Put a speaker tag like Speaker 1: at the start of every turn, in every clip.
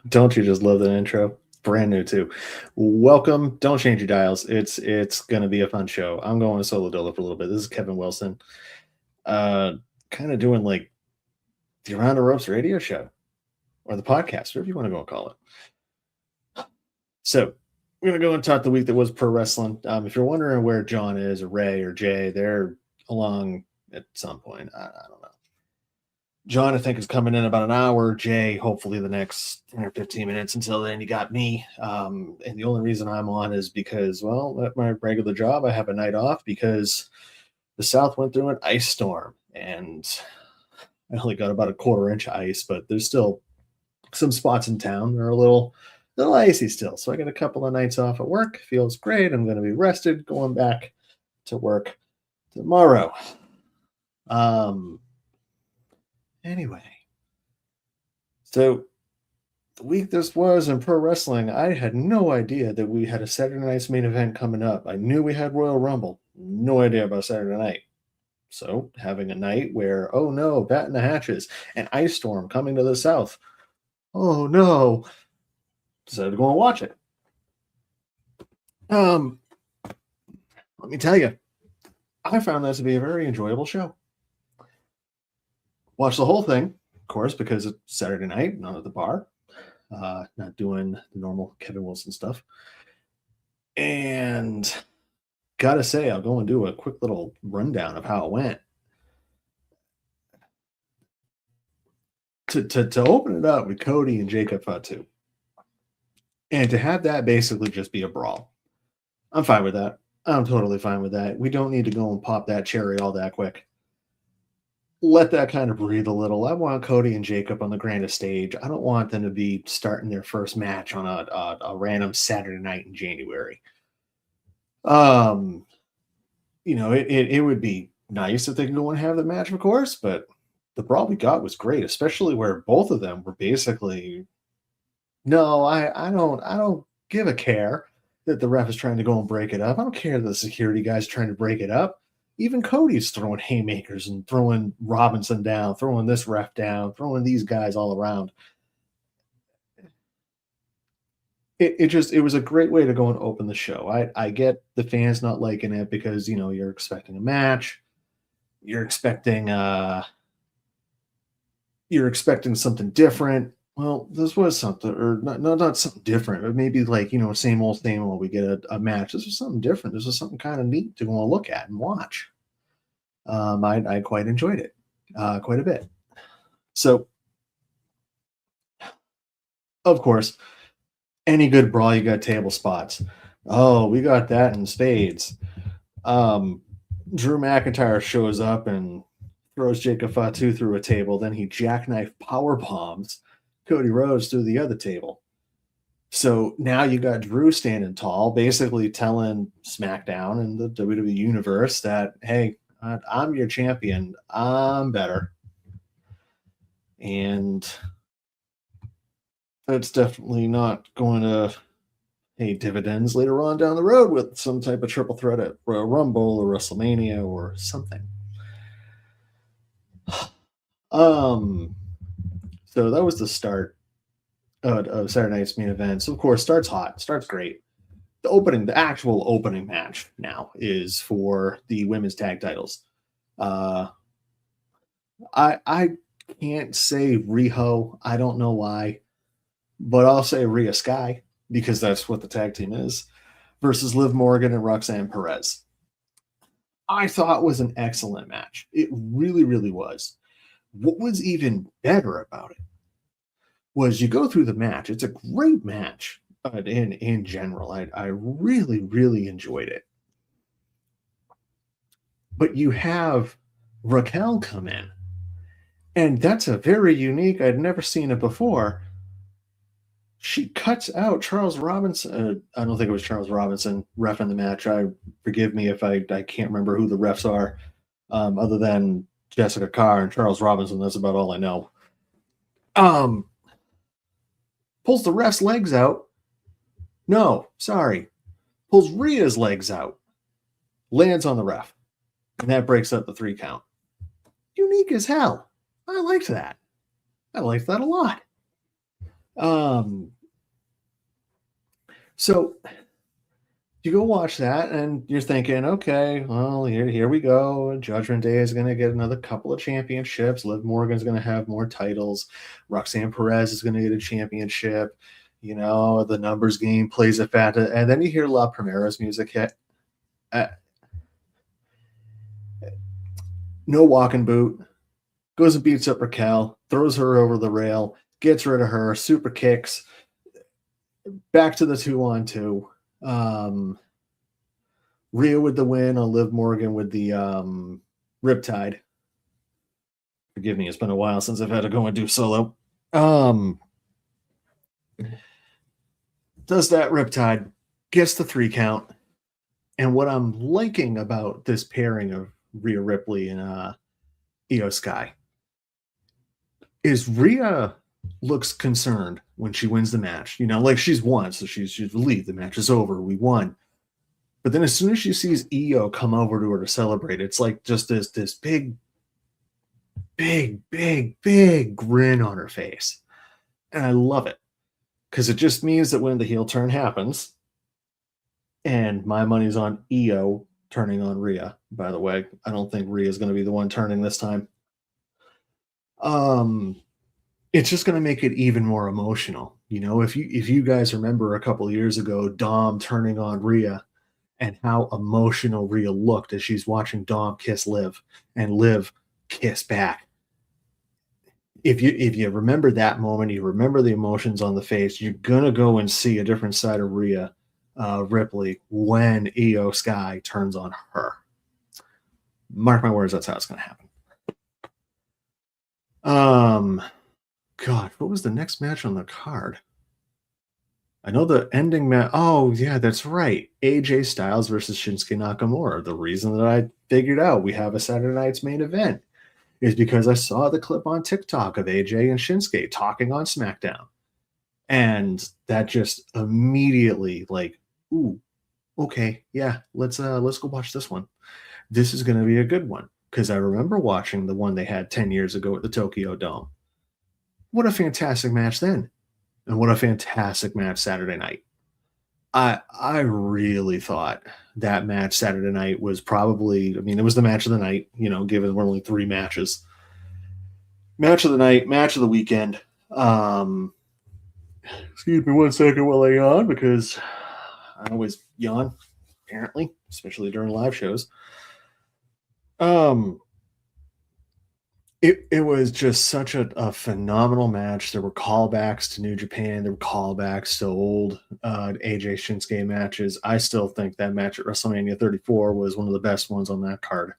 Speaker 1: Don't you just love that intro? Brand new too. Welcome. Don't change your dials. It's gonna be a fun show. I'm going solo dolo for a little bit. This is Kevin Wilson. Uh kind of doing like the Around the Ropes radio show or the podcast, whatever you want to go and call it. So we're gonna go and talk the week that was pro wrestling. If you're wondering where John is or Ray or Jay, they're along at some point. I don't know. John, I think, is coming in about an hour. Jay, hopefully the next 10 or 15 minutes. Until then, you got me. And the only reason I'm on is because, well, at my regular job, I have a night off because the South went through an ice storm. And I only got about a quarter-inch ice, but there's still some spots in town that are a little icy still. So I got a couple of nights off at work. Feels great. I'm going to be rested going back to work tomorrow. Um, anyway, so the week this was in pro wrestling, I had no idea that we had a Saturday night's main event coming up. I knew we had Royal Rumble, no idea about Saturday night. So having a night where, oh no, bat in the hatches, an ice storm coming to the south. Oh no. Decided to go and watch it. Um, let me tell you, I found that to be a very enjoyable show. Watched the whole thing, of course, because it's Saturday night, not at the bar. Not doing the normal Kevin Wilson stuff. And gotta say, I'll go and do a quick little rundown of how it went. To open it up with Cody and Jacob Fatu, and to have that basically just be a brawl, I'm fine with that. I'm totally fine with that. We don't need to go and pop that cherry all that quick. Let that kind of breathe a little. I want Cody and Jacob on the grandest stage. I don't want them to be starting their first match on a random Saturday night in January. Um, it would be nice if they can go and have the match, of course, but the brawl we got was great, especially where both of them were basically, no, I don't give a care that the ref is trying to go and break it up. I don't care that the security guy's trying to break it up. Even Cody's throwing haymakers and throwing Robinson down, throwing this ref down, throwing these guys all around. It was a great way to go and open the show. I get the fans not liking it because you're expecting a match, you're expecting something different. Well, this was something, or not something different, but maybe like same old same old. We get a match. This was something different. This was something kind of neat to go and look at and watch. I quite enjoyed it, quite a bit. So, of course, any good brawl, you got table spots. Oh, we got that in spades. Um, Drew McIntyre shows up and throws Jacob Fatu through a table. Then he jackknife power bombs Cody Rhodes through the other table. So now you got Drew standing tall, basically telling SmackDown and the WWE universe that, hey, I'm your champion. I'm better. And that's definitely not going to pay dividends later on down the road with some type of triple threat at Royal Rumble or WrestleMania or something. So that was the start of Saturday night's main event. So of course, starts hot, starts great. The actual opening match now is for the women's tag titles. I can't say Riho. I don't know why, but I'll say Rhea Sky because that's what the tag team is versus Liv Morgan and Roxanne Perez. I thought was an excellent match. It really, really was. What was even better about it was you go through the match. It's a great match in general. I really, really enjoyed it. But you have Raquel come in, and that's a very unique. I'd never seen it before. She cuts out Charles Robinson. I don't think it was Charles Robinson ref in the match. Forgive me if I can't remember who the refs are, other than Jessica Carr and Charles Robinson. That's about all I know. Um, Pulls the ref's legs out. No, sorry. Pulls Rhea's legs out. Lands on the ref. And that breaks up the 3 count. Unique as hell. I liked that. I liked that a lot. Um, so you go watch that and you're thinking, okay, well, here we go. Judgment Day is going to get another couple of championships. Liv Morgan's going to have more titles. Roxanne Perez is going to get a championship. You know, the numbers game plays a factor. And then you hear La Primera's music hit. Uh, no walking boot. Goes and beats up Raquel, throws her over the rail, gets rid of her, super kicks. Back to the 2-on-2. Rhea with the win on Liv Morgan with the Riptide. Forgive me, it's been a while since I've had to go and do solo. Does that Riptide, gets the 3 count. And what I'm liking about this pairing of Rhea Ripley and Io Sky is Rhea looks concerned when she wins the match. You know, like she's won, so she's relieved. The match is over. We won. But then as soon as she sees Io come over to her to celebrate, it's like just this big grin on her face. And I love it. Because it just means that when the heel turn happens, and my money's on Io turning on Rhea, by the way. I don't think Rhea is going to be the one turning this time. It's just going to make it even more emotional. You know, if you guys remember a couple of years ago, Dom turning on Rhea and how emotional Rhea looked as she's watching Dom kiss Liv and Liv kiss back. If you remember that moment, you remember the emotions on the face, you're gonna go and see a different side of Rhea Ripley when Io Sky turns on her. Mark my words, that's how it's gonna happen. God, what was the next match on the card? I know the ending match. Oh, yeah, that's right. AJ Styles versus Shinsuke Nakamura. The reason that I figured out we have a Saturday night's main event is because I saw the clip on TikTok of AJ and Shinsuke talking on SmackDown. And that just immediately like, ooh, okay, yeah, let's go watch this one. This is gonna be a good one. Because I remember watching the one they had 10 years ago at the Tokyo Dome. What a fantastic match then. And what a fantastic match Saturday night. I really thought that match Saturday night was probably, I mean, it was the match of the night, you know, given we're only 3 matches. Match of the night, match of the weekend. Excuse me one second while I yawn, because I always yawn, apparently, especially during live shows. It was just such a phenomenal match. There were callbacks to New Japan. There were callbacks to old AJ Shinsuke matches. I still think that match at WrestleMania 34 was one of the best ones on that card.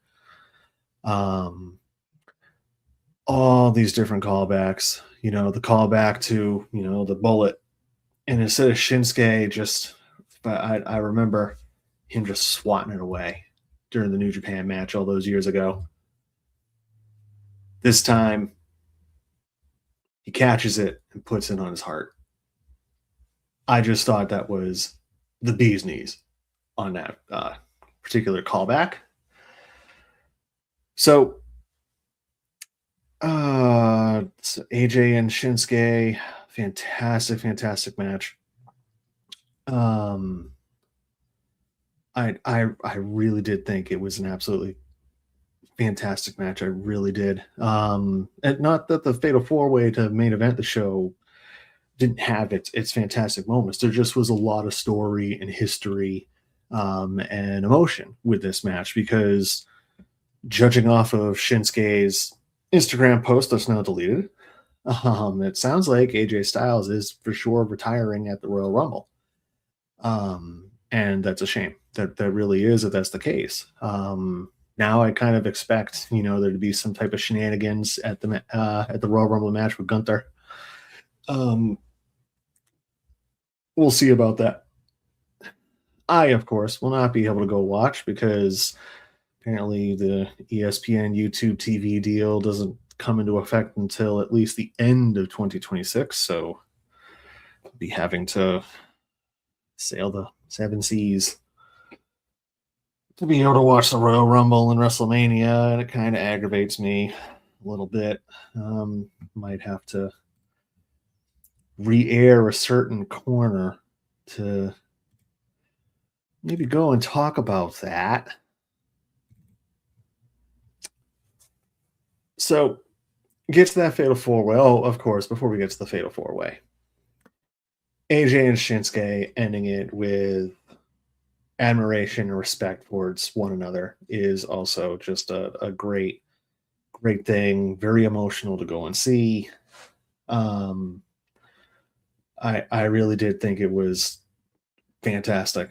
Speaker 1: All these different callbacks. You know, the callback to, you know, the bullet. And instead of Shinsuke just, I remember him just swatting it away during the New Japan match all those years ago. This time, he catches it and puts it on his heart. I just thought that was the bee's knees on that particular callback. So, AJ and Shinsuke, fantastic match. I really did think it was an absolutely fantastic match. I really did. And not that the Fatal 4-Way to main event the show didn't have its fantastic moments. There just was a lot of story and history and emotion with this match, because judging off of Shinsuke's Instagram post that's now deleted, it sounds like AJ Styles is for sure retiring at the Royal Rumble. And that's a shame. That really is, if that's the case. Now I kind of expect, you know, there to be some type of shenanigans at the Royal Rumble match with Gunther. We'll see about that. I, of course, will not be able to go watch, because apparently the ESPN YouTube TV deal doesn't come into effect until at least the end of 2026. So I'll be having to sail the 7 seas to be able to watch the Royal Rumble and WrestleMania, and it kind of aggravates me a little bit. Might have to re-air a certain corner to maybe go and talk about that. So get to that fatal four way. Oh, of course, before we get to the fatal four way, AJ and Shinsuke ending it with admiration and respect towards one another is also just a great, great thing. Very emotional to go and see. Um, I really did think it was fantastic.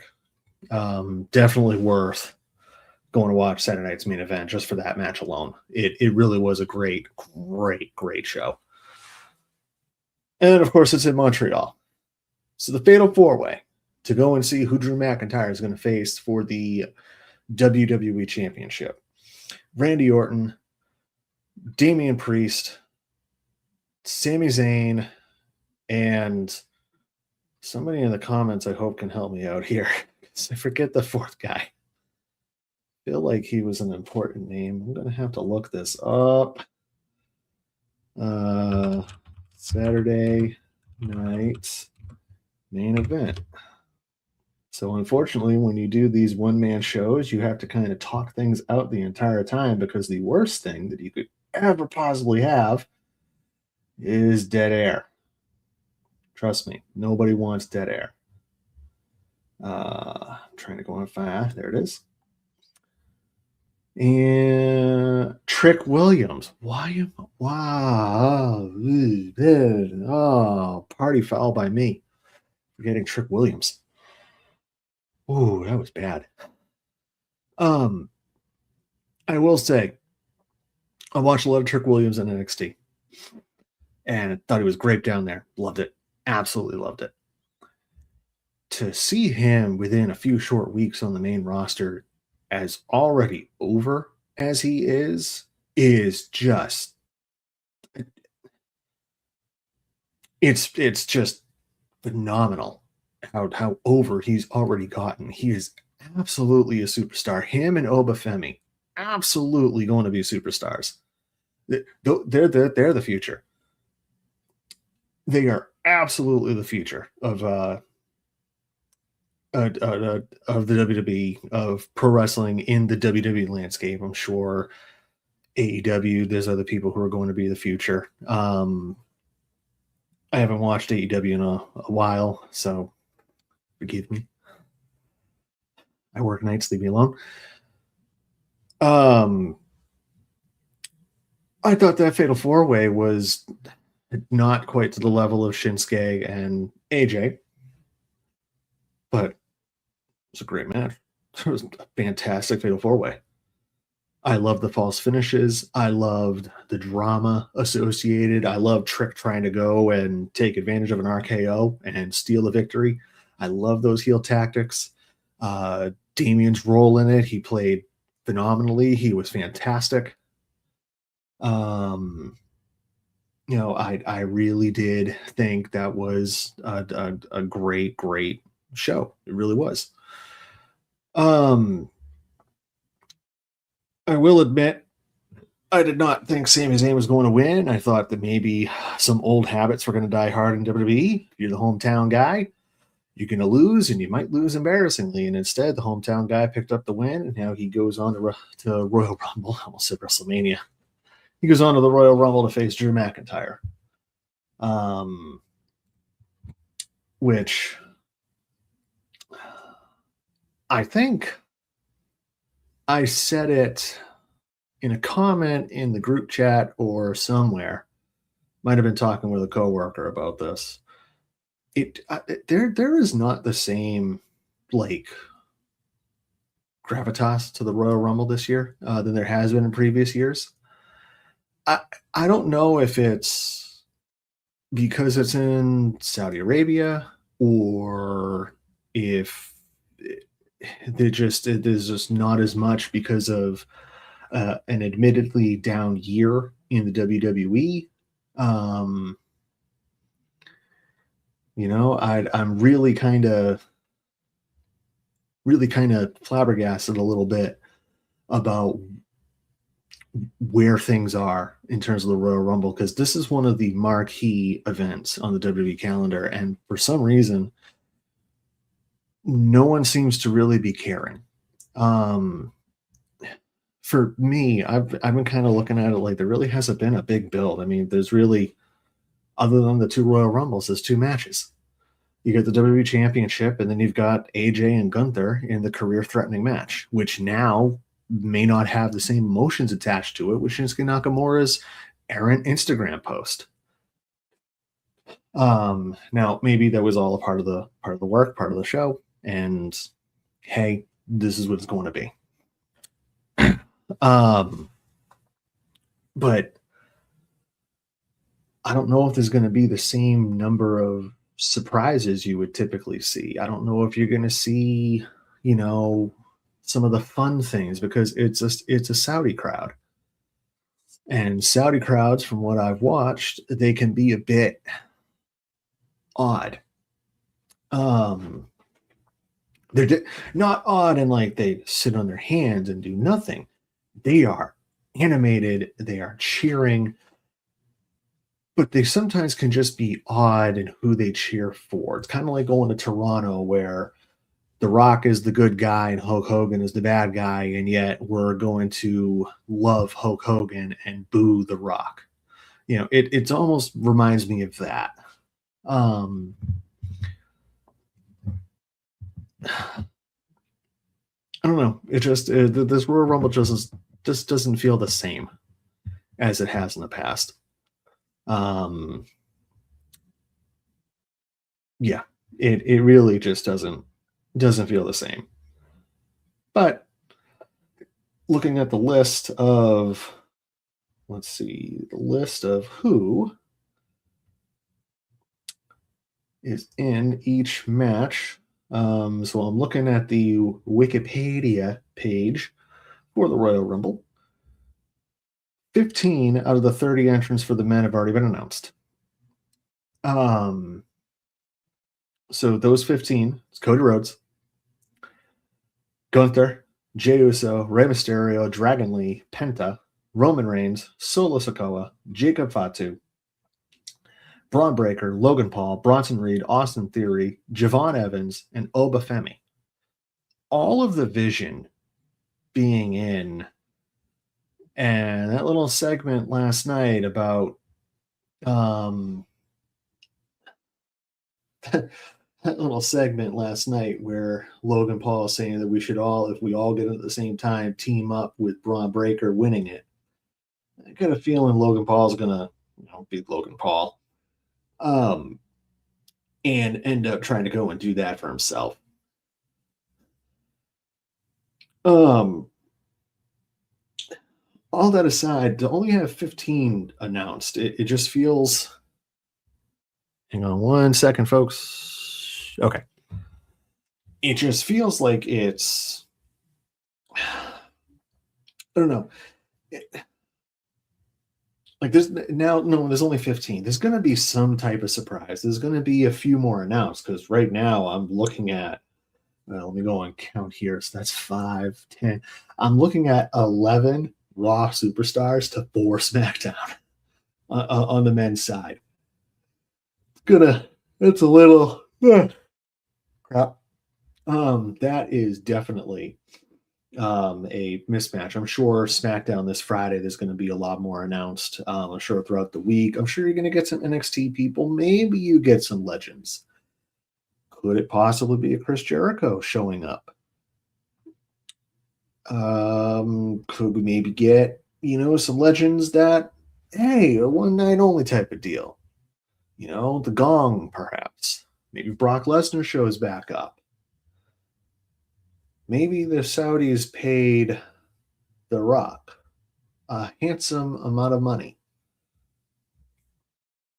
Speaker 1: Definitely worth going to watch Saturday night's main event just for that match alone. It really was a great, great, great show. And of course, it's in Montreal. So the Fatal Four Way to go and see who Drew McIntyre is going to face for the WWE Championship. Randy Orton, Damian Priest, Sami Zayn, and somebody in the comments I hope can help me out here. I forget the fourth guy. I feel like he was an important name. I'm going to have to look this up. Saturday night main event. So unfortunately, when you do these one-man shows, you have to kind of talk things out the entire time because the worst thing that you could ever possibly have is dead air. Trust me, nobody wants dead air. I'm trying to go on fast. There it is. And Trick Williams. Wow. Oh, party foul by me. Forgetting Trick Williams. Ooh, that was bad. I will say, I watched a lot of Trick Williams in NXT, and I thought he was great down there. Loved it. Absolutely loved it. To see him within a few short weeks on the main roster as already over as he is just it's just phenomenal how over he's already gotten. He is absolutely a superstar. Him and Obafemi absolutely going to be superstars. They're the future. They are absolutely the future of the WWE, of pro wrestling in the WWE landscape. I'm sure AEW, there's other people who are going to be the future. I haven't watched AEW in a while, so forgive me. I work nights, leave me alone. I thought that Fatal 4-Way was not quite to the level of Shinsuke and AJ, but it was a great match. It was a fantastic Fatal 4-Way. I loved the false finishes. I loved the drama associated. I loved Trick trying to go and take advantage of an RKO and steal a victory. I love those heel tactics. Damien's role in it, he played phenomenally. He was fantastic. I really did think that was a great, great show. It really was. I will admit, I did not think Sami Zayn was going to win. I thought that maybe some old habits were going to die hard in WWE. If you're the hometown guy, you're going to lose, and you might lose embarrassingly. And instead, the hometown guy picked up the win, and now he goes on to Royal Rumble. I almost said WrestleMania. He goes on to the Royal Rumble to face Drew McIntyre, which I think I said it in a comment in the group chat or somewhere. Might have been talking with a coworker about this. There is not the same like gravitas to the Royal Rumble this year than there has been in previous years. I don't know if it's because it's in Saudi Arabia or if there's just not as much because of an admittedly down year in the WWE. I'm really kind of flabbergasted a little bit about where things are in terms of the Royal Rumble, because this is one of the marquee events on the WWE calendar, and for some reason, no one seems to really be caring. Um, for me, I've been kind of looking at it like there really hasn't been a big build. I mean, there's really, other than the two Royal Rumbles, there's two matches. You get the WWE Championship, and then you've got AJ and Gunther in the career-threatening match, which now may not have the same emotions attached to it with Shinsuke Nakamura's errant Instagram post. Now maybe that was all a part of the work, part of the show, and hey, this is what it's going to be. Um, but I don't know if there's going to be the same number of surprises you would typically see. I don't know if you're going to see, you know, some of the fun things, because it's a Saudi crowd. And Saudi crowds, from what I've watched, they can be a bit odd. Um, not odd in like they sit on their hands and do nothing. They are animated, they are cheering, but they sometimes can just be odd in who they cheer for. It's kind of like going to Toronto, where The Rock is the good guy and Hulk Hogan is the bad guy, and yet we're going to love Hulk Hogan and boo The Rock. It almost reminds me of that. Um, I don't know. This Royal Rumble just doesn't feel the same as it has in the past. Um, yeah, it really just doesn't feel the same. But looking at the list of, let's see, the list of who is in each match. So I'm looking at the Wikipedia page for the Royal Rumble. 15 out of the 30 entrants for the men have already been announced. Um, so those 15, it's Cody Rhodes, Gunther, Jey Uso, Rey Mysterio, Dragon Lee, Penta, Roman Reigns, Solo Sikoa, Jacob Fatu, Braun Breaker, Logan Paul, Bronson Reed, Austin Theory, Javon Evans, and Oba Femi. All of the Vision being in, and that little segment last night about that little segment last night where Logan Paul is saying that we should all, if we all get it at the same time, team up with Braun Breaker winning it. I got a feeling Logan Paul's gonna, beat Logan Paul, and end up trying to go and do that for himself. Um, all that aside, to only have 15 announced, it just feels. Hang on one second, folks. Okay. It just feels like it's. I don't know. Like there's now, no, there's only 15. There's going to be some type of surprise. There's going to be a few more announced, because right now I'm looking at, well, let me go and count here. So that's 5, 10. I'm looking at 11 Raw superstars to 4 SmackDown on the men's side. It's a little crap. That is definitely a mismatch. I'm sure SmackDown this Friday, there's going to be a lot more announced. I'm sure throughout the week. I'm sure you're going to get some NXT people. Maybe you get some legends. Could it possibly be a Chris Jericho showing up? Could we maybe get, some legends that, hey, a one night only type of deal? The Gong, perhaps. Maybe Brock Lesnar shows back up. Maybe the Saudis paid The Rock a handsome amount of money.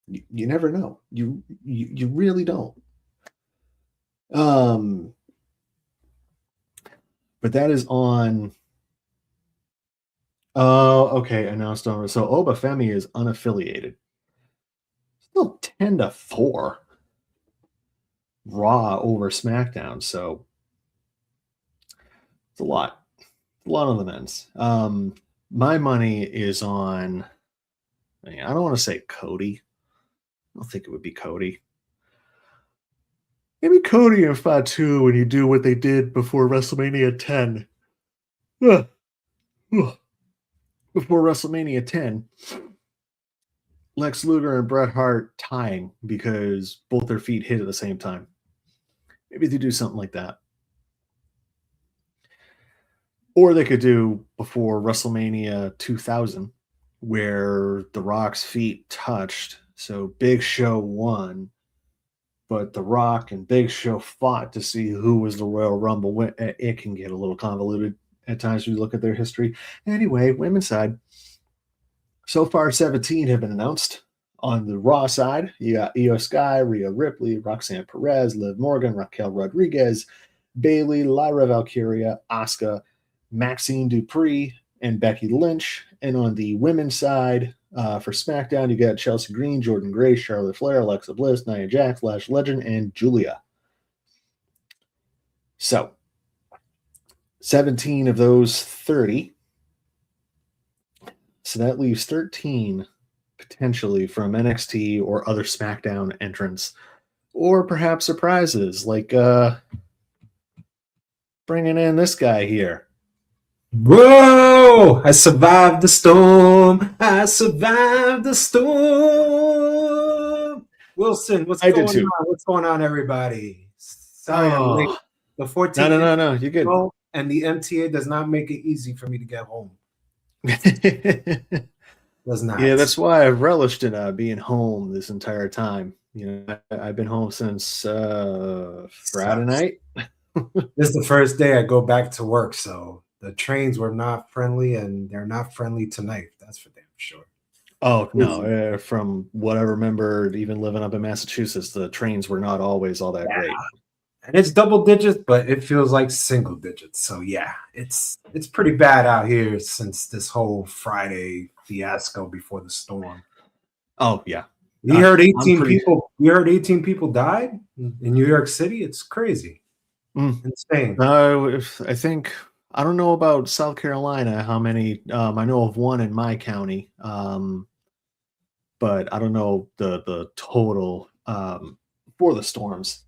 Speaker 1: You never know. You really don't. But that is on. Oh, okay. Announced on. So Oba Femi is unaffiliated. Still 10-4 Raw over SmackDown. So it's a lot. A lot on the men's. My money is on. I don't want to say Cody. I don't think it would be Cody. Maybe Cody and Fatu when you do what they did before WrestleMania 10. Ugh. Ugh. Before WrestleMania 10, Lex Luger and Bret Hart tying because both their feet hit at the same time. Maybe they do something like that. Or they could do before WrestleMania 2000, where The Rock's feet touched. So Big Show won, but The Rock and Big Show fought to see who was the Royal Rumble. It can get a little convoluted at times when you look at their history. Anyway, women's side. So far, 17 have been announced. On the Raw side, you got Io Sky, Rhea Ripley, Roxanne Perez, Liv Morgan, Raquel Rodriguez, Bayley, Lyra Valkyria, Asuka, Maxine Dupree, and Becky Lynch. And on the women's side, for SmackDown, you got Chelsea Green, Jordan Grace, Charlotte Flair, Alexa Bliss, Nia Jax, Lash Legend, and Julia. So, 17 of those 30. So that leaves 13 potentially from NXT or other SmackDown entrants, or perhaps surprises like bringing in this guy here.
Speaker 2: Whoa! I survived the storm. I survived the storm. Wilson, what's going on? What's going on, everybody? Sorry, I'm late. The 14th.
Speaker 1: No. You're good.
Speaker 2: And the MTA does not make it easy for me to get home. Does not.
Speaker 1: Yeah, that's why I've relished in being home this entire time. You know, I've been home since Friday night.
Speaker 2: This is the first day I go back to work, so the trains were not friendly, and they're not friendly tonight. That's for damn sure.
Speaker 1: Oh, no. From what I remember, even living up in Massachusetts, the trains were not always all that great.
Speaker 2: And it's double digits, but it feels like single digits. So, yeah, it's pretty bad out here since this whole Friday fiasco before the storm.
Speaker 1: Oh, yeah.
Speaker 2: You heard 18 people. You heard 18 people died in New York City. It's crazy. Insane.
Speaker 1: I think I don't know about South Carolina. How many? I know of one in my county, but I don't know the total for the storms.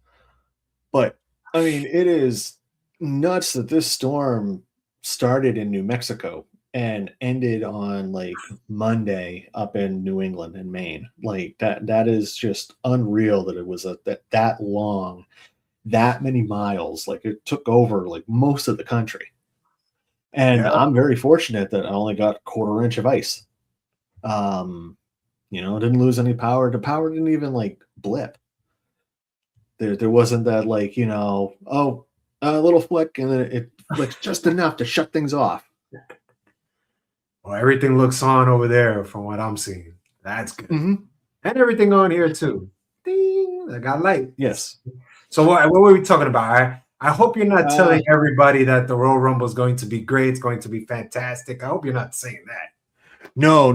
Speaker 1: But I mean, it is nuts that this storm started in New Mexico and ended on like Monday up in New England and Maine. Like that is just unreal that it was that long, that many miles. Like it took over like most of the country. And I'm very fortunate that I only got a quarter inch of ice. Didn't lose any power. The power didn't even like blip. There wasn't that like, a little flick and then it flicks just enough to shut things off.
Speaker 2: Well, everything looks on over there from what I'm seeing. That's good.
Speaker 1: Mm-hmm.
Speaker 2: And everything on here too. Ding! I got light.
Speaker 1: Yes.
Speaker 2: So what were we talking about? I hope you're not telling everybody that the Royal Rumble is going to be great. It's going to be fantastic. I hope you're not saying that.
Speaker 1: No.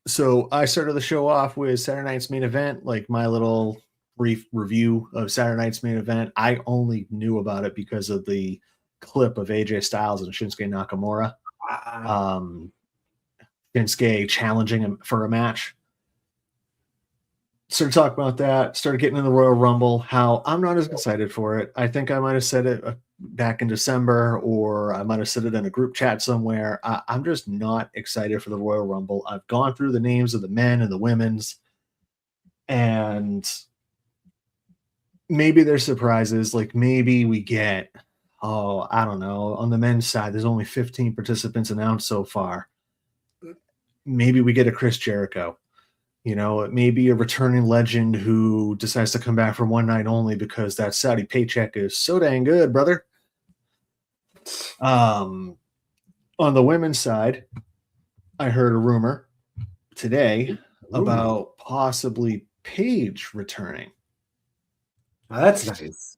Speaker 1: So I started the show off with Saturday Night's Main Event, like my little brief review of Saturday Night's Main Event. I only knew about it because of the clip of AJ Styles and Shinsuke Nakamura. Shinsuke challenging him for a match. Started talking about that, started getting in the Royal Rumble, how I'm not as excited for it. I think I might have said it back in December, or I might have said it in a group chat somewhere. I'm just not excited for the Royal Rumble. I've gone through the names of the men and the women's, and maybe there's surprises. Like maybe we get, I don't know, on the men's side, there's only 15 participants announced so far. Maybe we get a Chris Jericho. Maybe a returning legend who decides to come back for one night only because that Saudi paycheck is so dang good, brother. On the women's side, I heard a rumor today about possibly Paige returning.
Speaker 2: Oh, that's nice.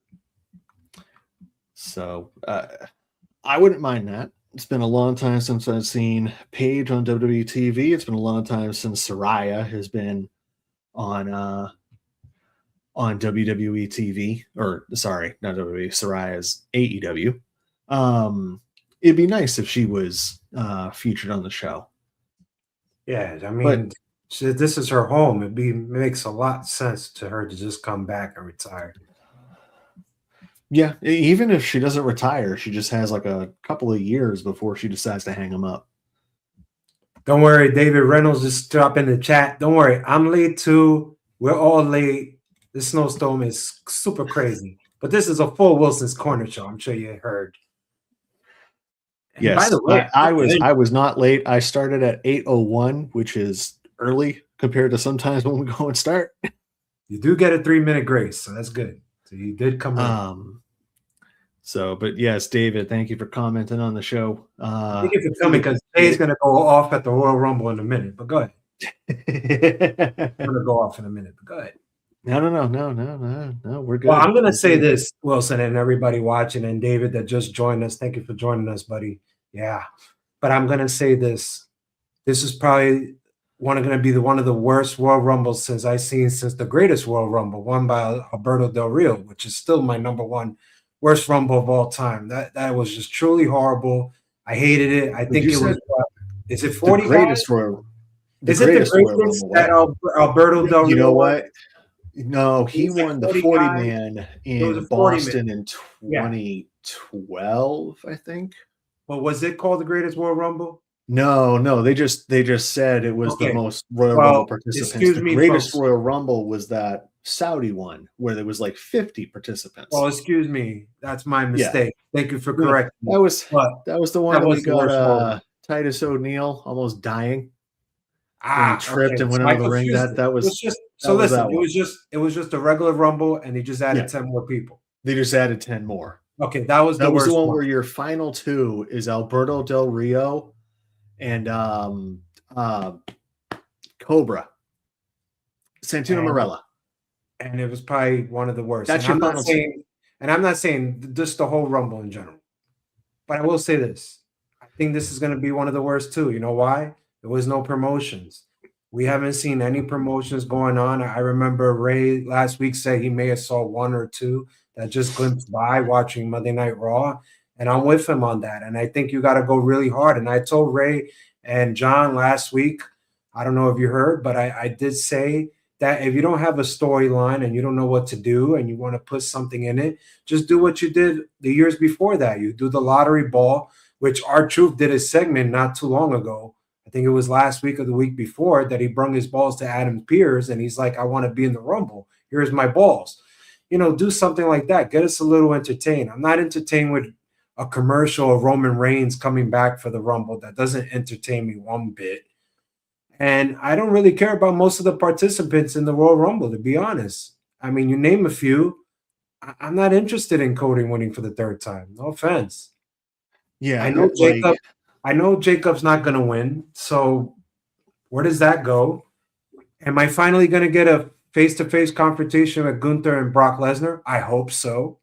Speaker 1: So I wouldn't mind that. It's been a long time since I've seen Paige on WWE TV. It's been a long time since Saraya has been on WWE TV. Or sorry, not WWE. Saraya's AEW. It'd be nice if she was featured on the show.
Speaker 2: Yeah, I mean, this is her home. It makes a lot of sense to her to just come back and retire.
Speaker 1: Yeah, even if she doesn't retire, she just has like a couple of years before she decides to hang him up.
Speaker 2: Don't worry, David Reynolds just dropped in the chat. Don't worry, I'm late too. We're all late. This snowstorm is super crazy. But this is a full Wilson's Corner show. I'm sure you heard. And
Speaker 1: Yes,
Speaker 2: by the way,
Speaker 1: I was not late. I started at 8:01, which is early compared to sometimes when we go and start.
Speaker 2: You do get a 3-minute grace, so that's good. So you did come in.
Speaker 1: But yes, David, thank you for commenting on the show.
Speaker 2: Thank you for coming because Jay's going to go off at the Royal Rumble in a minute. But go ahead. I'm going to go off in a minute. But go ahead.
Speaker 1: No. We're good.
Speaker 2: Well, I'm going to say this, Wilson, and everybody watching, and David that just joined us. Thank you for joining us, buddy. Yeah. But I'm going to say this. This is probably going to be one of the worst Royal Rumbles since the greatest Royal Rumble, won by Alberto Del Rio, which is still my number one worst Rumble of all time. That was just truly horrible. I hated it. I think it was. Is it 40?
Speaker 1: The greatest Royal.
Speaker 2: Is it the greatest that Alberto Del Rio?
Speaker 1: You know what? No, he won the 40-man in Boston in 2012, I think.
Speaker 2: Well, was it called the greatest Royal Rumble?
Speaker 1: No. They just said it was the most Royal Rumble participants. The greatest
Speaker 2: folks.
Speaker 1: Royal Rumble was that Saudi one where there was like 50 participants.
Speaker 2: Oh, excuse me. That's my mistake. Yeah. Thank you for correcting me.
Speaker 1: That was the one that we got Titus O'Neil almost dying. He tripped and went out of the ring. That was just
Speaker 2: listen, it was just a regular Rumble and they just added 10 more people.
Speaker 1: They just added 10 more.
Speaker 2: Okay, that was the worst
Speaker 1: one where your final two is Alberto Del Rio and Cobra. Santino Marella.
Speaker 2: And it was probably one of the worst.
Speaker 1: That's your final two.
Speaker 2: And I'm not saying just the whole Rumble in general. But I will say this. I think this is going to be one of the worst too. You know why? There was no promotions. We haven't seen any promotions going on. I remember Ray last week said he may have saw one or two that just glimpsed by watching Monday Night Raw. And I'm with him on that. And I think you got to go really hard. And I told Ray and John last week, I don't know if you heard, but I did say that if you don't have a storyline and you don't know what to do and you want to put something in it, just do what you did the years before that. You do the lottery ball, which R-Truth did a segment not too long ago. I think it was last week or the week before that he brung his balls to Adam Pearce and he's like, I want to be in the Rumble. Here's my balls. Do something like that. Get us a little entertained. I'm not entertained with a commercial of Roman Reigns coming back for the Rumble. That doesn't entertain me one bit. And I don't really care about most of the participants in the Royal Rumble, to be honest. I mean, you name a few. I'm not interested in Cody winning for the third time. No offense.
Speaker 1: Yeah,
Speaker 2: I know Jacob's not going to win. So where does that go? Am I finally going to get a face-to-face confrontation with Gunther and Brock Lesnar? I hope so.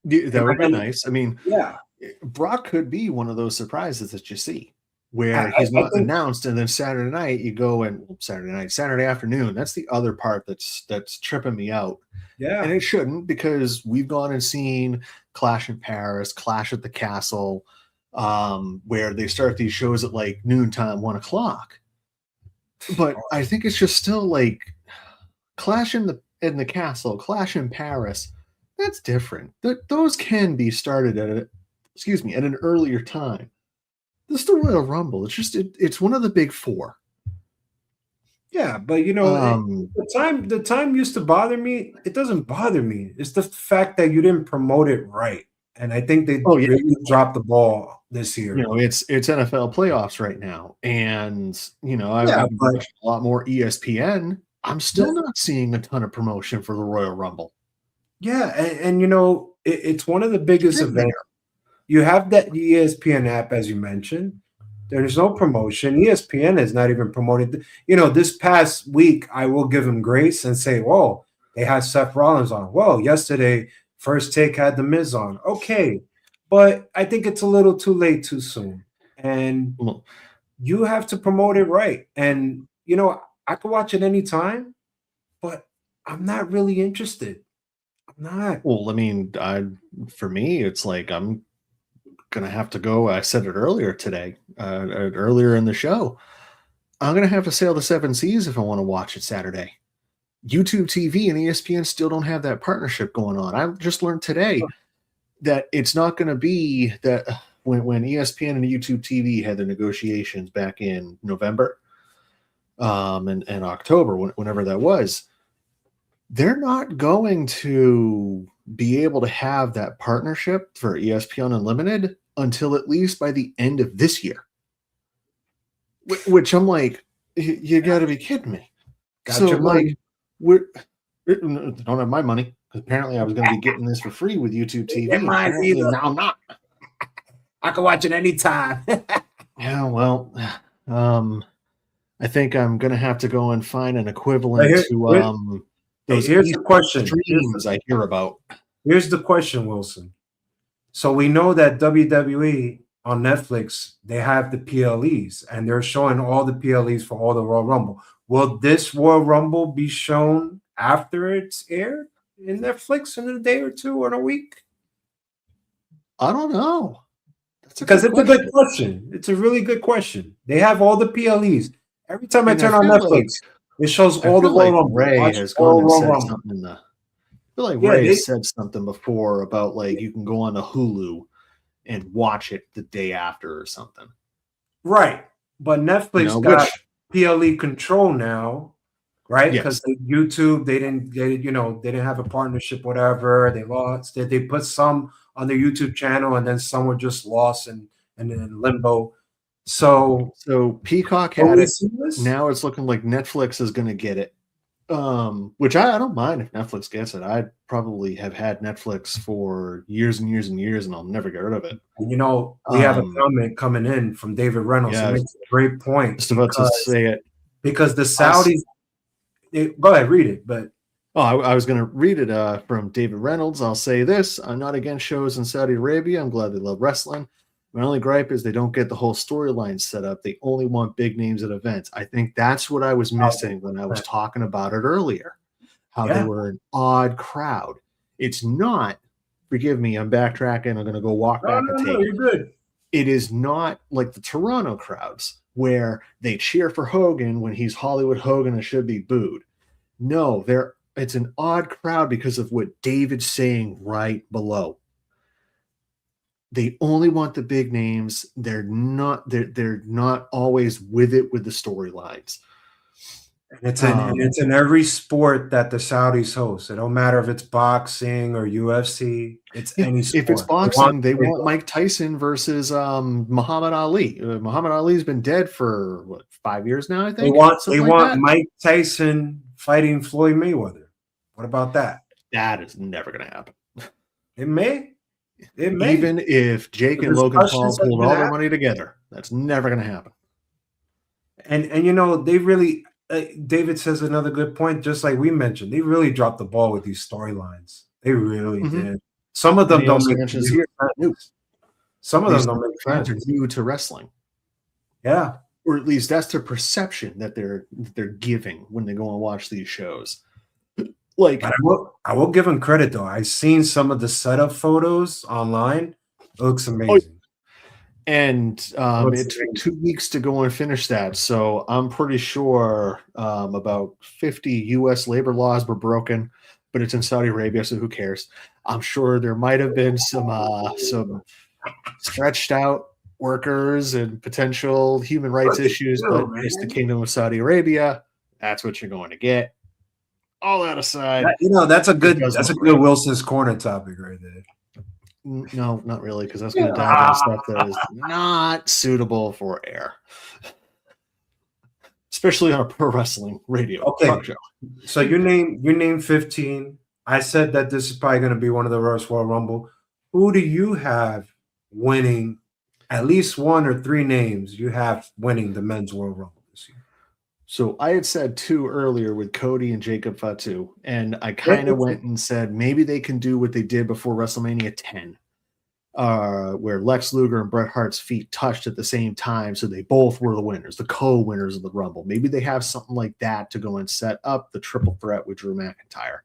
Speaker 1: That would be nice. I mean, Brock could be one of those surprises that you see where he's not announced, and then Saturday night you go and Saturday afternoon. That's the other part that's tripping me out.
Speaker 2: Yeah,
Speaker 1: and it shouldn't, because we've gone and seen Clash in Paris, Clash at the Castle, where they start these shows at like noontime, 1 o'clock. But I think it's just still like Clash in the Castle, Clash in Paris. That's different. Those can be started at an earlier time. This is the Royal Rumble. It's just it's one of the big four.
Speaker 2: Yeah, but the time used to bother me. It doesn't bother me. It's the fact that you didn't promote it right, and I think they really dropped the ball this year.
Speaker 1: It's NFL playoffs right now, and I've watched a lot more ESPN. I'm still not seeing a ton of promotion for the Royal Rumble.
Speaker 2: Yeah, and it's one of the biggest events. You have that ESPN app, as you mentioned. There's no promotion. ESPN is not even promoted. This past week, I will give them grace and say, whoa, they had Seth Rollins on. Whoa, yesterday, First Take had The Miz on. Okay, but I think it's a little too late too soon. And you have to promote it right. And, I could watch it anytime, but I'm not really interested. I'm not.
Speaker 1: Well, I mean, for me, it's like gonna have to go. I said it earlier today, earlier in the show. I'm gonna have to sail the seven seas if I want to watch it Saturday. YouTube TV and ESPN still don't have that partnership going on. I just learned today that it's not going to be that when ESPN and YouTube TV had their negotiations back in November and October, whenever that was, they're not going to be able to have that partnership for ESPN Unlimited until at least by the end of this year. Which I'm like, you got to be kidding me.
Speaker 2: Got
Speaker 1: So
Speaker 2: your money.
Speaker 1: like, don't have my money because apparently I was going to be getting this for free with YouTube TV.
Speaker 2: Get mine
Speaker 1: Apparently
Speaker 2: either.
Speaker 1: now I'm not.
Speaker 2: I can watch it anytime.
Speaker 1: Yeah, well, I think I'm going to have to go and find an equivalent to those
Speaker 2: here's the question.
Speaker 1: streams I hear about.
Speaker 2: Here's the question, Wilson. So we know that WWE on Netflix, they have the PLEs and they're showing all the PLEs for all the Royal Rumble. Will this Royal Rumble be shown after it's aired in Netflix in a day or two or in a week?
Speaker 1: I don't know.
Speaker 2: Because it's a good question. It's a really good question. They have all the PLEs. Every time I turn on Netflix, it shows all the Royal Rumble.
Speaker 1: Ray has gone and said something in the. I feel like Ray has said something before about like you can go on to Hulu and watch it the day after or something.
Speaker 2: Right. But Netflix got PLE control now, right? Because YouTube, they didn't have a partnership, whatever. They lost. They put some on their YouTube channel, and then some were just lost and in limbo. So
Speaker 1: Peacock had it. Now it's looking like Netflix is going to get it. Which I don't mind if Netflix gets it. I probably have had Netflix for years and years and years, and I'll never get rid of it.
Speaker 2: And we have a comment coming in from David Reynolds. He makes a great point.
Speaker 1: Just about to say it.
Speaker 2: Because the Saudis, go ahead, read it. But
Speaker 1: I was going to read it from David Reynolds. I'll say this: I'm not against shows in Saudi Arabia. I'm glad they love wrestling. My only gripe is they don't get the whole storyline set up. They only want big names at events. I think that's what I was missing when I was talking about it earlier, how they were an odd crowd. It's not, forgive me, I'm backtracking. I'm going to go walk back a tape.
Speaker 2: You're good.
Speaker 1: It is not like the Toronto crowds where they cheer for Hogan when he's Hollywood Hogan and should be booed. No, it's an odd crowd because of what David's saying right below. They only want the big names. They're not always with it with the storylines.
Speaker 2: And it's in every sport that the Saudis host. It don't matter if it's boxing or UFC. It's any sport.
Speaker 1: If it's boxing, they want Mike Tyson versus Muhammad Ali. Muhammad Ali's been dead for 5 years now, I think.
Speaker 2: They want Mike Tyson fighting Floyd Mayweather. What about that?
Speaker 1: That is never going to happen.
Speaker 2: It may.
Speaker 1: Even if Jake and Logan Paul pulled all their money together, that's never going to happen.
Speaker 2: And they really, David says another good point, just like we mentioned, they really dropped the ball with these storylines. They really did. Some of them don't make sense. Some of them don't make sense.
Speaker 1: Are new to wrestling.
Speaker 2: Yeah.
Speaker 1: Or at least that's the perception that they're giving when they go and watch these shows. Like,
Speaker 2: I will give him credit though. I've seen some of the setup photos online. It looks amazing.
Speaker 1: And it took 2 weeks to go and finish that. So I'm pretty sure about 50 U.S. labor laws were broken, but it's in Saudi Arabia, so who cares? I'm sure there might have been some stretched out workers and potential human rights issues, but it's the Kingdom of Saudi Arabia. That's what you're going to get. All that aside,
Speaker 2: that's a good Wilson's Corner topic right there.
Speaker 1: No, not really, because that's going to dive into stuff that is not suitable for air, especially on a pro wrestling radio talk show.
Speaker 2: So you name 15. I said that this is probably going to be one of the worst Royal Rumble. Who do you have winning? At least one or three names you have winning the men's World Rumble this year.
Speaker 1: So I had said 2 earlier with Cody and Jacob Fatu, and I kind of went and said maybe they can do what they did before WrestleMania 10, where Lex Luger and Bret Hart's feet touched at the same time, so they both were the winners, the co-winners of the Rumble. Maybe they have something like that to go and set up the triple threat with Drew McIntyre.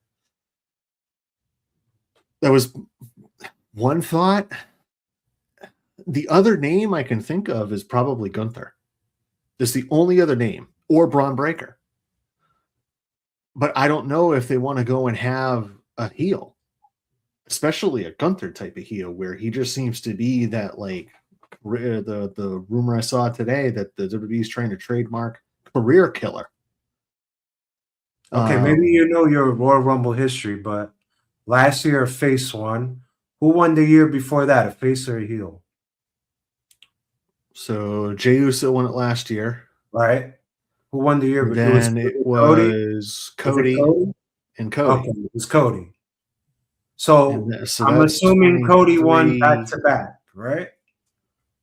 Speaker 1: That was one thought. The other name I can think of is probably Gunther. That's the only other name, or Braun Breaker. But I don't know if they want to go and have a heel, especially a Gunther type of heel, where he just seems to be that like the rumor I saw today that the WWE is trying to trademark career killer.
Speaker 2: Okay, maybe you know your Royal Rumble history, but last year a face won. Who won the year before that, a face or a heel?
Speaker 1: So Jey Uso won it last year.
Speaker 2: Right? Who won the year?
Speaker 1: And
Speaker 2: It was
Speaker 1: then it
Speaker 2: Cody.
Speaker 1: was
Speaker 2: Was it
Speaker 1: Cody
Speaker 2: Cody?
Speaker 1: and Cody.
Speaker 2: Okay, it was Cody. So
Speaker 1: So
Speaker 2: I'm
Speaker 1: that's
Speaker 2: assuming Cody won back
Speaker 1: 23.
Speaker 2: to back, right?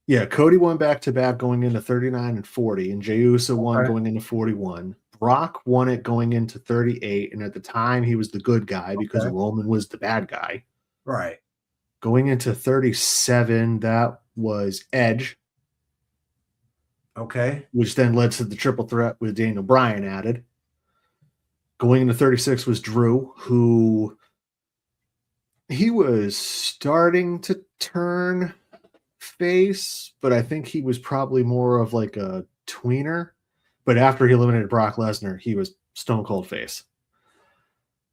Speaker 1: Yeah, Cody won back to back going into 39 and 40, and Jey Uso won
Speaker 2: Okay.
Speaker 1: going into 41. Brock won it going into 38, and at the time he was the good guy because
Speaker 2: Okay.
Speaker 1: Roman was the bad guy.
Speaker 2: Right.
Speaker 1: Going into 37, that was Edge,
Speaker 2: Okay.
Speaker 1: which then led to the triple threat with Daniel Bryan added. Going into 36 was Drew, who he was starting to turn face, but I think he was probably more of like a tweener. But after he eliminated Brock Lesnar, he was stone cold face.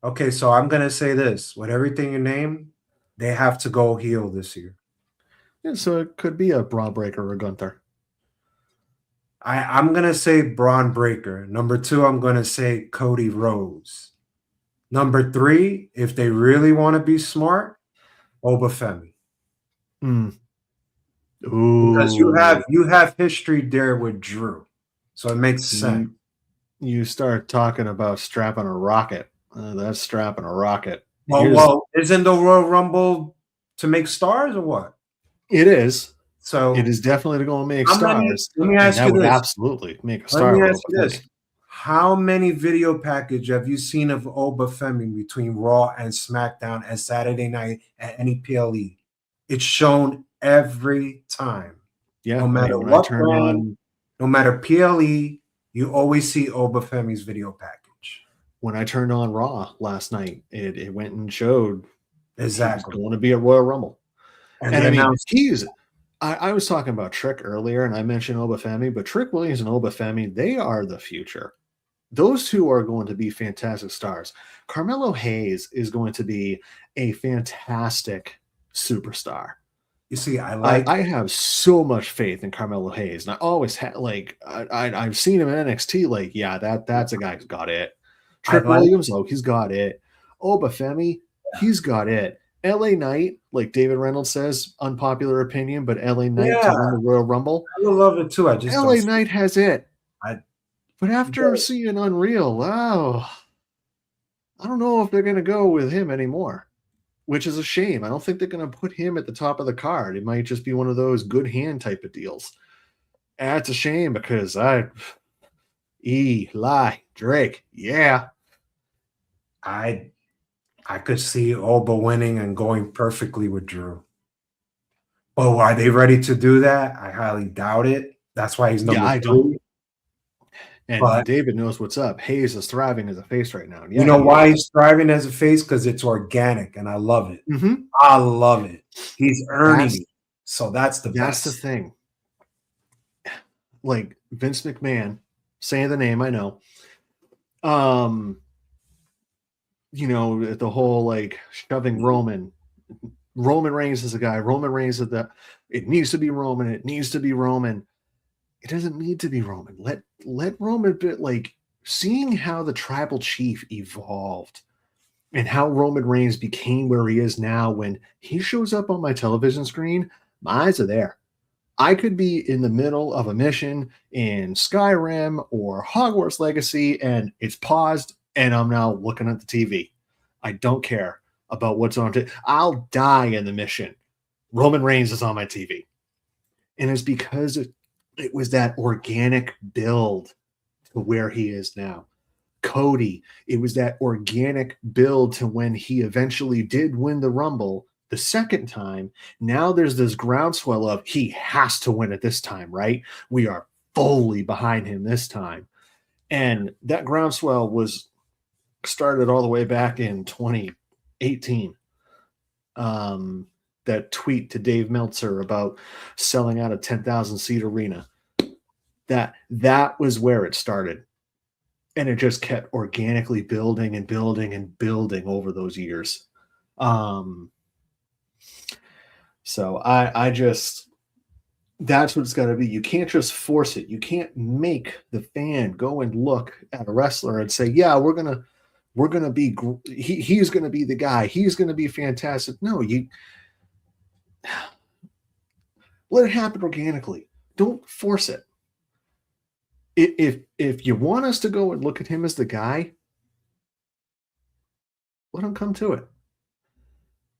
Speaker 2: Okay, so I'm gonna say this: with everything you name, they have to go heel this year.
Speaker 1: And so it could be a Braun Breaker or Gunther.
Speaker 2: I'm gonna say Braun Breaker. Number two, I'm gonna say Cody Rhodes. Number three, if they really want to be smart, Obafemi.
Speaker 1: Mm.
Speaker 2: Because
Speaker 1: Ooh.
Speaker 2: you have history there with Drew. So it makes sense.
Speaker 1: You start talking about strapping a rocket. That's strapping a rocket.
Speaker 2: Well, isn't the Royal Rumble to make stars or what?
Speaker 1: It is.
Speaker 2: So
Speaker 1: It is definitely to go and make
Speaker 2: how many?
Speaker 1: stars.
Speaker 2: Let me
Speaker 1: And
Speaker 2: ask
Speaker 1: that
Speaker 2: you
Speaker 1: would
Speaker 2: this.
Speaker 1: absolutely make a
Speaker 2: Let
Speaker 1: star
Speaker 2: me
Speaker 1: of
Speaker 2: ask you this.
Speaker 1: Obafemi.
Speaker 2: How many video package have you seen of Obafemi between Raw and SmackDown and Saturday night at any PLE? It's shown every time.
Speaker 1: Yeah,
Speaker 2: No
Speaker 1: I
Speaker 2: matter
Speaker 1: mean, when I
Speaker 2: what
Speaker 1: turned
Speaker 2: brand,
Speaker 1: on
Speaker 2: no matter PLE, you always see Obafemi's video package.
Speaker 1: Raw last night, it went and showed he was
Speaker 2: Exactly.
Speaker 1: going to be a Royal Rumble.
Speaker 2: And
Speaker 1: And
Speaker 2: they
Speaker 1: I mean,
Speaker 2: announced
Speaker 1: I was talking about Trick earlier, and I mentioned Obafemi, but Trick Williams and Obafemi, they are the future. Those two are going to be fantastic stars. Carmelo Hayes is going to be a fantastic superstar.
Speaker 2: you see, I
Speaker 1: I,
Speaker 2: like
Speaker 1: I have so much faith in Carmelo Hayes, and I always had like I've seen him in NXT. Like, yeah, that's a guy who's got it.
Speaker 2: I
Speaker 1: Trick
Speaker 2: like
Speaker 1: Williams, oh, he's got it. Obafemi, he's got it. LA Knight, like David Reynolds says, unpopular opinion, but LA Knight to
Speaker 2: yeah,
Speaker 1: win the Royal Rumble.
Speaker 2: I would love it too. I just don't
Speaker 1: LA
Speaker 2: see
Speaker 1: Knight has it.
Speaker 2: I
Speaker 1: But after seeing Unreal, wow, I don't know if they're going to go with him anymore, which is a shame. I don't think they're going to put him at the top of the card. It might just be one of those good hand type of deals. That's a shame because Eli Drake, yeah.
Speaker 2: I could see Oba winning and going perfectly with Drew. Oh, are they ready to do that? I highly doubt it. That's why he's
Speaker 1: Yeah,
Speaker 2: number
Speaker 1: I don't.
Speaker 2: three.
Speaker 1: And
Speaker 2: But
Speaker 1: David knows what's up. Hayes is thriving as a face right now. And
Speaker 2: you
Speaker 1: yeah,
Speaker 2: know
Speaker 1: he
Speaker 2: why
Speaker 1: is.
Speaker 2: he's thriving as a face? Because it's organic and I love it.
Speaker 1: Mm-hmm.
Speaker 2: I love it. He's earning it. So that's the
Speaker 1: That's
Speaker 2: best.
Speaker 1: the thing. Like Vince McMahon, saying the name, I know. The whole like shoving Roman. Roman Reigns is a guy. Roman Reigns is it needs to be Roman. It needs to be Roman. It doesn't need to be Roman. Let Roman be like seeing how the tribal chief evolved and how Roman Reigns became where he is now. When he shows up on my television screen, my eyes are there. I could be in the middle of a mission in Skyrim or Hogwarts Legacy and it's paused and I'm now looking at the TV. I don't care about what's on it. I'll die in the mission. Roman Reigns is on my TV. And it's because it was that organic build to where he is now. Cody, it was that organic build to when he eventually did win the Rumble the second time. Now there's this groundswell of he has to win it this time, right? We are fully behind him this time. And that groundswell was started all the way back in 2018. that tweet to Dave Meltzer about selling out a 10,000 seat arena. That was where it started. And it just kept organically building and building and building over those years. So I just, that's what it's got to be. You can't just force it. You can't make the fan go and look at a wrestler and say, yeah, we're gonna be he's gonna be the guy. He's gonna be fantastic. No, you let it happen organically. Don't force it. If you want us to go and look at him as the guy, let him come to it.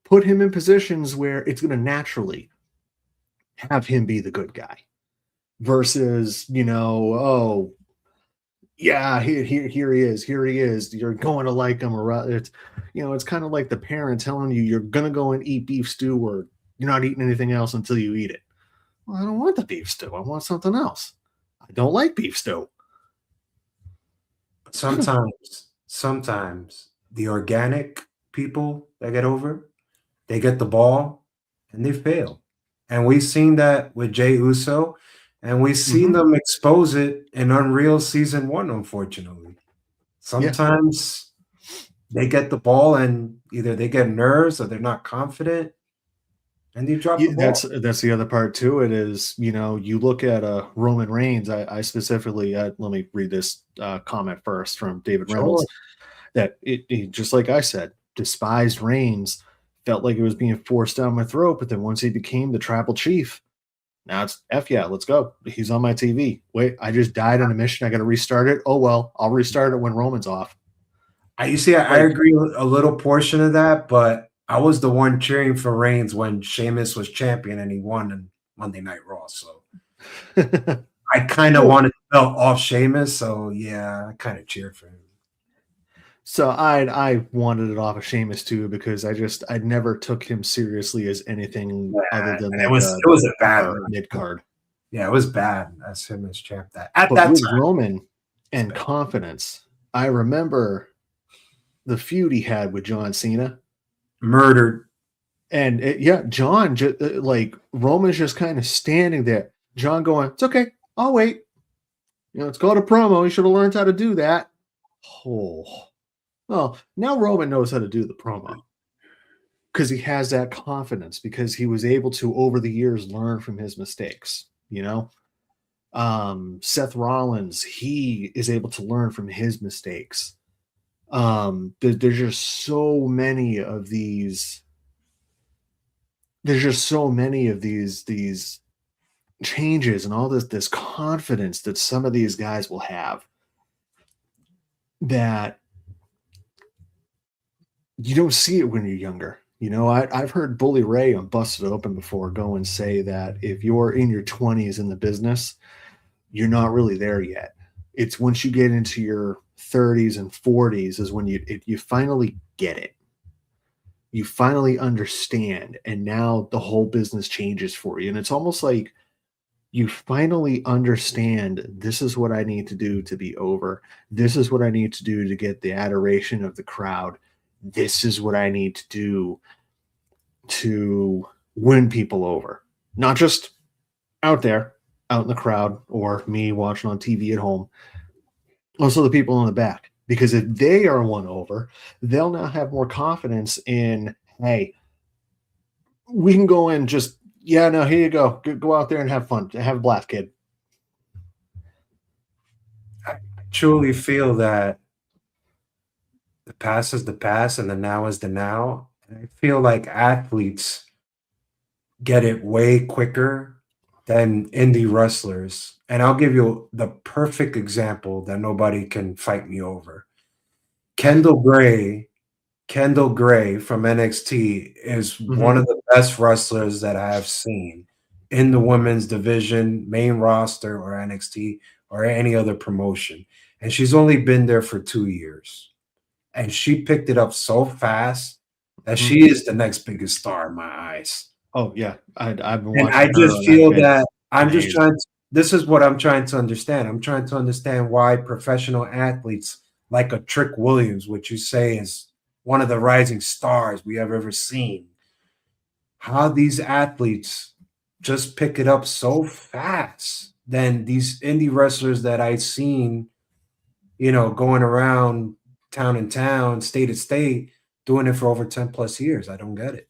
Speaker 1: Put him in positions where it's going to naturally have him be the good guy versus, oh, yeah, here he is. You're going to like him, or it's, it's kind of like the parent telling you you're going to go and eat beef stew, or you're not eating anything else until you eat it. Well, I don't want the beef stew. I want something else. I don't like beef stew.
Speaker 2: Sometimes the organic people that get over, they get the ball and they fail. And we've seen that with Jey Uso, and we've seen them expose it in Unreal Season 1, unfortunately. Sometimes they get the ball and either they get nerves or they're not confident and they drop the ball.
Speaker 1: That's the other part to it is, you look at Roman Reigns. I specifically, let me read this comment first from David Reynolds, that it just like I said, despised Reigns, felt like it was being forced down my throat, but then once he became the tribal chief, now it's F yeah, let's go. He's on my TV. Wait, I just died on a mission. I got to restart it. Oh, well, I'll restart it when Roman's off.
Speaker 2: I agree with a little portion of that, but I was the one cheering for Reigns when Sheamus was champion and he won on Monday Night Raw. So I kind of wanted to belt off Sheamus. So yeah, I kind of cheered for him.
Speaker 1: So I wanted it off of Sheamus too, because I never took him seriously as anything other than
Speaker 2: it was a bad
Speaker 1: mid card.
Speaker 2: Yeah, it was bad as him as champ. But
Speaker 1: that with time, Roman and confidence, I remember the feud he had with John Cena.
Speaker 2: Murdered.
Speaker 1: And John just like Roman's just kind of standing there. John going, it's okay, I'll wait. It's called a promo. You should have learned how to do that. Oh. Well, now Roman knows how to do the promo because he has that confidence, because he was able to, over the years, learn from his mistakes. Seth Rollins, he is able to learn from his mistakes. There's just so many of these. There's just so many of these changes and all this confidence that some of these guys will have that you don't see it when you're younger. I've heard Bully Ray on Busted Open before go and say that if you're in your 20s in the business, you're not really there yet. It's once you get into your 30s and 40s is when you finally get it. You finally understand, and now the whole business changes for you. And it's almost like you finally understand, this is what I need to do to be over. This is what I need to do to get the adoration of the crowd. This is what I need to do to win people over. Not just out there, out in the crowd, or me watching on TV at home. Also the people in the back. Because if they are won over, they'll now have more confidence in, hey, we can go in just, here you go. Go out there and have fun. Have a blast, kid.
Speaker 2: I truly feel that the past is the past and the now is the now. And I feel like athletes get it way quicker than indie wrestlers. And I'll give you the perfect example that nobody can fight me over. Kendall Gray from NXT is one of the best wrestlers that I have seen in the women's division, main roster, or NXT, or any other promotion. And she's only been there for 2 years. And she picked it up so fast that she is the next biggest star in my eyes.
Speaker 1: Oh, yeah. I've been watching.
Speaker 2: And I just feel that I'm just trying to, this is what I'm trying to understand. I'm trying to understand why professional athletes like a Trick Williams, which you say is one of the rising stars we have ever seen, how these athletes just pick it up so fast than these indie wrestlers that I've seen, going around town and town, state to state, doing it for over 10 plus years. I don't get it.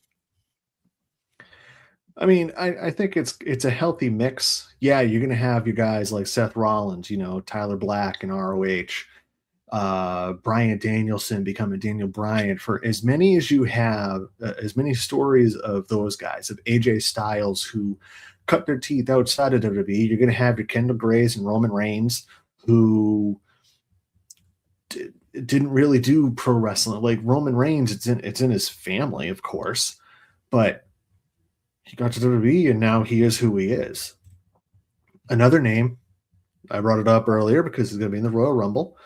Speaker 1: I mean, I think it's a healthy mix. Yeah, you're gonna have your guys like Seth Rollins, Tyler Black and ROH, Brian Danielson becoming Daniel Bryan. For as many as you have, as many stories of those guys, of AJ Styles who cut their teeth outside of WWE, you're gonna have your Kendall Grays and Roman Reigns who didn't really do pro wrestling. Like Roman Reigns, it's in his family, of course, but he got to WWE and now he is who he is. Another name, I brought it up earlier because he's going to be in the Royal Rumble,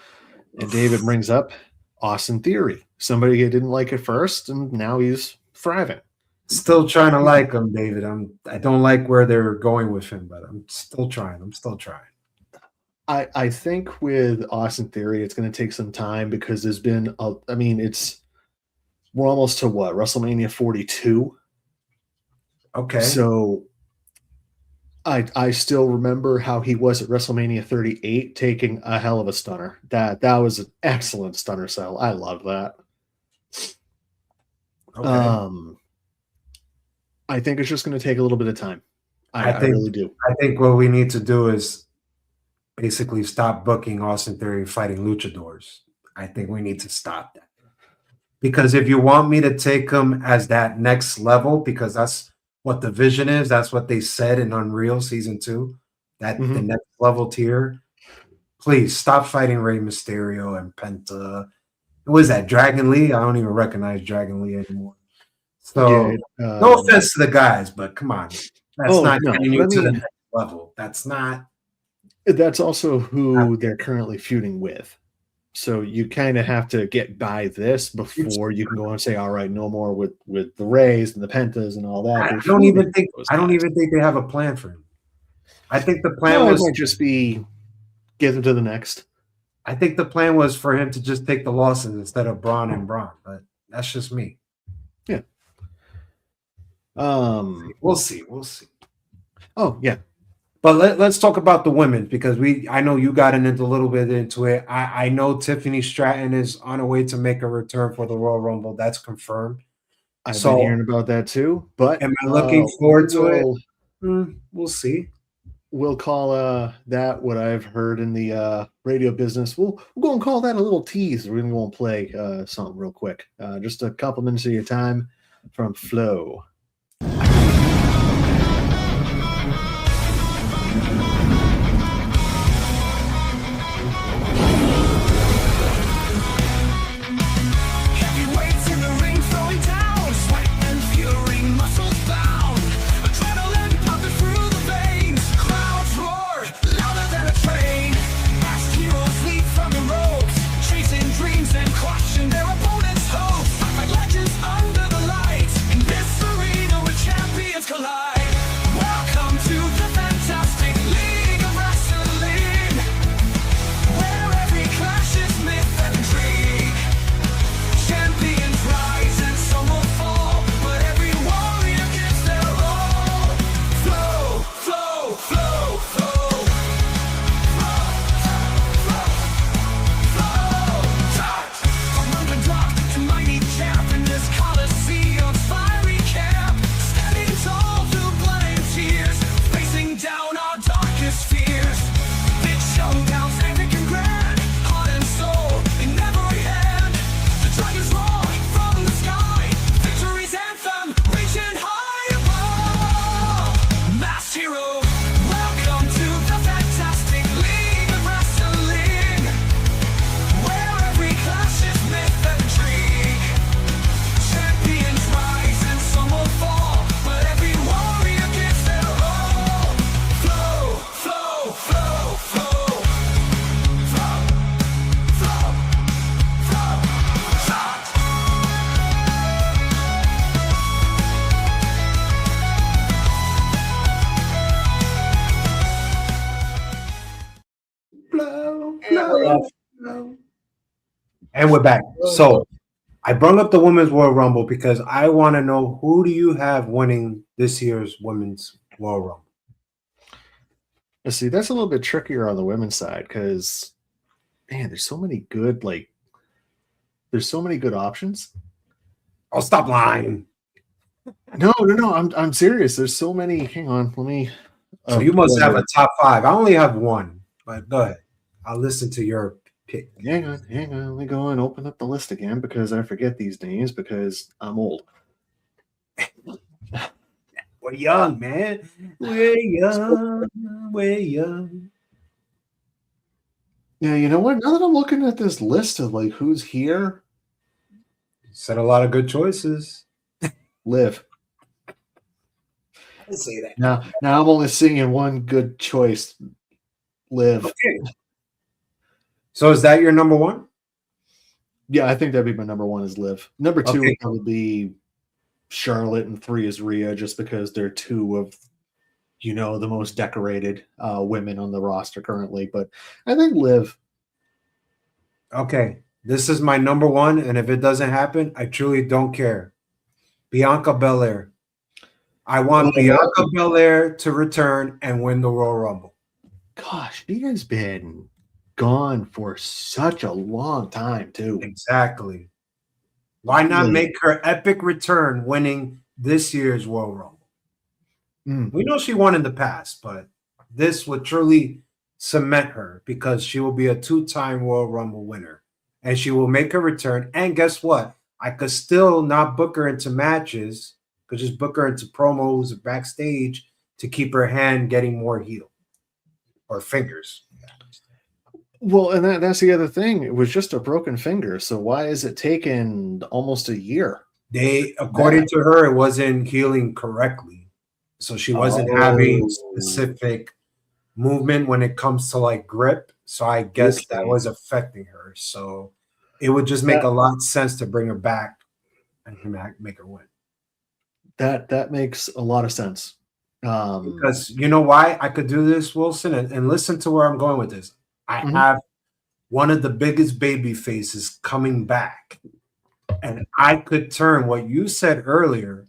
Speaker 1: and David brings up Austin Theory, somebody who didn't like at first, and now he's thriving.
Speaker 2: Still trying to like him, David. I don't like where they're going with him, but I'm still trying.
Speaker 1: I think with Austin Theory, it's going to take some time because there's been we're almost to what, WrestleMania 42.
Speaker 2: Okay.
Speaker 1: So I still remember how he was at WrestleMania 38 taking a hell of a stunner. That was an excellent stunner cell. I love that.
Speaker 2: Okay.
Speaker 1: I think it's just going to take a little bit of time. I really do.
Speaker 2: I think what we need to do is basically stop booking Austin Theory fighting luchadors. I think we need to stop that. Because if you want me to take him as that next level, because that's what the vision is, that's what they said in Unreal Season 2, that the next level tier, please stop fighting Rey Mysterio and Penta. What is that, Dragon Lee? I don't even recognize Dragon Lee anymore. So, no offense to the guys, but come on. That's not getting you to the next level. That's not.
Speaker 1: That's also who they're currently feuding with. So you kind of have to get by this before you can go and say, all right, no more with the Rays and the Pentas and all that.
Speaker 2: I don't even think they have a plan for him. I think the plan was
Speaker 1: might just be get them to the next.
Speaker 2: I think the plan was for him to just take the losses instead of Braun and Braun, but that's just me.
Speaker 1: Yeah.
Speaker 2: We'll see.
Speaker 1: Oh, yeah.
Speaker 2: But let's talk about the women because I know you got into a little bit into it. I know Tiffany Stratton is on her way to make a return for the Royal Rumble. That's confirmed.
Speaker 1: I've been hearing about that too. But
Speaker 2: am I looking forward to it? We'll see.
Speaker 1: We'll call that what I've heard in the radio business. We'll go and call that a little tease. We're gonna go and play something real quick. Just a couple minutes of your time from Flo.
Speaker 2: And we're back. So I brought up the Women's Royal Rumble because I want to know who do you have winning this year's Women's Royal Rumble?
Speaker 1: Let's see, that's a little bit trickier on the women's side because man, there's so many good options.
Speaker 2: Oh, stop lying.
Speaker 1: No. I'm serious. There's so many. Hang on, let me.
Speaker 2: So you must have a top 5. I only have one, but go ahead. I'll listen to your pick.
Speaker 1: Hang on. Let me go and open up the list again because I forget these names because I'm old.
Speaker 2: We're young, man. We're young. We're young.
Speaker 1: Yeah, you know what? Now that I'm looking at this list of like who's here,
Speaker 2: Said a lot of good choices.
Speaker 1: Liv.
Speaker 2: I didn't say that.
Speaker 1: Now I'm only seeing one good choice. Liv.
Speaker 2: Okay. So is that your number one?
Speaker 1: Yeah, I think that'd be my number one is Liv. Number two
Speaker 2: Okay.
Speaker 1: would probably be Charlotte, and 3 is Rhea, just because they're 2 of the most decorated women on the roster currently. But I think Liv.
Speaker 2: Okay. This is my number one, and if it doesn't happen, I truly don't care. Bianca Belair. I want Bianca Belair to return and win the Royal Rumble.
Speaker 1: Gosh, she has been gone for such a long time, too.
Speaker 2: Exactly. Why not make her epic return winning this year's Royal Rumble? We know she won in the past, but this would truly cement her because she will be a 2-time Royal Rumble winner. And she will make a return. And guess what? I could still not book her into matches, could just book her into promos or backstage to keep her hand getting more heel or fingers.
Speaker 1: Well, and that's the other thing. It was just a broken finger. So why is it taken almost a year?
Speaker 2: According to her, it wasn't healing correctly. So she wasn't having specific movement when it comes to like grip. So I guess that was affecting her. So it would just make a lot of sense to bring her back and make her win.
Speaker 1: That makes a lot of sense.
Speaker 2: Because you know why I could do this, Wilson, and listen to where I'm going with this. I have one of the biggest baby faces coming back. And I could turn what you said earlier.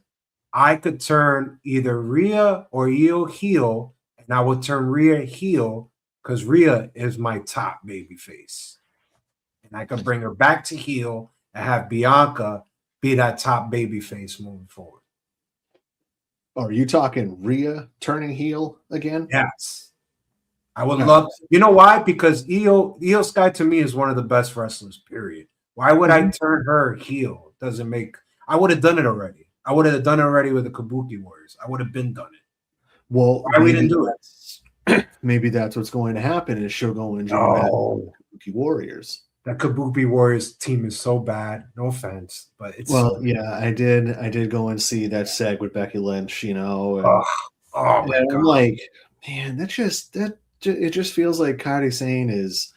Speaker 2: I could turn either Rhea or Io heel, and I would turn Rhea heel because Rhea is my top baby face. And I could bring her back to heel and have Bianca be that top baby face moving forward.
Speaker 1: Are you talking Rhea turning heel again?
Speaker 2: Yes. I would love, you know why? Because Io Sky to me is one of the best wrestlers, period. Why would I turn her heel? Doesn't make, I would have done it already. I would have done it already with the Kabuki Warriors. I would have been done it.
Speaker 1: Well,
Speaker 2: why we didn't do
Speaker 1: it? Maybe that's what's going to happen is she'll go and join the Kabuki Warriors.
Speaker 2: That Kabuki Warriors team is so bad. No offense, but it's
Speaker 1: yeah, I did go and see that seg with Becky Lynch, and,
Speaker 2: my God.
Speaker 1: I'm like, man, it just feels like Kairi Sane is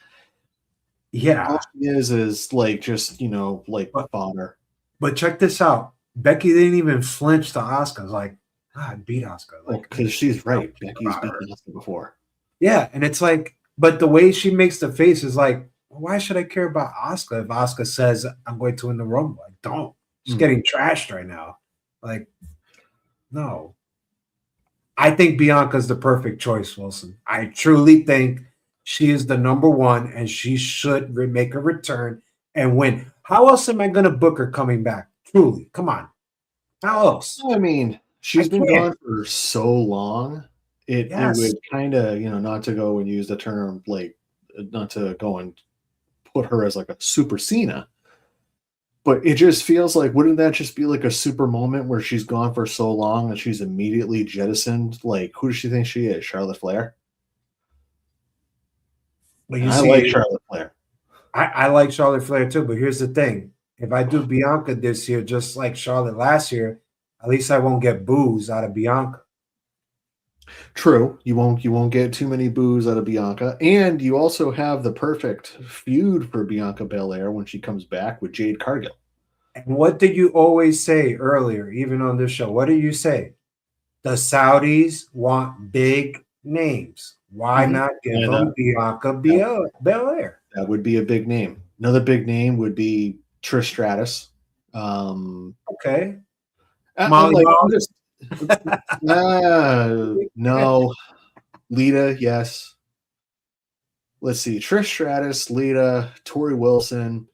Speaker 1: all she is like just like fodder.
Speaker 2: But check this out. Becky didn't even flinch to Asuka. Like, God, beat Asuka. Like,
Speaker 1: because she's right. Becky's beaten Asuka before.
Speaker 2: Yeah, and it's like, but the way she makes the face is like, why should I care about Asuka if Asuka says I'm going to win the Rumble? Like, don't. She's getting trashed right now. Like, no. I think Bianca's the perfect choice, Wilson. I truly think she is the number one, and she should make a return and win. How else am I going to book her coming back? Truly, come on. How else?
Speaker 1: I mean, she's been gone for so long. It would kind of, not to go and use the term, like, not to go and put her as like a super Cena, but it just feels like, wouldn't that just be like a super moment where she's gone for so long and she's immediately jettisoned? Like, who does she think she is? Charlotte Flair? I like Charlotte Flair.
Speaker 2: I like Charlotte Flair too, but here's the thing. If I do Bianca this year, just like Charlotte last year, at least I won't get boos out of Bianca.
Speaker 1: True. You won't get too many boos out of Bianca. And you also have the perfect feud for Bianca Belair when she comes back with Jade Cargill.
Speaker 2: And what did you always say earlier, even on this show? What do you say? The Saudis want big names. Why not give them Bianca Belair?
Speaker 1: That would be a big name. Another big name would be Trish Stratus.
Speaker 2: Okay.
Speaker 1: I'm
Speaker 2: Molly
Speaker 1: like, I'm
Speaker 2: Holly.
Speaker 1: just no. Lita, yes. Let's see. Trish Stratus, Lita, Tori Wilson.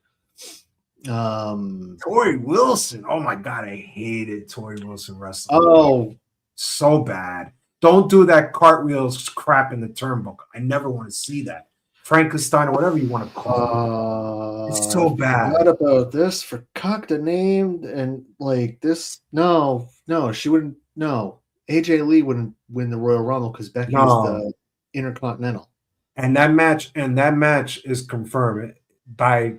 Speaker 2: Tori Wilson. Oh my God, I hated Tori Wilson wrestling.
Speaker 1: Oh,
Speaker 2: So bad. Don't do that cartwheels crap in the turnbuckle. I never want to see that. Frankenstein or whatever you want to call it. It's so
Speaker 1: forgot
Speaker 2: bad.
Speaker 1: about this. Forgot the name and like this. No, she wouldn't. No, AJ Lee wouldn't win the Royal Rumble because Becky is
Speaker 2: No.
Speaker 1: the Intercontinental.
Speaker 2: And that match is confirmed by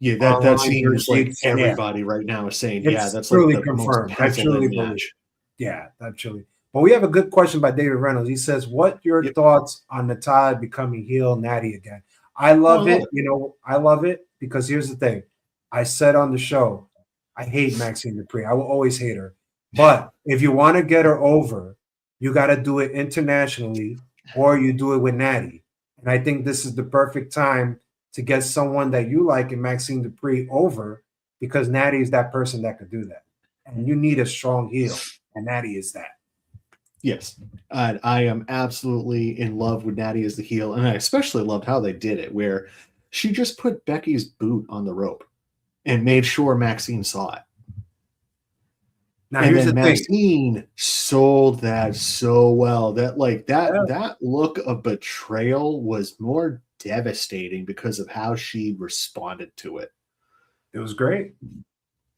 Speaker 1: Yeah, that
Speaker 2: online.
Speaker 1: seems like
Speaker 2: Yeah,
Speaker 1: everybody right now is saying, yeah,
Speaker 2: it's
Speaker 1: that's like
Speaker 2: truly
Speaker 1: the most
Speaker 2: confirmed. I
Speaker 1: penciled
Speaker 2: truly
Speaker 1: in
Speaker 2: believe.
Speaker 1: match.
Speaker 2: Yeah, that truly. But we have a good question by David Reynolds. He says, "What your
Speaker 1: Yep.
Speaker 2: thoughts on Natalya becoming heel Natty again?" I
Speaker 1: Oh,
Speaker 2: love
Speaker 1: I love
Speaker 2: it.
Speaker 1: it.
Speaker 2: You know, I love it because here's the thing. I said on the show, I hate Maxine Dupree. I will always hate her. But if you want to get her over, you got to do it internationally, or you do it with Natty. And I think this is the perfect time to get someone that you like in Maxine Dupree over, because Natty is that person that could do that. And you need a strong heel, and Natty is that.
Speaker 1: Yes. I am absolutely in love with Natty as the heel, and I especially loved how they did it, where she just put Becky's boot on the rope and made sure Maxine saw it.
Speaker 2: Now,
Speaker 1: And
Speaker 2: here's
Speaker 1: then
Speaker 2: the thing.
Speaker 1: Maxine sold that so well that like
Speaker 2: Yeah,
Speaker 1: that look of betrayal was more devastating because of how she responded to it.
Speaker 2: it was great.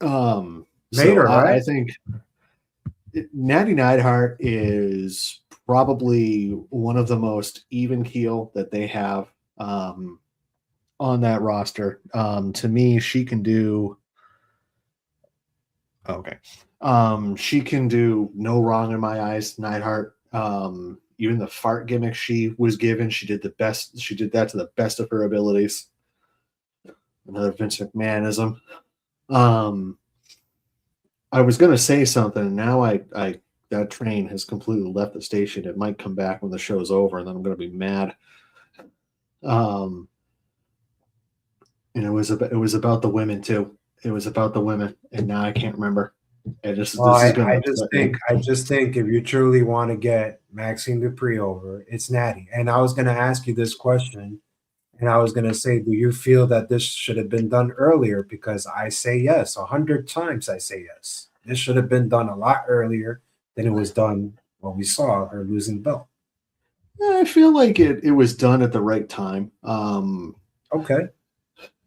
Speaker 2: Made
Speaker 1: So
Speaker 2: her,
Speaker 1: I
Speaker 2: right?
Speaker 1: think Natty Neidhart is probably one of the most even keel that they have on that roster. To me, she can do okay. She can do no wrong in my eyes, Neidhart. Even the fart gimmick she was given, she did the best. She did that to the best of her abilities. Another Vince McMahonism. Um, I was gonna say something, and now I that train has completely left the station. It might come back when the show's over, and then I'm gonna be mad. Um, and it was about the women too. It was about the women, and now I can't remember.
Speaker 2: Well,
Speaker 1: This is
Speaker 2: I
Speaker 1: gonna
Speaker 2: just
Speaker 1: upset me.
Speaker 2: think if you truly want to get Maxine Dupree over, it's Natty. And I was going to ask you this question, and I was going to say, do you feel that this should have been done earlier? Because I say yes, 100 times. I say yes. This should have been done a lot earlier than it was done when we saw her losing the belt.
Speaker 1: I feel like it was done at the right time.
Speaker 2: Okay.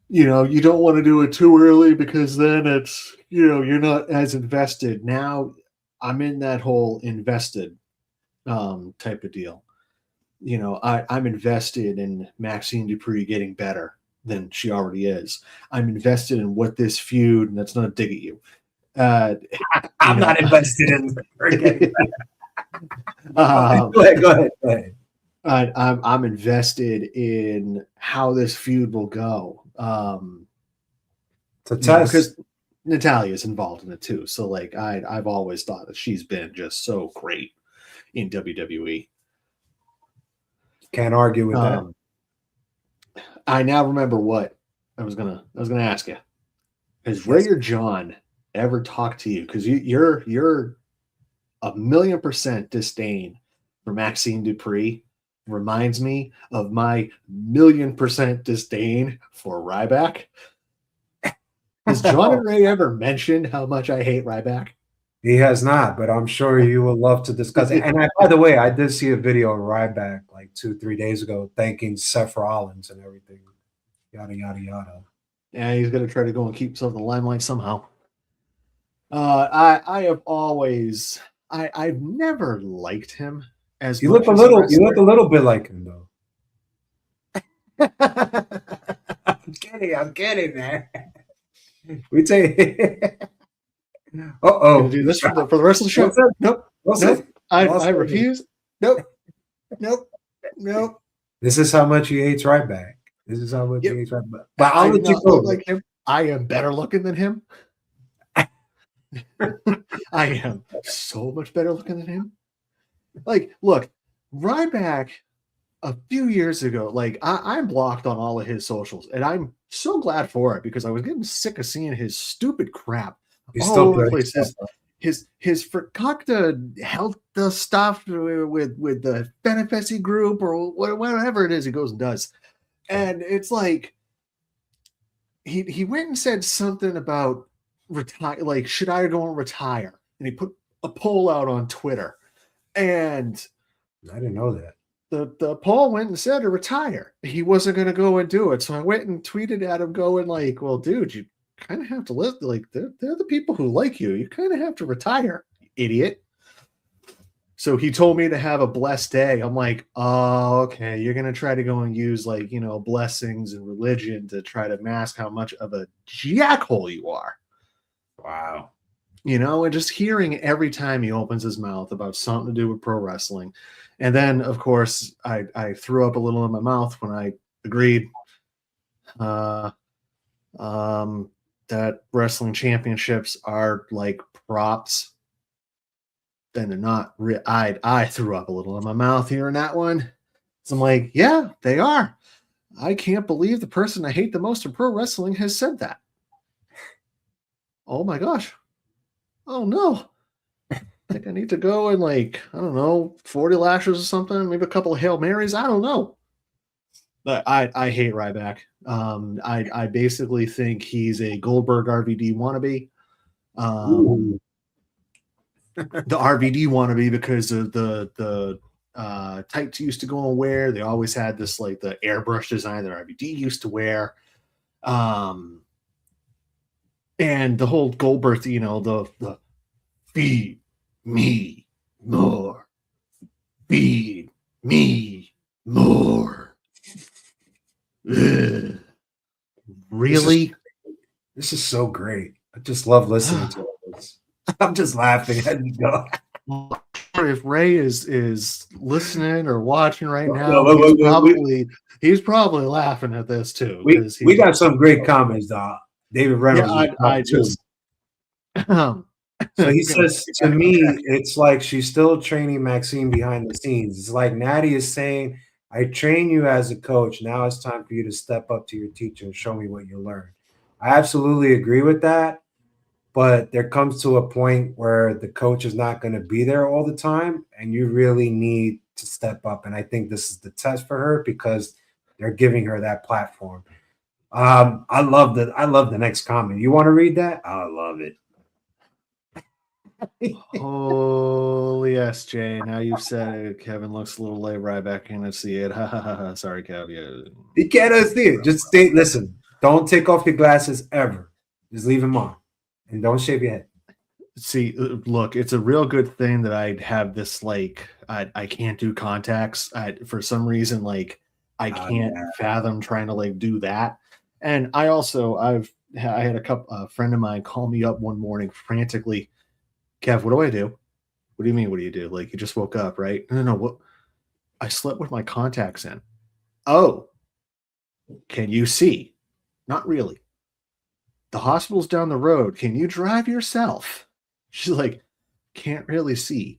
Speaker 1: You don't want to do it too early because then it's you're not as invested. Now I'm in that whole invested type of deal. I'm invested in Maxine Dupree getting better than she already is. I'm invested in what this feud, and that's not a dig at you.
Speaker 2: I'm not invested in her getting
Speaker 1: um,
Speaker 2: Go ahead. Go ahead. Go ahead.
Speaker 1: I'm invested in how this feud will go.
Speaker 2: To test.
Speaker 1: Because Natalia's involved in it too. So like I've always thought that she's been just so great in WWE.
Speaker 2: Can't argue with that.
Speaker 1: I now remember what I was gonna ask you. Has
Speaker 2: Yes.
Speaker 1: Ray or John ever talked to you? Because you're 1,000,000% disdain for Maxine Dupree reminds me of my 1,000,000% disdain for Ryback. Has John and Ray ever mentioned how much I hate Ryback?
Speaker 2: He has not, but I'm sure you will love to discuss it. And by the way, I did see a video of Ryback like 2-3 days ago thanking Seth Rollins and everything. Yada yada yada.
Speaker 1: Yeah, he's gonna try to go and keep himself in the limelight somehow. I have always I've never liked him as
Speaker 2: You
Speaker 1: much
Speaker 2: look a
Speaker 1: as a
Speaker 2: little bit like him though.
Speaker 1: wrestler.
Speaker 2: I'm kidding, man. We take
Speaker 1: Gonna do this for the rest of the show. Nope. Nope. I refuse. Nope. Nope. Nope.
Speaker 2: This is how much he hates Ryback. This is how much
Speaker 1: Yep.
Speaker 2: he hates Ryback. But I'll
Speaker 1: I do
Speaker 2: let you
Speaker 1: not
Speaker 2: go.
Speaker 1: look like him. I am better looking than him. I am so much better looking than him. Like, look, Ryback a few years ago, like I'm blocked on all of his socials, and I'm so glad for it because I was getting sick of seeing his stupid crap
Speaker 2: He's
Speaker 1: all
Speaker 2: still
Speaker 1: over the
Speaker 2: putting
Speaker 1: place.
Speaker 2: stuff
Speaker 1: His
Speaker 2: up.
Speaker 1: his forgocta health the stuff with the beneficy group or whatever it is he goes and does. And it's like he went and said something about retire, like should I go and retire? And he put a poll out on Twitter, and
Speaker 2: I didn't know that.
Speaker 1: the poll went and said to retire. He wasn't going to go and do it, so I went and tweeted at him, going like, "Well, dude, you kind of have to live. Like they're the people who like you. You kind of have to retire, you idiot." So he told me to have a blessed day. I'm like, oh, okay. You're gonna try to go and use like blessings and religion to try to mask how much of a jackhole you are.
Speaker 2: Wow.
Speaker 1: And just hearing every time he opens his mouth about something to do with pro wrestling. And then, of course, I threw up a little in my mouth when I agreed that wrestling championships are like props. Then they're not. I threw up a little in my mouth hearing that one. So I'm like, yeah, they are. I can't believe the person I hate the most in pro wrestling has said that. Oh my gosh. Oh no. I think I need to go and I don't know, 40 lashes or something, maybe a couple of Hail Marys. I don't know. But I hate Ryback. I basically think he's a Goldberg RVD wannabe. The RVD wannabe because of the tights he used to go and wear. They always had this the airbrush design that RVD used to wear. And the whole Goldberg, the feed me more. Feed me more. Ugh. Really?
Speaker 2: This is so great. I just love listening to this. I'm just laughing as you go.
Speaker 1: If Ray is listening or watching right now,
Speaker 2: No,
Speaker 1: he's probably laughing at this too.
Speaker 2: We got some great comments, dog. David Reynolds.
Speaker 1: Yeah, I just.
Speaker 2: So he says, to me, it's like she's still training Maxine behind the scenes. It's like Natty is saying, I train you as a coach. Now it's time for you to step up to your teacher and show me what you learned. I absolutely agree with that. But there comes to a point where the coach is not going to be there all the time, and you really need to step up. And I think this is the test for her because they're giving her that platform. I love the next comment. You want to read that? I love it.
Speaker 1: Holy SJ. Now you've said it. Kevin looks a little late. Ryback can't see it. Sorry, Kev. Yeah.
Speaker 2: He can't see it. Just stay. Listen. Don't take off your glasses ever. Just leave them on, and don't shave your head.
Speaker 1: See, look, it's a real good thing that I have this. I can't do contacts. For some reason, I can't fathom trying to do that. And I had a friend of mine call me up one morning frantically. Kev, what do I do? What do you mean? What do you do? You just woke up, right? No. What? I slept with my contacts in. Oh, can you see? Not really. The hospital's down the road. Can you drive yourself? She's like, can't really see.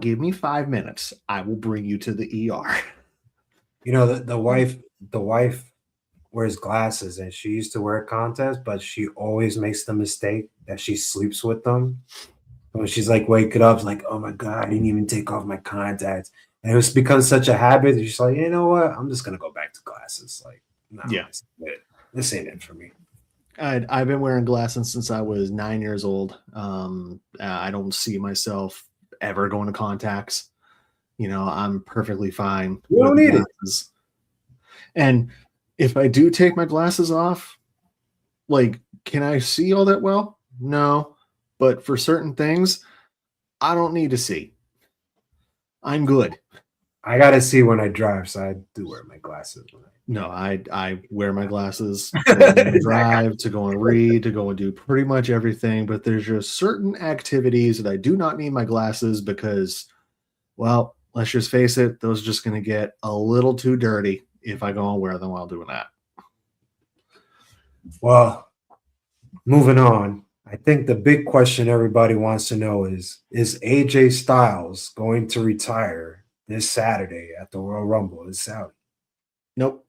Speaker 1: Give me 5 minutes. I will bring you to the ER.
Speaker 2: The wife wears glasses, and she used to wear contacts, but she always makes the mistake that she sleeps with them. When she's waking up, like, oh my God, I didn't even take off my contacts. And it's become such a habit that she's like, you know what? I'm just gonna go back to glasses. No, yeah, this ain't it for me.
Speaker 1: I've been wearing glasses since I was 9 years old. I don't see myself ever going to contacts. I'm perfectly fine.
Speaker 2: You don't need glasses.
Speaker 1: And if I do take my glasses off, can I see all that well? No. But for certain things, I don't need to see. I'm good.
Speaker 2: I gotta see when I drive, so I do wear my glasses.
Speaker 1: No, I wear my glasses to drive, to go and read, to go and do pretty much everything. But there's just certain activities that I do not need my glasses because, well, let's just face it, those are just going to get a little too dirty if I go and wear them while doing that.
Speaker 2: Well, moving on. I think the big question everybody wants to know is AJ Styles going to retire this Saturday at the Royal Rumble in Saudi?
Speaker 1: Nope.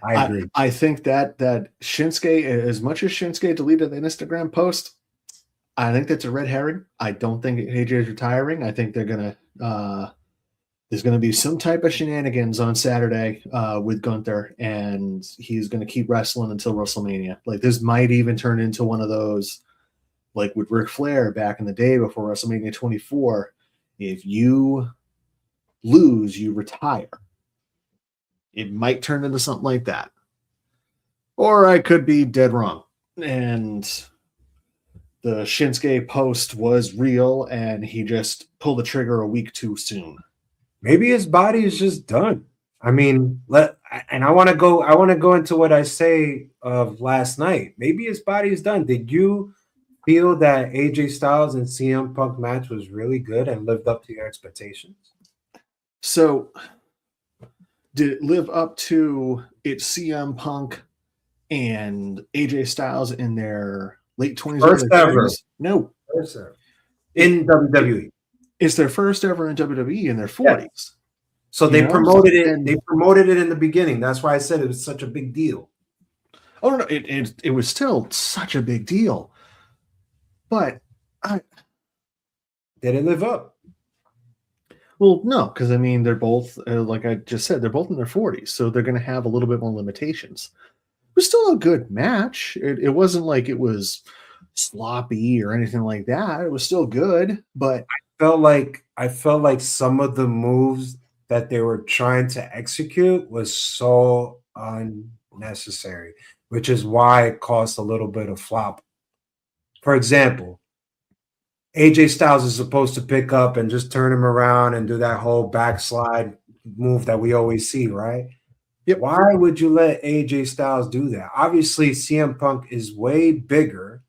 Speaker 2: I agree.
Speaker 1: I think that Shinsuke, as much as Shinsuke deleted an Instagram post, I think that's a red herring. I don't think AJ is retiring. I think they're gonna there's gonna be some type of shenanigans on Saturday with Gunther, and he's gonna keep wrestling until WrestleMania. Like this might even turn into one of those, like with Ric Flair back in the day before WrestleMania 24. If you lose, you retire. It might turn into something like that. Or I could be dead wrong. And the Shinsuke post was real and he just pulled the trigger a week too soon.
Speaker 2: Maybe his body is just done. I mean, I want to go into what I say of last night. Maybe his body is done. Did you feel that AJ Styles and CM Punk match was really good and lived up to your expectations?
Speaker 1: So did it live up to its CM Punk and AJ Styles in their late 20s?
Speaker 2: First ever.
Speaker 1: 30s? No.
Speaker 2: First ever. In WWE.
Speaker 1: It's their first ever in WWE in their 40s.
Speaker 2: Yes. So they promoted it. They promoted it in the beginning. That's why I said it was such a big deal.
Speaker 1: Oh no, it was still such a big deal. But
Speaker 2: did it live up?
Speaker 1: Well, no, because I mean they're both like I just said, they're both in their 40s, so they're going to have a little bit more limitations. It was still a good match. It wasn't like it was sloppy or anything like that. It was still good, but
Speaker 2: I felt like some of the moves that they were trying to execute was so unnecessary, which is why it caused a little bit of flop. For example, AJ Styles is supposed to pick up and just turn him around and do that whole backslide move that we always see, right?
Speaker 1: Yep.
Speaker 2: Why would you let AJ Styles do that? Obviously, CM Punk is way bigger.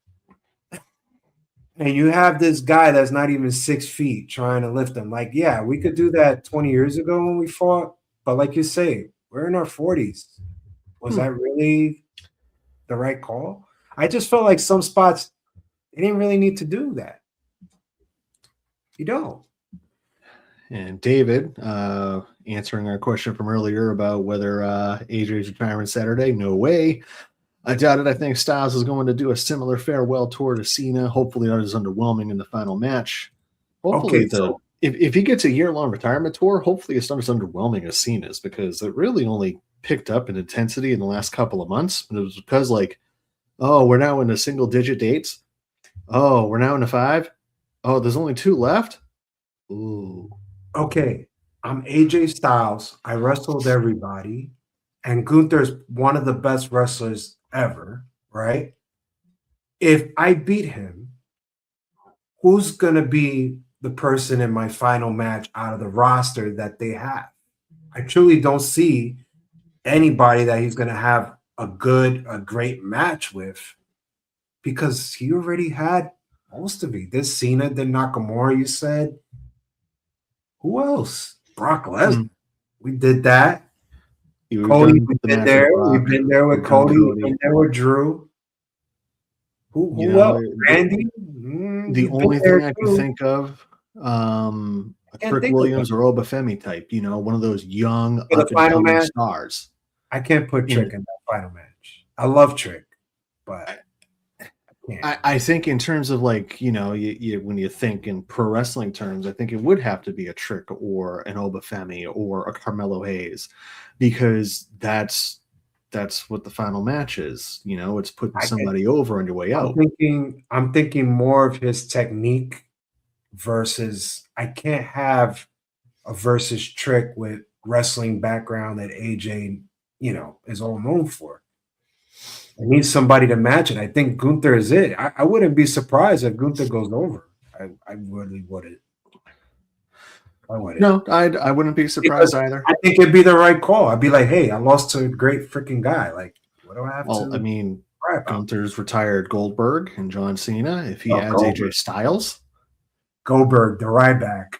Speaker 2: And you have this guy that's not even 6 feet trying to lift him. Like, yeah, we could do that 20 years ago when we fought. But like you say, we're in our 40s. Was that really the right call? I just felt like some spots, they didn't really need to do that. You don't.
Speaker 1: And David, answering our question from earlier about whether AJ's retiring Saturday, no way. I doubt it. I think Styles is going to do a similar farewell tour to Cena. Hopefully not as underwhelming in the final match. Hopefully if he gets a year-long retirement tour, hopefully it's not as underwhelming as Cena's, because it really only picked up in intensity in the last couple of months. And it was because like, oh, we're now into single-digit dates. Oh, we're now into 5. Oh, there's only 2 left. Ooh.
Speaker 2: Okay, I'm AJ Styles. I wrestled everybody. And Gunther's one of the best wrestlers ever, right? If I beat him, who's going to be the person in my final match out of the roster that they have? I truly don't see anybody that he's going to have a great match with, because he already had most of it. This Cena, then Nakamura, you said. Who else? Brock Lesnar. We did that. Cody, we've been there. We've been there with Cody. We've been there with Drew. Who else? Randy?
Speaker 1: The only thing I can think of, Trick Williams or Obafemi type, one of those young up-and-coming stars.
Speaker 2: I can't put Trick in that final match. I love Trick, but
Speaker 1: I think in terms of like, when you think in pro wrestling terms, I think it would have to be a Trick or an Obafemi or a Carmelo Hayes, because that's what the final match is. It's putting somebody over on your way out.
Speaker 2: I'm thinking more of his technique versus, I can't have a versus Trick with wrestling background that AJ, is all known for. I need somebody to match it. I think Gunther is it. I wouldn't be surprised if Gunther goes over. I really wouldn't. I wouldn't.
Speaker 1: No, I wouldn't be surprised either.
Speaker 2: I think it'd be the right call. I'd be like, hey, I lost to a great freaking guy. Like, what do I have to?
Speaker 1: Well, I mean, Gunther's retired Goldberg and John Cena. If he adds AJ Styles,
Speaker 2: Goldberg, the Ryback.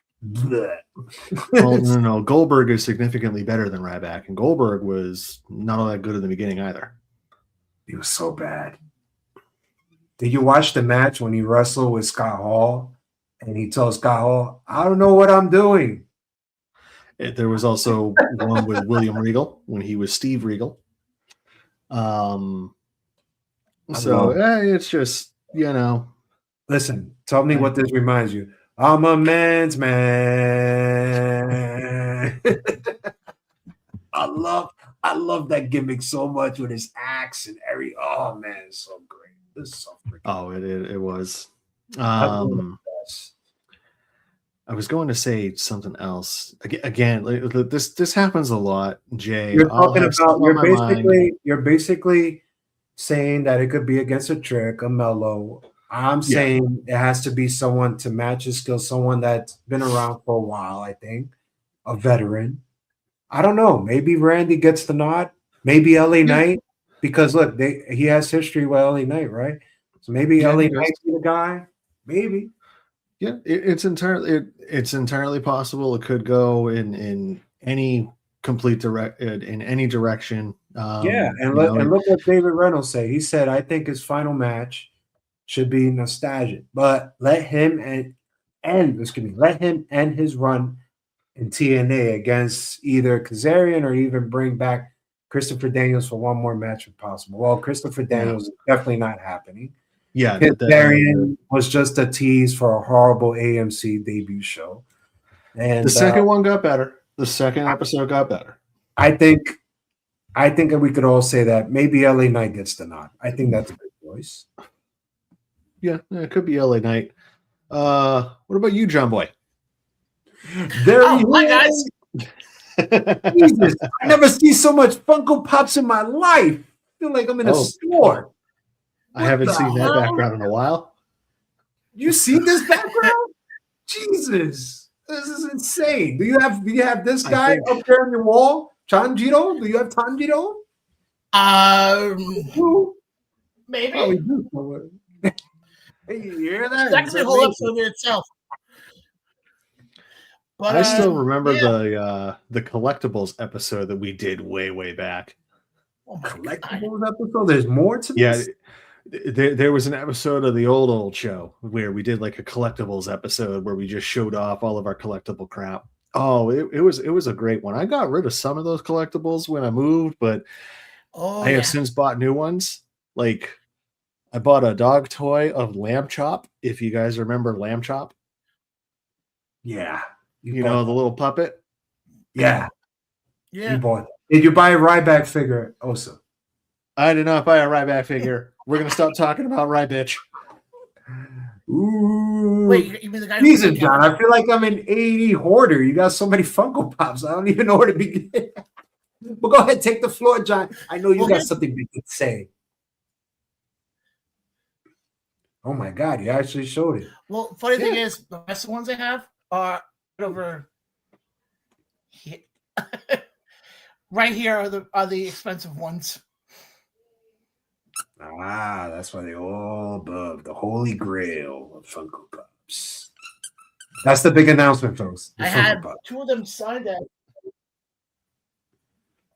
Speaker 1: Well, no. Goldberg is significantly better than Ryback, and Goldberg was not all that good in the beginning either.
Speaker 2: He was so bad. Did you watch the match when he wrestled with Scott Hall and he told Scott Hall, I don't know what I'm doing?
Speaker 1: There was also one with William Regal when he was Steve Regal. So it's just,
Speaker 2: Listen, tell me what this reminds you. I'm a man's man. I love that gimmick so much with his axe and oh man, it's so great. This is so freaking
Speaker 1: it was.
Speaker 2: I
Speaker 1: was going to say something else. Again, this happens a lot, Jay.
Speaker 2: You're talking about you're basically saying that it could be against a Trick, a Mellow. I'm saying it has to be someone to match his skills, someone that's been around for a while, I think, a veteran. I don't know. Maybe Randy gets the nod. Maybe LA Knight, because look, he has history with LA Knight, right? So maybe LA Knight be the guy. Maybe.
Speaker 1: Yeah, it's entirely possible. It could go in any in any direction.
Speaker 2: And look what David Reynolds said. He said, "I think his final match should be nostalgic, but let him end his run in TNA against either Kazarian or even bring back Christopher Daniels for one more match if possible." Well, Christopher Daniels is definitely not happening.
Speaker 1: Yeah,
Speaker 2: Kazarian was just a tease for a horrible AMC debut show. And
Speaker 1: the second one got better. The second episode got better.
Speaker 2: I think that we could all say that maybe LA Knight gets the nod. I think that's a good choice.
Speaker 1: Yeah, it could be LA Knight. What about you, John Boy?
Speaker 3: Hi guys.
Speaker 2: Jesus, I never see so much Funko Pops in my life. I feel like I'm in a store.
Speaker 1: I haven't seen that background in a while.
Speaker 2: You see this background? Jesus, this is insane. Do you have this guy up there on your wall? Tanjiro? Do you have Tanjiro?
Speaker 3: Maybe.
Speaker 2: Oh, hey, you hear that?
Speaker 3: That could be a whole episode in itself.
Speaker 1: But I still remember the collectibles episode that we did way back.
Speaker 2: Oh, collectibles episode? There's more to this?
Speaker 1: Yeah. There was an episode of the old show where we did like a collectibles episode where we just showed off all of our collectible crap. Oh, it was a great one. I got rid of some of those collectibles when I moved, but I have since bought new ones. Like I bought a dog toy of Lamb Chop, if you guys remember Lamb Chop.
Speaker 2: Yeah.
Speaker 1: You know, the little puppet?
Speaker 2: Yeah.
Speaker 3: Yeah.
Speaker 2: You bought it. Did you buy a Ryback figure also?
Speaker 1: I did not buy a Ryback figure. We're going to stop talking about Rybatch.
Speaker 2: Ooh.
Speaker 3: Wait, you mean the guy?
Speaker 2: Jesus, John, I feel like I'm an 80 hoarder. You got so many Funko Pops. I don't even know where to begin. But go ahead, take the floor, John. I know you got something big to say. Oh my God, you actually showed it.
Speaker 3: Well, funny thing is, the best ones I have are over here. Right here are the expensive ones.
Speaker 2: Ah, that's why they all above the holy grail of Funko Pops. That's the big announcement, folks.
Speaker 3: I had two of them signed at.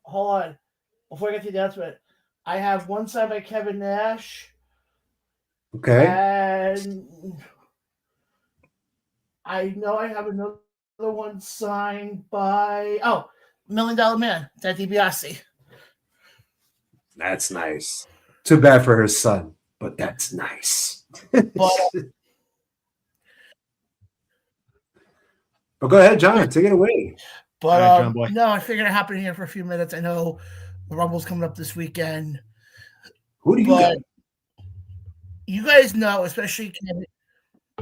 Speaker 3: Hold on. Before I get to the announcement, I have one signed by Kevin Nash.
Speaker 2: Okay.
Speaker 3: And I know I have another one signed by $1 Million Man, Ted DiBiase.
Speaker 2: That's nice. Too bad for her son, but that's nice. But go ahead, John. Take it away.
Speaker 3: But right, no, I figured I'd hop in here for a few minutes. I know the Rumble's coming up this weekend.
Speaker 2: Who do you got?
Speaker 3: You guys know, especially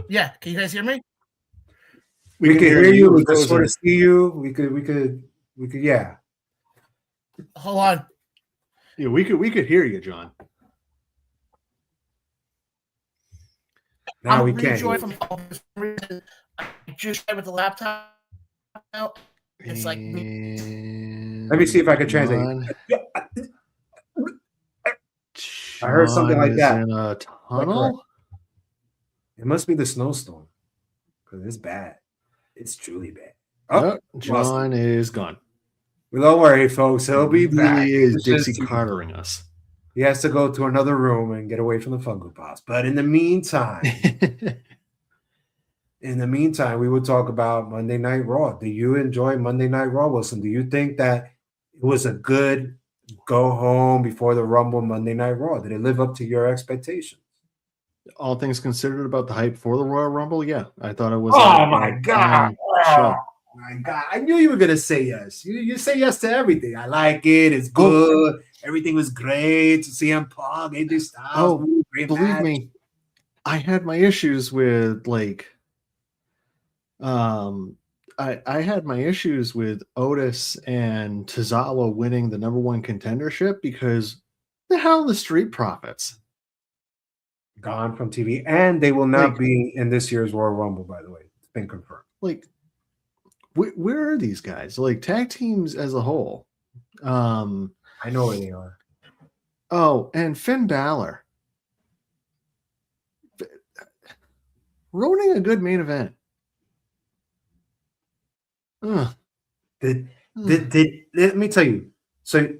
Speaker 3: yeah. Can you guys hear me?
Speaker 2: We can hear you. We can sort of see you. We could. Yeah.
Speaker 3: Hold on.
Speaker 1: Yeah, we could hear you, John.
Speaker 2: Now we can't.
Speaker 3: I just tried with the laptop. It's like.
Speaker 2: Let me see if I can translate. I heard something like that.
Speaker 1: In a tunnel?
Speaker 2: It must be the snowstorm because it's bad. It's truly bad.
Speaker 1: Oh, John is gone.
Speaker 2: Well, don't worry, folks. He'll be back.
Speaker 1: He is Dixie Cartering us.
Speaker 2: He has to go to another room and get away from the Funko Pops. But in the meantime, we will talk about Monday Night Raw. Do you enjoy Monday Night Raw, Wilson? Do you think that it was a good go home before the Rumble Monday Night Raw? Did it live up to your expectations?
Speaker 1: All things considered about the hype for the Royal Rumble, yeah, I thought it was.
Speaker 2: Oh my God!
Speaker 1: Show.
Speaker 2: My God, I knew you were gonna say yes. You say yes to everything. I like it. It's good. Everything was great. CM Punk, AJ Styles, great
Speaker 1: believe
Speaker 2: match.
Speaker 1: me, I had my issues with I had my issues with Otis and Tozawa winning the #1 contendership because the hell are the Street Profits?
Speaker 2: Gone from TV, and they will not be in this year's Royal Rumble. By the way, it's been confirmed.
Speaker 1: Where are these guys? Tag teams as a whole.
Speaker 2: I know where they are.
Speaker 1: Oh, and Finn Balor ruining a good main event.
Speaker 2: Let me tell you. So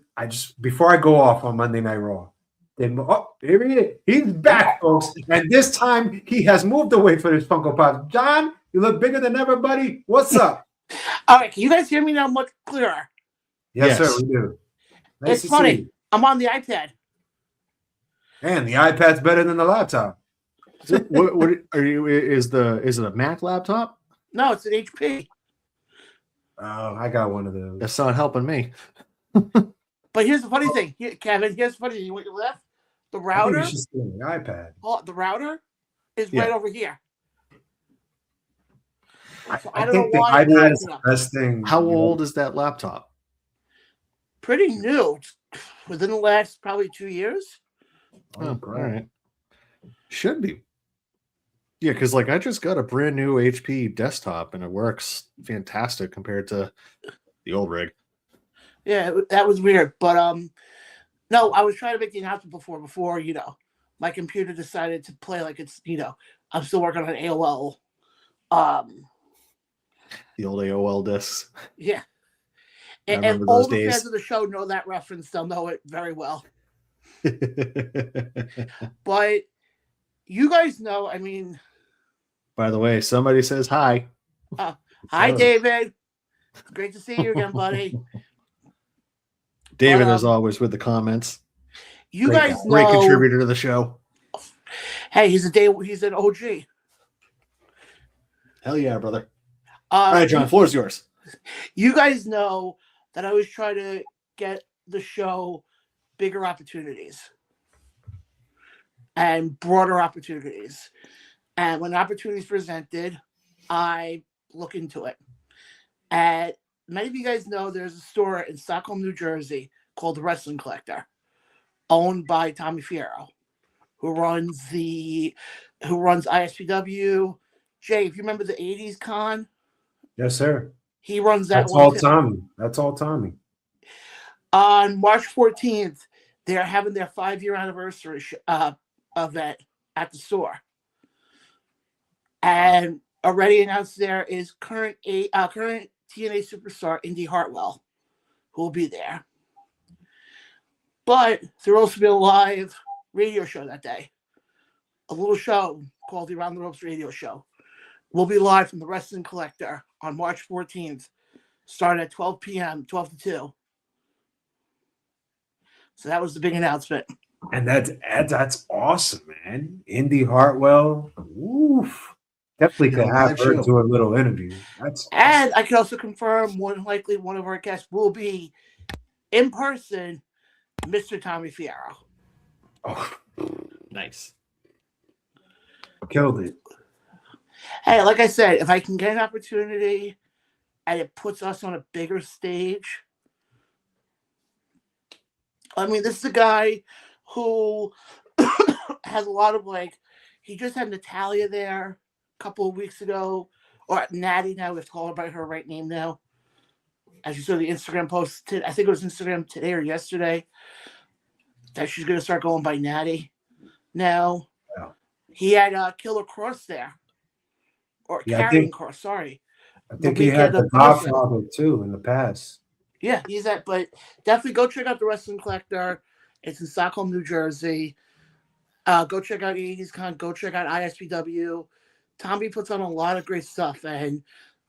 Speaker 2: before I go off on Monday Night Raw, here he is. He's back, folks, and this time he has moved away from his Funko Pop. John, you look bigger than ever, buddy. What's up?
Speaker 3: All right, can you guys hear me now much clearer?
Speaker 2: Yes, sir, we do.
Speaker 3: Nice it's funny. I'm on the iPad.
Speaker 2: Man, the iPad's better than the laptop.
Speaker 1: What are you? Is it a Mac laptop?
Speaker 3: No, it's an HP.
Speaker 2: Oh, I got one of those.
Speaker 1: That's not helping me.
Speaker 3: But here's the funny thing, Kevin. Here's the funny thing. When you left, the router.
Speaker 2: I think you should stay on the iPad.
Speaker 3: Oh, the router is right over here.
Speaker 2: So I don't know why the iPad is the best thing.
Speaker 1: How old is that laptop?
Speaker 3: Pretty new. Within the last probably 2 years.
Speaker 1: Oh, all right. Should be. Yeah, because I just got a brand new HP desktop and it works fantastic compared to the old rig.
Speaker 3: Yeah, that was weird. But no, I was trying to make the announcement before my computer decided to play like it's I'm still working on AOL.
Speaker 1: The old AOL discs.
Speaker 3: Yeah. And all the fans of the show know that reference. They'll know it very well. But you guys know, I mean.
Speaker 1: By the way, somebody says hi.
Speaker 3: Hi, David. Great to see you again, buddy.
Speaker 1: David, as always, with the comments.
Speaker 3: You guys know.
Speaker 1: Great contributor to the show.
Speaker 3: Hey, he's an OG.
Speaker 1: Hell yeah, brother. All right, John, floor is yours.
Speaker 3: You guys know that I always try to get the show bigger opportunities and broader opportunities. And when opportunities presented, I look into it. And many of you guys know there's a store in Stockholm, New Jersey called The Wrestling Collector, owned by Tommy Fierro, who runs ISPW. Jay, if you remember the 80s con?
Speaker 2: Yes, sir.
Speaker 3: He runs that.
Speaker 2: That's all Tommy. That's all Tommy.
Speaker 3: On March 14th, they're having their 5-year anniversary event at the store. And already announced there is current TNA superstar Indy Hartwell, who will be there. But there will also be a live radio show that day. A little show called the Around the Ropes Radio Show. We'll be live from the Wrestling Collector on March 14th, starting at 12 p.m., 12 to 2. So that was the big announcement.
Speaker 2: And that's awesome, man. Indy Hartwell. Oof. Definitely could have her do a little interview. That's awesome.
Speaker 3: And I can also confirm more than likely one of our guests will be in person, Mr. Tommy Fierro.
Speaker 2: Oh,
Speaker 1: nice.
Speaker 2: Killed it.
Speaker 3: Hey, like I said, if I can get an opportunity and it puts us on a bigger stage. I mean, this is a guy who has a lot of he just had Natalia there a couple of weeks ago, or Natty now. We have to call her by her right name now. As you saw the Instagram post, I think it was Instagram today or yesterday, that she's going to start going by Natty now. Yeah. He had Killer Cross there. Or Carrying Cross, sorry.
Speaker 2: I think he had the Godfather too in the past.
Speaker 3: Yeah, he's that. But definitely go check out the Wrestling Collector. It's in Stockholm, New Jersey. Go check out 80s Con. Go check out ISPW. Tommy puts on a lot of great stuff, and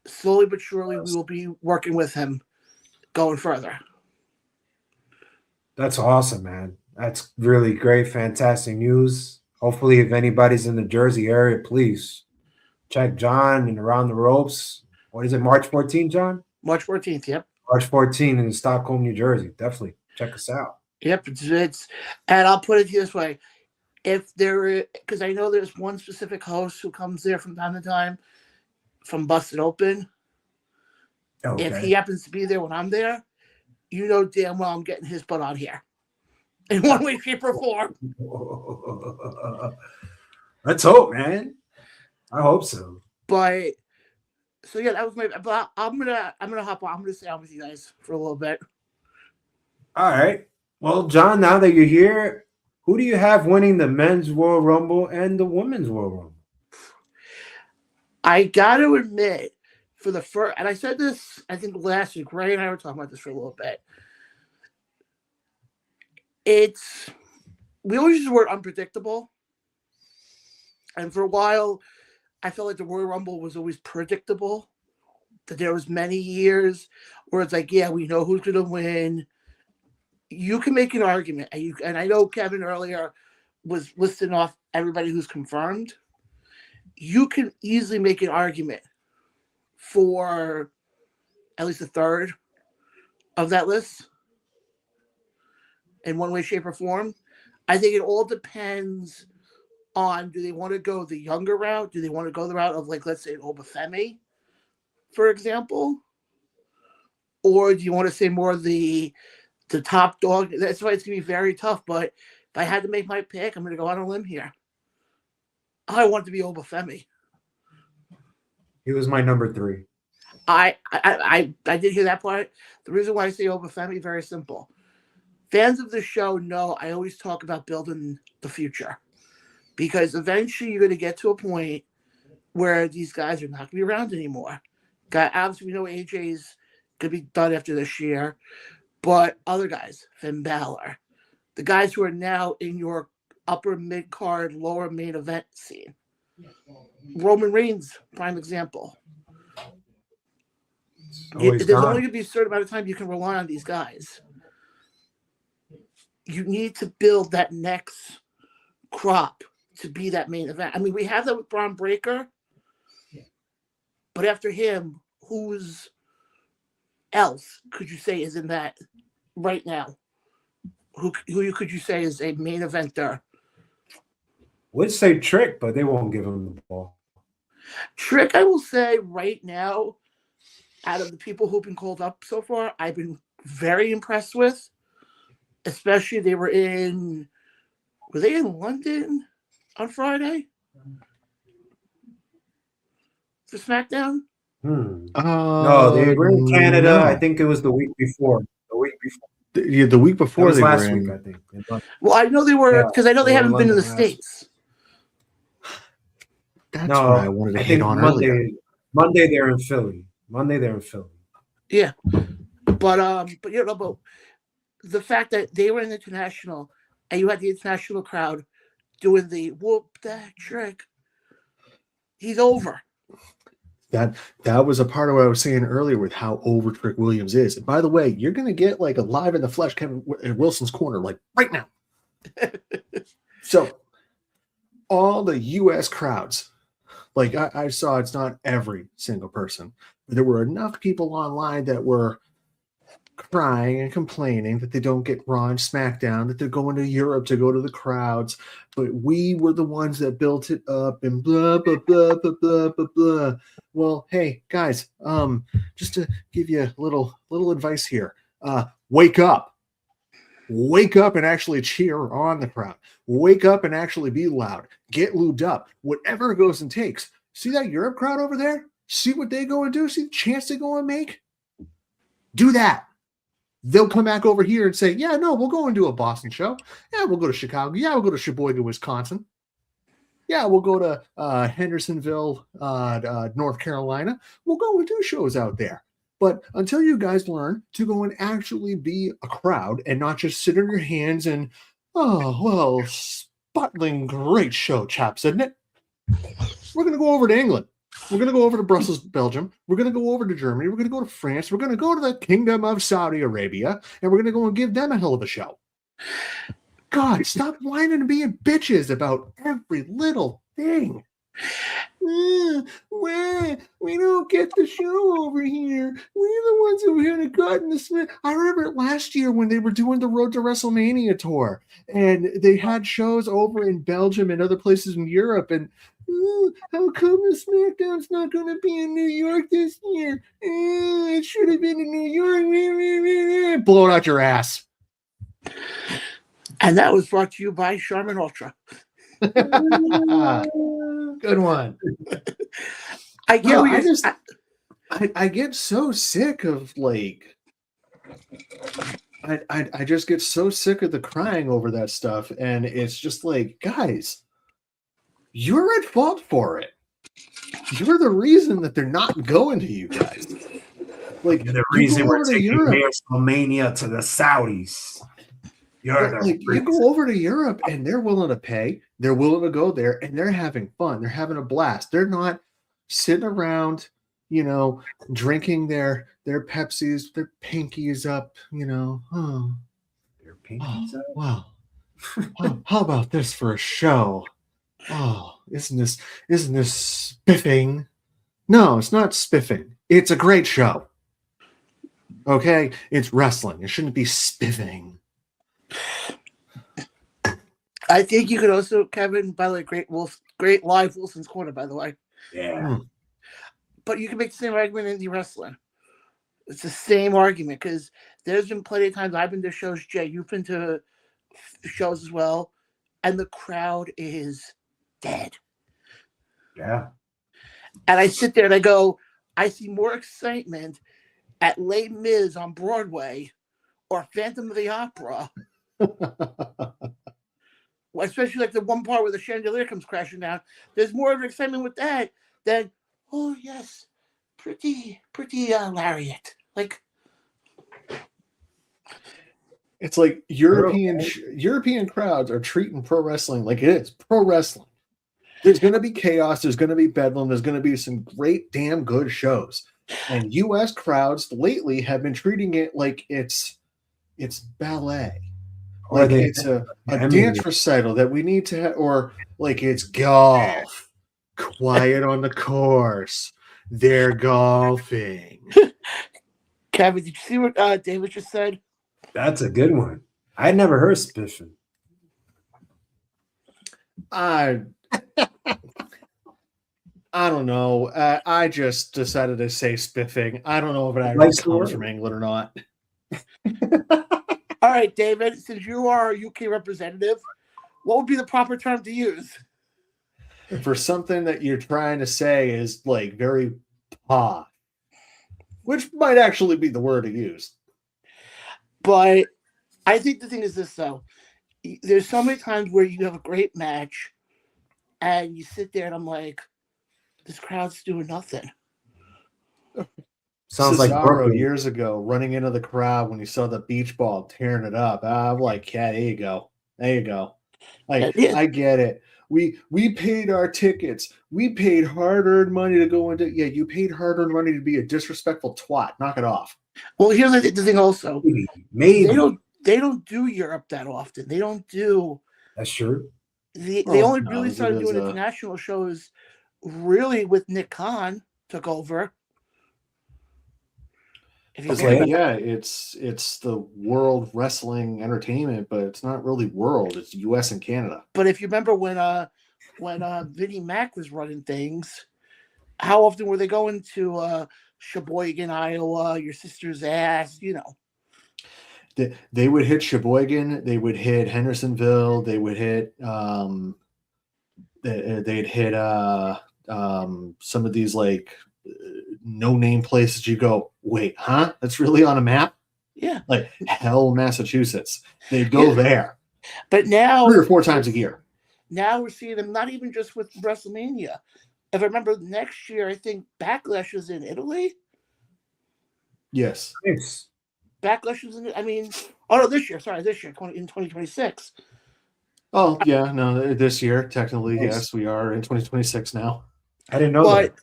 Speaker 3: slowly but surely we will be working with him going further.
Speaker 2: That's awesome, man. That's really great, fantastic news. Hopefully, if anybody's in the Jersey area, please check John and Around the Ropes. What is it, March 14th, John?
Speaker 3: March 14th. Yep.
Speaker 2: March 14th in Stockholm, New Jersey. Definitely check us out.
Speaker 3: Yep. It's and I'll put it this way. If there, because I know there's one specific host who comes there from time to time from Busted Open.
Speaker 2: Okay.
Speaker 3: If he happens to be there when I'm there, you know damn well I'm getting his butt on here in one way, shape, or form.
Speaker 2: Let's hope, man. I hope so.
Speaker 3: But so yeah, that was my. But I'm gonna hop on. I'm gonna stay on with you guys for a little bit.
Speaker 2: All right. Well, John, now that you're here, who do you have winning the men's Royal Rumble and the women's Royal Rumble?
Speaker 3: I got to admit, for the first, and I said this, I think last week, Ray and I were talking about this for a little bit. We always use the word unpredictable. And for a while, I felt like the Royal Rumble was always predictable. That there was many years where it's like, yeah, we know who's going to win. You can make an argument. And I know Kevin earlier was listing off everybody who's confirmed. You can easily make an argument for at least a third of that list in one way, shape, or form. I think it all depends on, do they want to go the younger route? Do they want to go the route of, like, let's say, Obafemi, for example? Or do you want to say more of the top dog? That's why it's going to be very tough. But if I had to make my pick, I'm going to go on a limb here. I want it to be Obafemi.
Speaker 2: He was my number 3.
Speaker 3: I did hear that part. The reason why I say Obafemi, very simple. Fans of the show know I always talk about building the future, because eventually you're going to get to a point where these guys are not going to be around anymore. Obviously, we know AJ's going to be done after this year, but other guys, Finn Balor, the guys who are now in your upper mid-card, lower main event scene. Roman Reigns, prime example. There's only going to be a certain amount of time you can rely on these guys. You need to build that next crop to be that main event. I mean, we have that with Braun Breaker, but after him, who's else could you say is in that right now? Who could you say is a main eventer?
Speaker 2: Would say Trick, but they won't give him the ball.
Speaker 3: Trick, I will say right now, out of the people who've been called up so far, I've been very impressed with. Especially were they in London on Friday for SmackDown?
Speaker 2: No, they were in Canada. No. I think it was the week before.
Speaker 1: The week before
Speaker 2: they last week, I think.
Speaker 3: Well, I know they were, because I know they haven't been in the States.
Speaker 1: That's what I wanted to hit on earlier.
Speaker 2: Monday they're in Philly.
Speaker 3: Yeah, but the fact that they were in the international and you had the international crowd doing the whoop that Trick, he's over.
Speaker 1: That was a part of what I was saying earlier with how over Trick Williams is. And by the way, you're going to get like a live in the flesh Kevin Wilson's corner, like right now. So all the U.S. crowds, like I saw, it's not every single person, but there were enough people online that were crying and complaining that they don't get Raw and SmackDown, that they're going to Europe to go to the crowds, but we were the ones that built it up and blah, blah, blah, blah, blah, blah, blah. Well, hey, guys, just to give you a little advice here, wake up. Wake up and actually cheer on the crowd. Wake up and actually be loud. Get lubed up. Whatever it goes and takes. See that Europe crowd over there? See what they go and do? See the chance they go and make? Do that. They'll come back over here and say, yeah, no, we'll go and do a Boston show. Yeah, we'll go to Chicago. Yeah, we'll go to Sheboygan, Wisconsin. Yeah, we'll go to Hendersonville, North Carolina. We'll go and do shows out there. But until you guys learn to go and actually be a crowd and not just sit on your hands and, oh, well, Spotling, great show, chaps, isn't it? We're going to go over to England. We're going to go over to Brussels, Belgium. We're going to go over to Germany. We're going to go to France. We're going to go to the Kingdom of Saudi Arabia, and we're going to go and give them a hell of a show. God, stop whining and being bitches about every little thing. We don't get the show over here. We're the ones who had gotten the Smith. I remember last year when they were doing the Road to WrestleMania tour, and they had shows over in Belgium and other places in Europe. And how come the SmackDown's not going to be in New York this year? It should have been in New York. Blow it out your ass.
Speaker 3: And that was brought to you by Charmin Ultra.
Speaker 1: Good one.
Speaker 3: I
Speaker 1: get so sick of like I just get so sick of the crying over that stuff, and it's just like, guys, you're at fault for it. You're the reason that they're not going to you guys. Like,
Speaker 2: you're the reason we're taking WrestleMania to the Saudis.
Speaker 1: You go over to Europe and they're willing to pay. They're willing to go there and they're having fun. They're having a blast. They're not sitting around, drinking their Pepsis, their pinkies up,
Speaker 2: Their pinkies up?
Speaker 1: Wow. How about this for a show? Oh, isn't this spiffing? No, it's not spiffing. It's a great show. Okay? It's wrestling. It shouldn't be spiffing.
Speaker 3: I think you could also, Kevin, by the way, great live Wilson's Corner, by the way.
Speaker 2: Yeah.
Speaker 3: But you can make the same argument in indie wrestling. It's the same argument, because there's been plenty of times I've been to shows, Jay, you've been to shows as well, and the crowd is dead.
Speaker 2: Yeah.
Speaker 3: And I sit there and I go, I see more excitement at Les Mis on Broadway or Phantom of the Opera. Well, especially like the one part where the chandelier comes crashing down. There's more of excitement with that than, oh yes, pretty lariat. Like,
Speaker 1: it's like European crowds are treating pro wrestling like it is pro wrestling. There's going to be chaos. There's going to be bedlam. There's going to be some great, damn good shows. And U.S. crowds lately have been treating it like it's ballet. Like it's a dance recital that we need to have, or like it's golf. Quiet on the course. They're golfing.
Speaker 3: Kevin, did you see what David just said?
Speaker 2: That's a good one. I'd never heard spiffing.
Speaker 1: I don't know. I just decided to say spiffing. I don't know if it actually comes from England or not.
Speaker 3: All right, David, since you are a UK representative, what would be the proper term to use?
Speaker 1: For something that you're trying to say is like very posh, which might actually be the word to use.
Speaker 3: But I think the thing is this, though. There's so many times where you have a great match and you sit there and I'm like, this crowd's doing nothing.
Speaker 2: Sounds
Speaker 1: Cesaro
Speaker 2: like
Speaker 1: years ago running into the crowd when he saw the beach ball tearing it up. I'm like, yeah, there you go. Like, I get it. We paid our tickets. We paid hard-earned money to go into. Yeah, you paid hard-earned money to be a disrespectful twat. Knock it off.
Speaker 3: Well, here's the thing. Also,
Speaker 2: maybe
Speaker 3: they don't do Europe that often. They don't do.
Speaker 2: That's true.
Speaker 3: They only really started doing international shows really with Nick Khan took over.
Speaker 1: It's the World Wrestling Entertainment, but it's not really world. It's U.S. and Canada.
Speaker 3: But if you remember when Vinnie Mac was running things, how often were they going to Sheboygan, Iowa, your sister's ass?
Speaker 1: They would hit Sheboygan. They would hit Hendersonville. They would hit. They'd hit some of these like no-name places. You go, wait, huh? That's really on a map?
Speaker 3: Yeah.
Speaker 1: Like hell, Massachusetts. They'd go there.
Speaker 3: But now
Speaker 1: 3 or 4 times a year.
Speaker 3: Now we're seeing them not even just with WrestleMania. If I remember next year, I think Backlash is in Italy.
Speaker 1: Yes.
Speaker 3: Backlash is in, this year. Sorry, this year, in 2026.
Speaker 1: Oh, yeah, no, this year, technically, yes, we are in 2026 now.
Speaker 2: I didn't know that.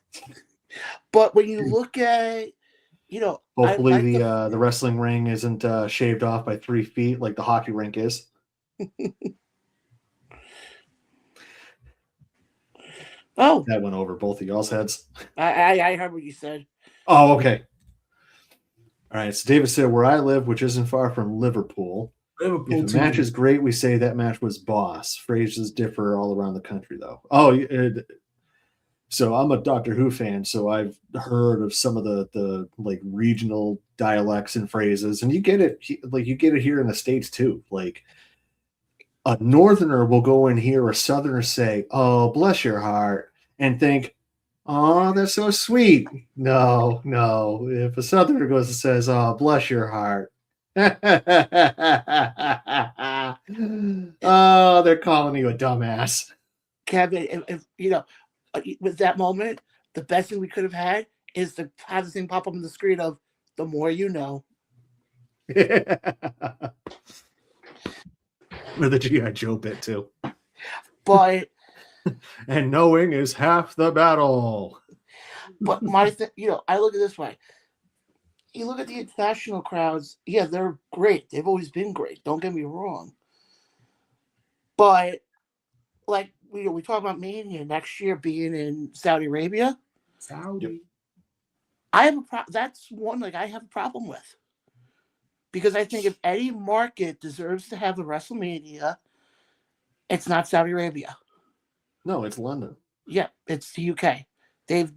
Speaker 3: But when you look at
Speaker 1: Hopefully
Speaker 3: like
Speaker 1: the wrestling ring isn't shaved off by 3 feet like the hockey rink is.
Speaker 3: Oh,
Speaker 1: That went over both of y'all's heads.
Speaker 3: I heard what you said.
Speaker 1: Oh, okay. All right. So David said, where I live, which isn't far from Liverpool,
Speaker 2: Liverpool
Speaker 1: if a match is great, we say that match was boss. Phrases differ all around the country, though. So I'm a Doctor Who fan, so I've heard of some of the like regional dialects and phrases, and you get it here in the States too. Like a northerner will go and hear a southerner say, "Oh, bless your heart," and think, "Oh, that's so sweet." No, no. If a southerner goes and says, "Oh, bless your heart," oh, they're calling you a dumbass.
Speaker 3: Kevin, if with that moment, the best thing we could have had is to have the thing pop up on the screen of "The more you know."
Speaker 1: With the G.I. Joe bit too.
Speaker 3: But
Speaker 1: and knowing is half the battle.
Speaker 3: But my thing, I look at it this way. You look at the international crowds. Yeah, they're great. They've always been great. Don't get me wrong. But like we talk about Mania next year being in Saudi Arabia.
Speaker 2: Saudi.
Speaker 3: I have that's one like I have a problem with. Because I think if any market deserves to have a WrestleMania, it's not Saudi Arabia.
Speaker 1: No, it's London.
Speaker 3: Yeah, it's the UK. They've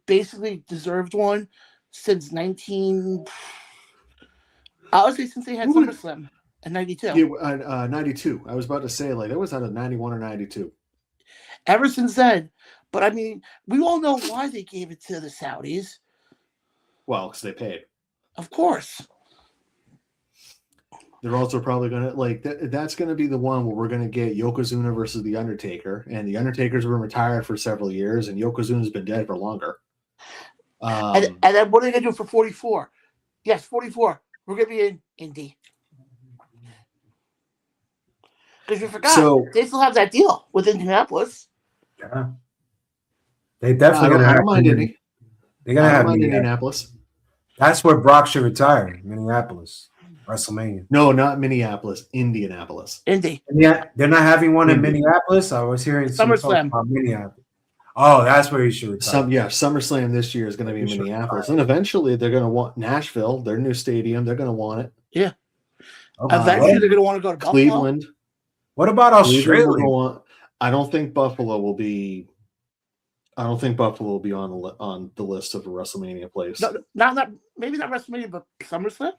Speaker 3: basically deserved one since I would say since they had SummerSlam in '92.
Speaker 1: Yeah, 92. I was about to say like that was out of 91 or 92.
Speaker 3: Ever since then, but I mean, we all know why they gave it to the Saudis.
Speaker 1: Well, because they paid.
Speaker 3: Of course.
Speaker 1: They're also probably going to that's going to be the one where we're going to get Yokozuna versus The Undertaker. And The Undertaker's been retired for several years and Yokozuna's been dead for longer.
Speaker 3: And then what are they going to do for 44? Yes, 44. We're going to be in Indy. Because you forgot, they still have that deal with Indianapolis.
Speaker 2: Yeah. They definitely going to have
Speaker 1: Indy.
Speaker 2: They're going to have
Speaker 1: Indianapolis.
Speaker 2: That's where Brock should retire, Minneapolis, WrestleMania.
Speaker 1: No, not Minneapolis, Indianapolis.
Speaker 3: Indy.
Speaker 2: Yeah, they're not having one in Minneapolis. I was hearing
Speaker 3: SummerSlam
Speaker 2: about Minneapolis. Oh, that's where he should retire.
Speaker 1: SummerSlam this year is going to be in Minneapolis, and eventually they're going to want Nashville, their new stadium. They're going to want it.
Speaker 3: Yeah. Eventually they're going to want to go to
Speaker 1: Cleveland.
Speaker 3: Buffalo.
Speaker 2: What about Australia?
Speaker 1: I don't think Buffalo will be. I don't think Buffalo will be on the list of a WrestleMania place.
Speaker 3: No, maybe not WrestleMania, but SummerSlam.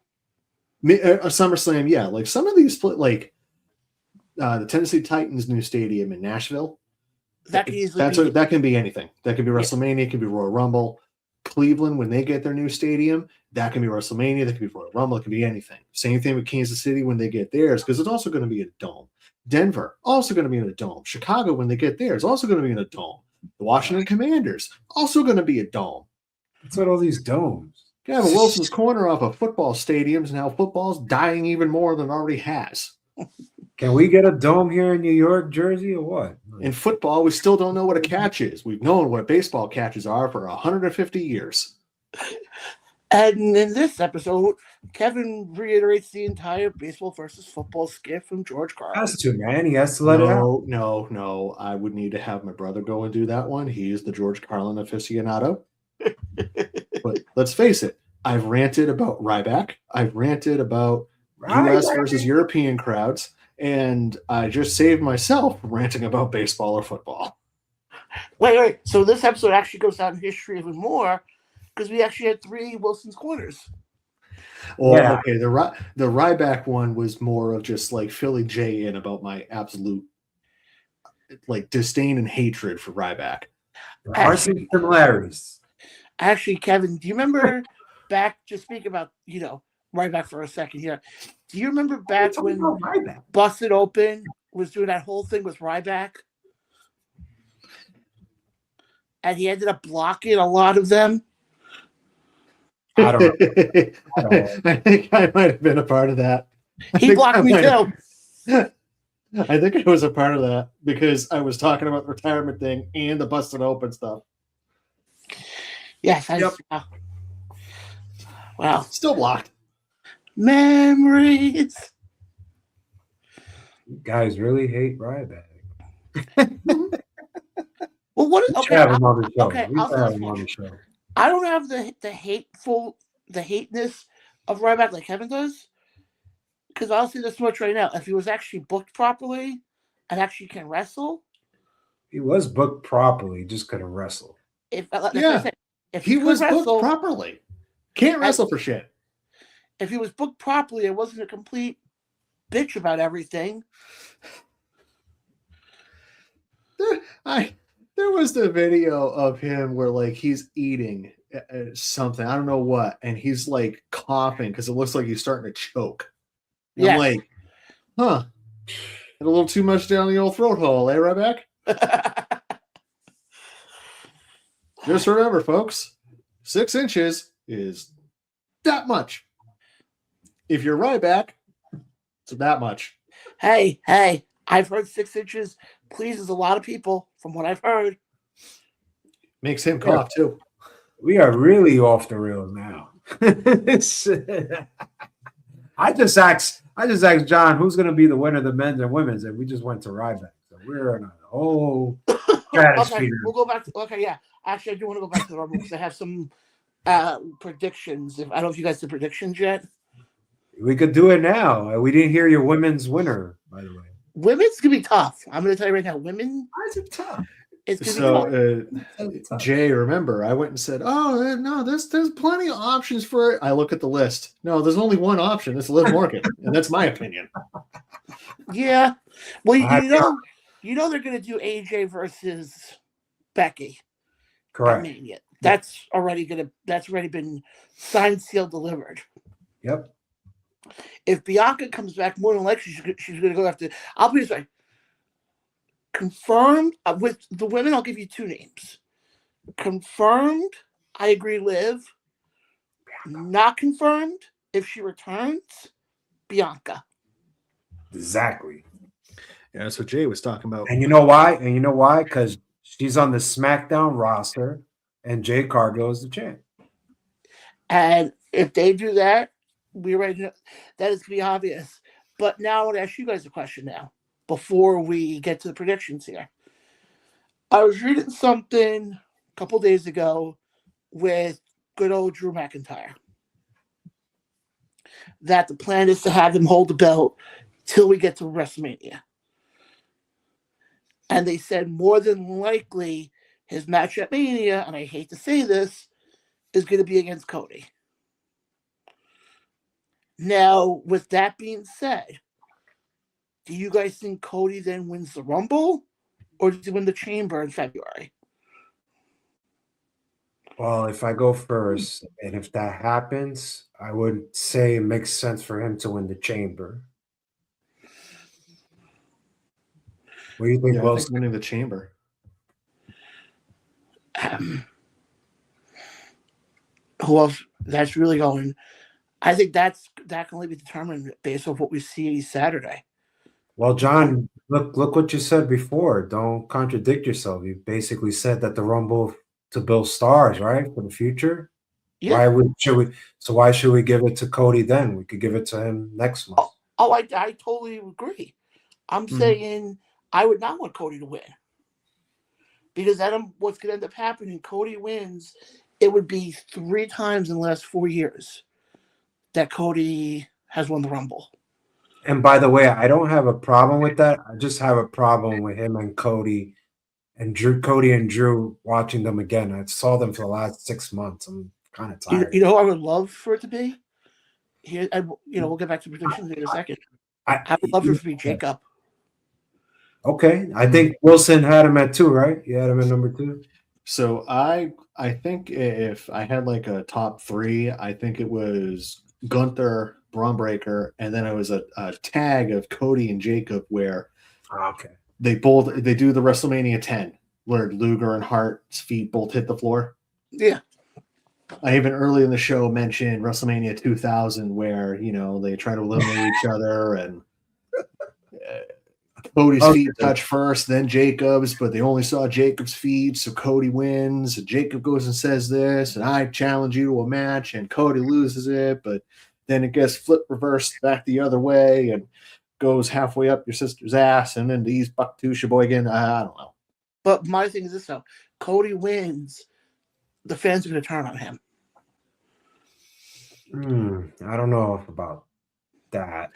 Speaker 1: SummerSlam, yeah. Like some of these, like the Tennessee Titans' new stadium in Nashville.
Speaker 3: That can easily
Speaker 1: that can be anything. That can be WrestleMania. It can be Royal Rumble. Cleveland, when they get their new stadium, that can be WrestleMania. That can be Royal Rumble. It can be anything. Same thing with Kansas City when they get theirs, because it's also going to be a dome. Denver, also going to be in a dome. Chicago, when they get theirs, also going to be in a dome. The Washington Commanders, also going to be a dome.
Speaker 2: What's with all these domes?
Speaker 1: Gavin Wilson's corner off of football stadiums, and how football's dying even more than it already has.
Speaker 2: Can we get a dome here in New York, Jersey, or what?
Speaker 1: In football, we still don't know what a catch is. We've known what baseball catches are for 150 years.
Speaker 3: And in this episode, Kevin reiterates the entire baseball versus football skit from George Carlin.
Speaker 2: Has to, man. He has to let it out.
Speaker 1: No. I would need to have my brother go and do that one. He's the George Carlin aficionado. But let's face it, I've ranted about Ryback. I've ranted about U.S. versus European crowds. And I just saved myself from ranting about baseball or football.
Speaker 3: Wait. So this episode actually goes down in history even more because we actually had 3 Wilson's corners.
Speaker 1: Well, yeah. Okay, the Ryback one was more of just like filling Jay in about my absolute like disdain and hatred for Ryback.
Speaker 2: There are some similarities.
Speaker 3: Actually, Kevin, do you remember back? Just speak about Ryback for a second here. Do you remember back when Busted Open was doing that whole thing with Ryback? And he ended up blocking a lot of them?
Speaker 2: I don't know.
Speaker 1: I think I might have been a part of that.
Speaker 3: He blocked me too.
Speaker 1: I think I was a part of that because I was talking about the retirement thing and the Busted Open stuff.
Speaker 3: Yes, Wow.
Speaker 1: Still blocked.
Speaker 3: Memories.
Speaker 2: You guys really hate Ryback.
Speaker 3: Well, what?
Speaker 2: We should
Speaker 3: Okay,
Speaker 2: have him on the show.
Speaker 3: okay.
Speaker 2: We
Speaker 3: I'll
Speaker 2: should
Speaker 3: say
Speaker 2: have
Speaker 3: this
Speaker 2: him on the
Speaker 3: much.
Speaker 2: show.
Speaker 3: I don't have the hateness of Ryback like Kevin does. Because I'll say this much right now: if he was actually booked properly and actually can wrestle,
Speaker 2: He was booked properly, just couldn't wrestle.
Speaker 3: if that's what I
Speaker 1: Yeah.
Speaker 3: said, if
Speaker 1: He
Speaker 3: could
Speaker 1: was booked
Speaker 3: wrestle
Speaker 1: properly. Can't wrestle for shit.
Speaker 3: if he was booked properly, it wasn't a complete bitch about everything.
Speaker 1: There was the video of him where like he's eating something, I don't know what, and he's like coughing because it looks like he's starting to choke. And
Speaker 3: Yes.
Speaker 1: I'm like, huh? And a little too much down the old throat hole, eh, Ryback? Just remember, folks, 6 inches is that much. If you're Ryback, it's that much.
Speaker 3: Hey, I've heard 6 inches pleases a lot of people from what I've heard.
Speaker 1: Makes him cough too.
Speaker 2: We are really off the rails now. I just asked John who's going to be the winner of the men's and women's, and we just went to Ryback. So we're in a whole stratosphere.
Speaker 3: Okay, we'll go back to yeah. Actually, I do want to go back to the Rumble because I have some predictions. I don't know if you guys did predictions yet.
Speaker 2: We could do it now. We didn't hear your women's winner, by the way.
Speaker 3: Women's gonna be tough. I'm gonna tell you right now. Women,
Speaker 2: Why is it tough?
Speaker 3: it's gonna be tough.
Speaker 1: Jay, remember, I went and said, "Oh no, there's plenty of options for it." I look at the list. No, there's only one option. It's Liv Morgan, and that's my opinion.
Speaker 3: Yeah. Well, you know they're gonna do AJ versus Becky.
Speaker 2: Correct.
Speaker 3: Mania. That's already been signed, sealed, delivered.
Speaker 2: Yep.
Speaker 3: If Bianca comes back, more than likely she's going to go after. I'll put it this way. Confirmed with the women, I'll give you 2 names. Confirmed, I agree, Liv. Not confirmed, if she returns, Bianca.
Speaker 2: Exactly.
Speaker 1: Yeah, that's what Jay was talking about.
Speaker 2: And you know why? Because she's on the SmackDown roster, and Jay Cargill is the champ.
Speaker 3: And if they do that, we already know that is going to be obvious. But now I want to ask you guys a question now, before we get to the predictions here. I was reading something a couple days ago with good old Drew McIntyre that the plan is to have him hold the belt till we get to WrestleMania. And they said more than likely his match at Mania, and I hate to say this, is going to be against Cody. Now, with that being said, do you guys think Cody then wins the Rumble, or does he win the Chamber in February?
Speaker 2: Well, if I go first, and if that happens, I would say it makes sense for him to win the Chamber. What do you think,
Speaker 1: Yeah, I
Speaker 2: Wilson?
Speaker 1: think winning the Chamber.
Speaker 3: Who else? That's really going. I think that can only be determined based on what we see Saturday.
Speaker 2: Well, John, look what you said before. Don't contradict yourself. You basically said that the Rumble to build stars, right, for the future.
Speaker 3: Yeah.
Speaker 2: Why should we give it to Cody then? We could give it to him next month.
Speaker 3: I totally agree. I'm saying I would not want Cody to win, because then what's going to end up happening? Cody wins. It would be 3 times in the last 4 years that Cody has won the Rumble.
Speaker 2: And by the way, I don't have a problem with that. I just have a problem with him and Cody and Drew watching them again. I saw them for the last 6 months. I'm kind of tired.
Speaker 3: You know who I would love for it to be? Here, we'll get back to predictions in a second. I would love for it to be Jacob.
Speaker 2: Okay. I think Wilson had him at 2, right? You had him at number 2.
Speaker 1: So I think if I had like a top 3, I think it was Gunther, Braun Breaker, and then it was a tag of Cody and Jacob where they do the WrestleMania 10 where Luger and Hart's feet both hit the floor.
Speaker 3: Yeah.
Speaker 1: I even early in the show mentioned WrestleMania 2000 where, they try to eliminate each other, and Cody's
Speaker 2: Okay.
Speaker 1: feet touch first, then Jacob's, but they only saw Jacob's feet, so Cody wins. And Jacob goes and says this, and I challenge you to a match, and Cody loses it, but then it gets flip reversed back the other way and goes halfway up your sister's ass, and then he's buck to Sheboygan. I don't know.
Speaker 3: But my thing is this though: Cody wins, the fans are going to turn on him.
Speaker 2: I don't know about that.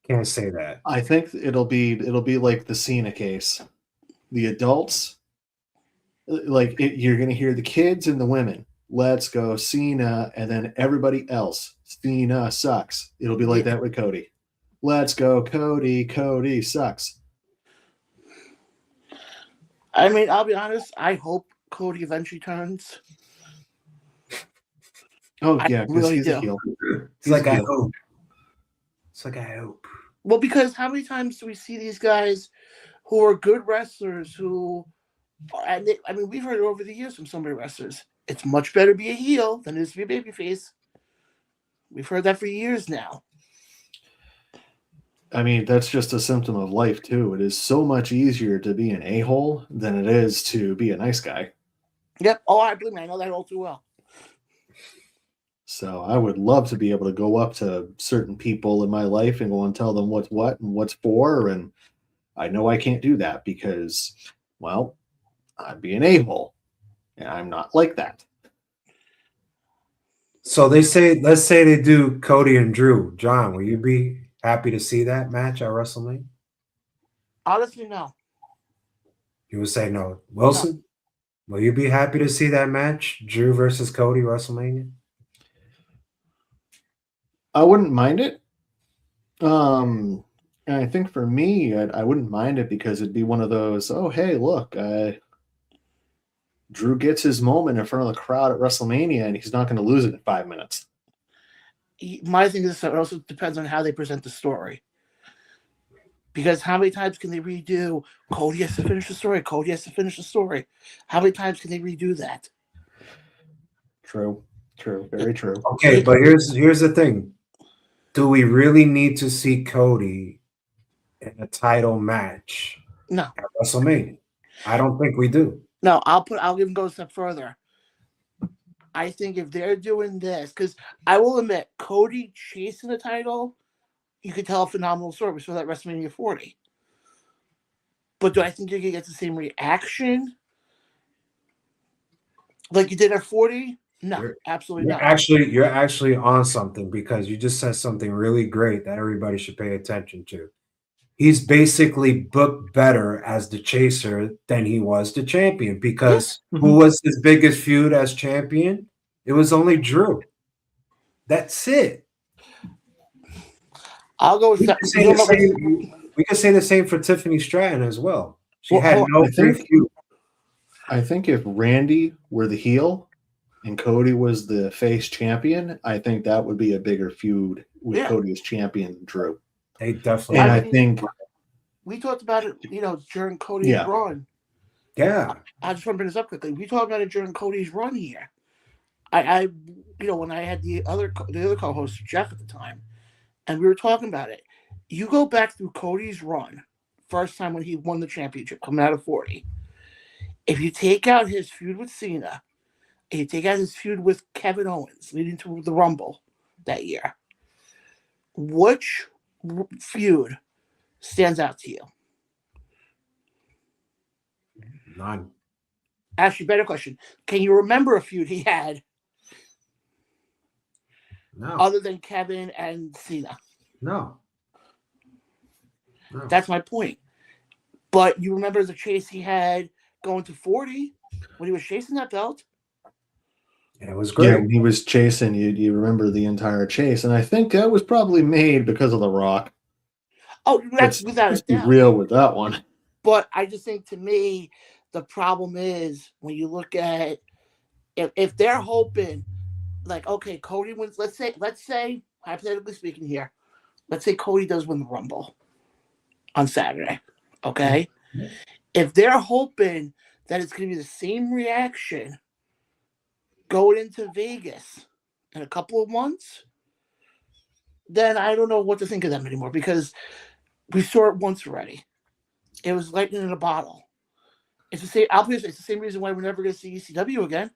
Speaker 2: Can't say that.
Speaker 1: I think it'll be like the Cena case. The adults, you're going to hear the kids and the women. Let's go Cena, and then everybody else. Cena sucks. It'll be like that with Cody. Let's go Cody. Cody sucks.
Speaker 3: I mean, I'll be honest. I hope Cody eventually turns.
Speaker 1: Oh yeah, because
Speaker 3: really
Speaker 1: he's
Speaker 3: do.
Speaker 1: a heel.
Speaker 2: It's like I hope. It's like I hope.
Speaker 3: Well, because how many times do we see these guys who are good wrestlers who, and I mean, we've heard it over the years from so many wrestlers. It's much better to be a heel than it is to be a babyface. We've heard that for years now.
Speaker 1: I mean, that's just a symptom of life too. It is so much easier to be an a-hole than it is to be a nice guy.
Speaker 3: Yep. Oh, I believe me, I know that all too well.
Speaker 1: So I would love to be able to go up to certain people in my life and go and tell them what's what and what's for. And I know I can't do that because, well, I'd be an a-hole. And I'm not like that.
Speaker 2: So let's say they do Cody and Drew. John, will you be happy to see that match at WrestleMania?
Speaker 3: Honestly, no.
Speaker 2: You would say no. Wilson, will you be happy to see that match? Drew versus Cody, WrestleMania?
Speaker 1: I wouldn't mind it. And I think for me, I wouldn't mind it because it'd be one of those, oh, hey, look, Drew gets his moment in front of the crowd at WrestleMania, and he's not going to lose it in 5 minutes.
Speaker 3: My thing is, it also depends on how they present the story. Because how many times can they redo Cody has to finish the story? Cody has to finish the story. How many times can they redo that?
Speaker 1: True. Very true.
Speaker 2: Okay, but here's the thing. Do we really need to see Cody in a title match
Speaker 3: No.
Speaker 2: at WrestleMania? I don't think we do.
Speaker 3: No, I'll even go a step further. I think if they're doing this, because I will admit, Cody chasing the title, you could tell a phenomenal story. We saw that WrestleMania 40. But do I think you're going to get the same reaction like you did at 40? No, absolutely not.
Speaker 2: You're actually on something because you just said something really great that everybody should pay attention to. He's basically booked better as the chaser than he was the champion because who was his biggest feud as champion? It was only Drew. That's it.
Speaker 3: I'll go with that.
Speaker 2: We can say the same for Tiffany Stratton as well. She had no feud.
Speaker 1: I think if Randy were the heel and Cody was the face champion, I think that would be a bigger feud with Cody as champion than Drew.
Speaker 2: They definitely.
Speaker 1: And I think
Speaker 3: we talked about it, during Cody's run.
Speaker 2: Yeah.
Speaker 3: I just want to bring this up quickly. We talked about it during Cody's run here. I when I had the other co-host Jeff at the time, and we were talking about it. You go back through Cody's run, first time when he won the championship, coming out of 40. If you take out his feud with Cena, and you take out his feud with Kevin Owens, leading to the Rumble that year, which feud stands out to you?
Speaker 2: None.
Speaker 3: Actually, better question. Can you remember a feud he had other than Kevin and Cena?
Speaker 2: No.
Speaker 3: That's my point. But you remember the chase he had going to 40 when he was chasing that belt?
Speaker 2: Yeah, it was great.
Speaker 1: Yeah, when he was chasing, you remember the entire chase. And I think that was probably made because of The Rock.
Speaker 3: Oh, that's without a doubt.
Speaker 1: Be real with that one.
Speaker 3: But I just think, to me, the problem is when you look at if they're hoping, like, okay, Cody wins. Let's say, hypothetically speaking here, let's say Cody does win the Rumble on Saturday. Okay?
Speaker 2: Mm-hmm.
Speaker 3: If they're hoping that it's going to be the same reaction going into Vegas in a couple of months, then I don't know what to think of them anymore, because We saw it once already. It was lightning in a bottle. It's the same. Obviously, it's the same reason why we're never going to see ECW again,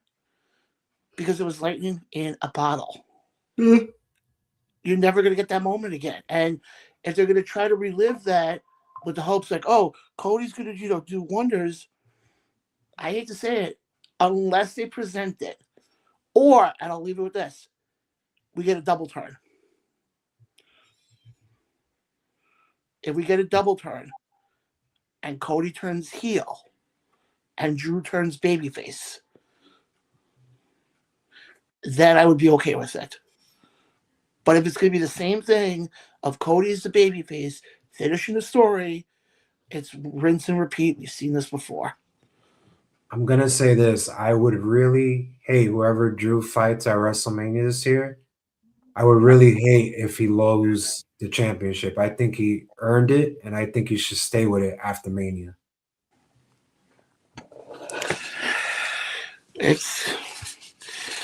Speaker 3: because it was lightning in a bottle.
Speaker 1: Mm.
Speaker 3: You're never going to get that moment again. And if they're going to try to relive that with the hopes like, oh, Cody's going to do wonders, I hate to say it, unless they present it, or, and I'll leave it with this, we get a double turn. If we get a double turn, and Cody turns heel, and Drew turns babyface, then I would be okay with it. But if it's going to be the same thing of Cody's the babyface, finishing the story, it's rinse and repeat. We've seen this before.
Speaker 2: I'm going to say this. I would really hate whoever Drew fights at WrestleMania this year. I would really hate if he loses the championship. I think he earned it, and I think he should stay with it after Mania.
Speaker 3: It's